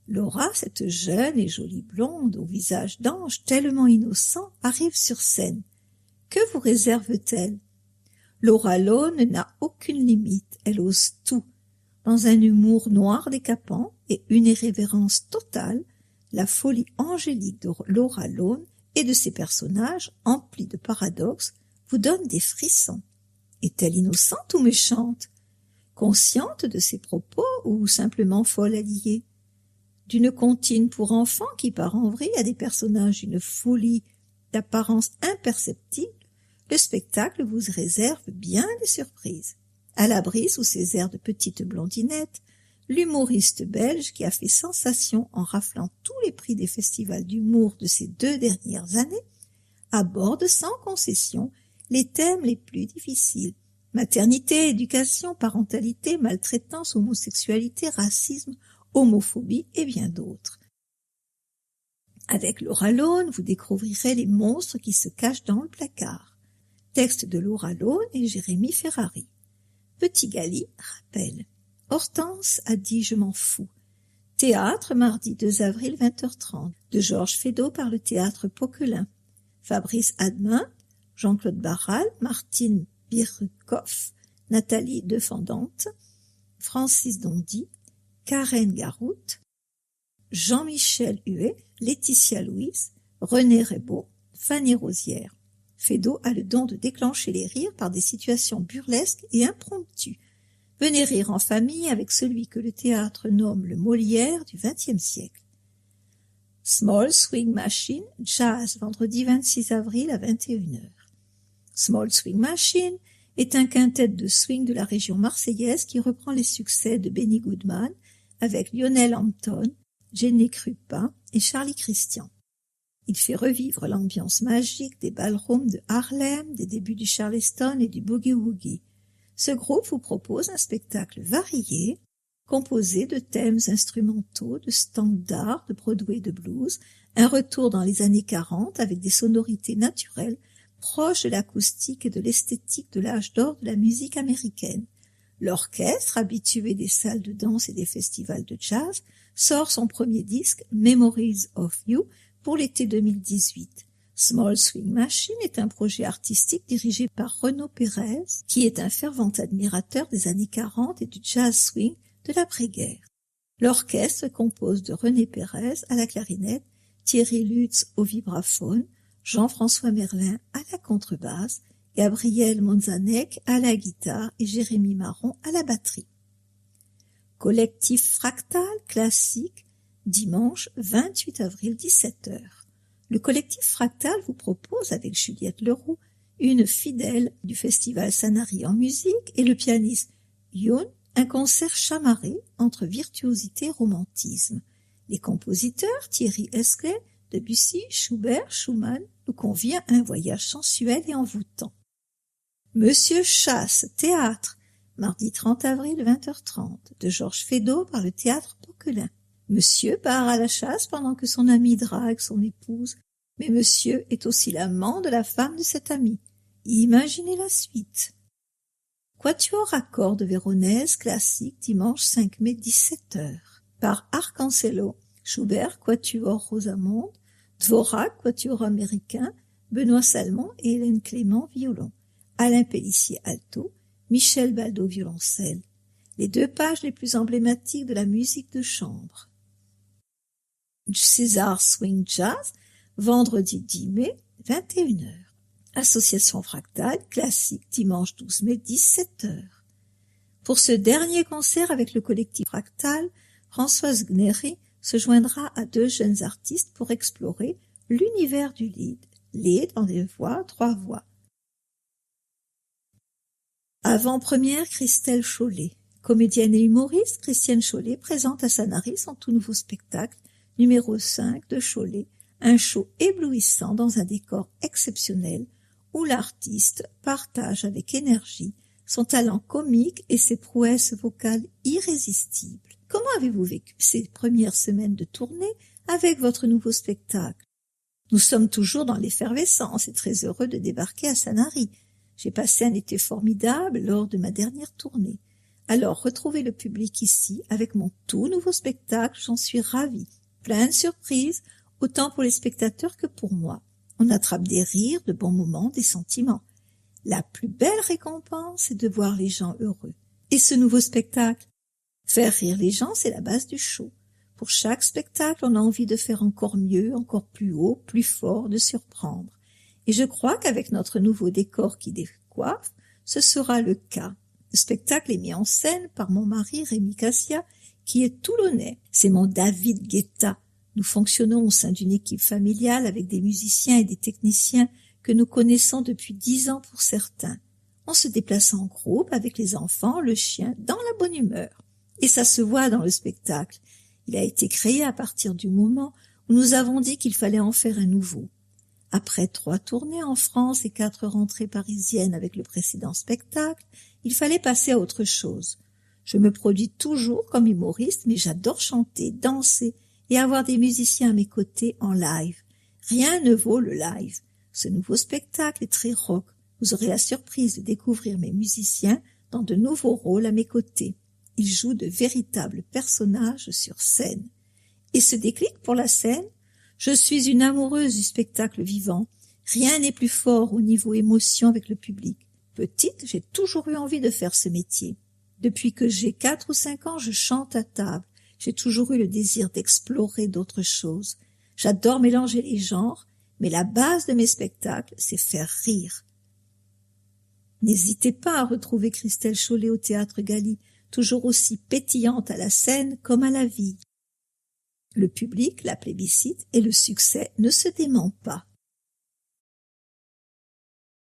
Laura, cette jeune et jolie blonde au visage d'ange tellement innocent, arrive sur scène. Que vous réserve-t-elle? Laura Lone n'a aucune limite, elle ose tout. Dans un humour noir décapant et une irrévérence totale, la folie angélique de Laura Lone et de ses personnages, emplis de paradoxes, vous donne des frissons. Est-elle innocente ou méchante? Consciente de ses propos ou simplement folle à lier? D'une comptine pour enfants qui part en vrille à des personnages d'une folie d'apparence imperceptible, le spectacle vous réserve bien des surprises. À l'abri sous ses airs de petite blondinette, l'humoriste belge qui a fait sensation en raflant tous les prix des festivals d'humour de ces 2 dernières années aborde sans concession les thèmes les plus difficiles: maternité, éducation, parentalité, maltraitance, homosexualité, racisme, homophobie et bien d'autres. Avec Laura Lone, vous découvrirez les monstres qui se cachent dans le placard. Texte de Laura Lone et Jérémy Ferrari. Petit Gali rappelle. Hortense a dit « Je m'en fous ». Théâtre, mardi 2 avril 20h30, de Georges Feydeau par le Théâtre Poquelin. Fabrice Admin, Jean-Claude Barral, Martine Birkoff, Nathalie Defendante, Francis Dondy, Karen Garout, Jean-Michel Huet, Laetitia Louise, René Rebaud, Fanny Rosière. Feydeau a le don de déclencher les rires par des situations burlesques et impromptues. Venez rire en famille avec celui que le théâtre nomme le Molière du XXe siècle. Small Swing Machine, jazz, vendredi 26 avril à 21h. Small Swing Machine est un quintet de swing de la région marseillaise qui reprend les succès de Benny Goodman avec Lionel Hampton, Jenny Krupa et Charlie Christian. Il fait revivre l'ambiance magique des ballrooms de Harlem, des débuts du Charleston et du boogie-woogie. Ce groupe vous propose un spectacle varié, composé de thèmes instrumentaux, de standards, de Broadway, de blues, un retour dans les années 40 avec des sonorités naturelles, proches de l'acoustique et de l'esthétique de l'âge d'or de la musique américaine. L'orchestre, habitué des salles de danse et des festivals de jazz, sort son premier disque, Memories of You, pour l'été 2018. Small Swing Machine est un projet artistique dirigé par Renaud Pérez, qui est un fervent admirateur des années 40 et du jazz swing de l'après-guerre. L'orchestre compose de René Pérez à la clarinette, Thierry Lutz au vibraphone, Jean-François Merlin à la contrebasse, Gabriel Monzanek à la guitare et Jérémy Marron à la batterie. Collectif Fractal classique, dimanche 28 avril 17h. Le collectif Fractal vous propose avec Juliette Leroux, une fidèle du festival Sanary en musique, et le pianiste Youn, un concert chamarré entre virtuosité et romantisme. Les compositeurs Thierry Esquet, Debussy, Schubert, Schumann nous convient à un voyage sensuel et envoûtant. Monsieur Chasse, théâtre, mardi 30 avril 20h30, de Georges Feydeau par le Théâtre Poquelin. Monsieur part à la chasse pendant que son ami drague son épouse, mais monsieur est aussi l'amant de la femme de cet ami. Imaginez la suite. Quatuor à cordes véronèse classique, dimanche 5 mai 17h, par Arcancello, Schubert, Quatuor Rosamonde, Dvorak, Quatuor américain, Benoît Salmon et Hélène Clément, violon, Alain Pellissier, alto, Michel Baldot, violoncelle. Les 2 pages les plus emblématiques de la musique de chambre. César Swing Jazz, vendredi 10 mai, 21h. Association fractale, classique, dimanche 12 mai, 17h. Pour ce dernier concert avec le collectif fractal, Françoise Gnéry se joindra à 2 jeunes artistes pour explorer l'univers du lead. Lead dans des voix, 3 voix. Avant-première, Christelle Chollet. Comédienne et humoriste, Christiane Chollet présente à Sanary son tout nouveau spectacle, numéro 5 de Chollet, un show éblouissant dans un décor exceptionnel où l'artiste partage avec énergie son talent comique et ses prouesses vocales irrésistibles. Comment avez-vous vécu ces premières semaines de tournée avec votre nouveau spectacle? Nous sommes toujours dans l'effervescence et très heureux de débarquer à Sanary. J'ai passé un été formidable lors de ma dernière tournée. Alors, retrouver le public ici avec mon tout nouveau spectacle, j'en suis ravie. Plein de surprises, autant pour les spectateurs que pour moi. On attrape des rires, de bons moments, des sentiments. La plus belle récompense, c'est de voir les gens heureux. Et ce nouveau spectacle? Faire rire les gens, c'est la base du show. Pour chaque spectacle, on a envie de faire encore mieux, encore plus haut, plus fort, de surprendre. Et je crois qu'avec notre nouveau décor qui décoiffe, ce sera le cas. Le spectacle est mis en scène par mon mari Rémi Cassia, qui est toulonnais. C'est mon David Guetta. Nous fonctionnons au sein d'une équipe familiale avec des musiciens et des techniciens que nous connaissons depuis 10 ans pour certains. On se déplace en groupe avec les enfants, le chien, dans la bonne humeur. Et ça se voit dans le spectacle. Il a été créé à partir du moment où nous avons dit qu'il fallait en faire un nouveau. Après 3 tournées en France et 4 rentrées parisiennes avec le précédent spectacle, il fallait passer à autre chose. Je me produis toujours comme humoriste, mais j'adore chanter, danser et avoir des musiciens à mes côtés en live. Rien ne vaut le live. Ce nouveau spectacle est très rock. Vous aurez la surprise de découvrir mes musiciens dans de nouveaux rôles à mes côtés. Ils jouent de véritables personnages sur scène. Et ce déclic pour la scène? Je suis une amoureuse du spectacle vivant. Rien n'est plus fort au niveau émotion avec le public. Petite, j'ai toujours eu envie de faire ce métier. Depuis que j'ai 4 ou 5 ans, je chante à table. J'ai toujours eu le désir d'explorer d'autres choses. J'adore mélanger les genres, mais la base de mes spectacles, c'est faire rire. N'hésitez pas à retrouver Christelle Chollet au Théâtre Galy, toujours aussi pétillante à la scène comme à la vie. Le public la plébiscite et le succès ne se dément pas.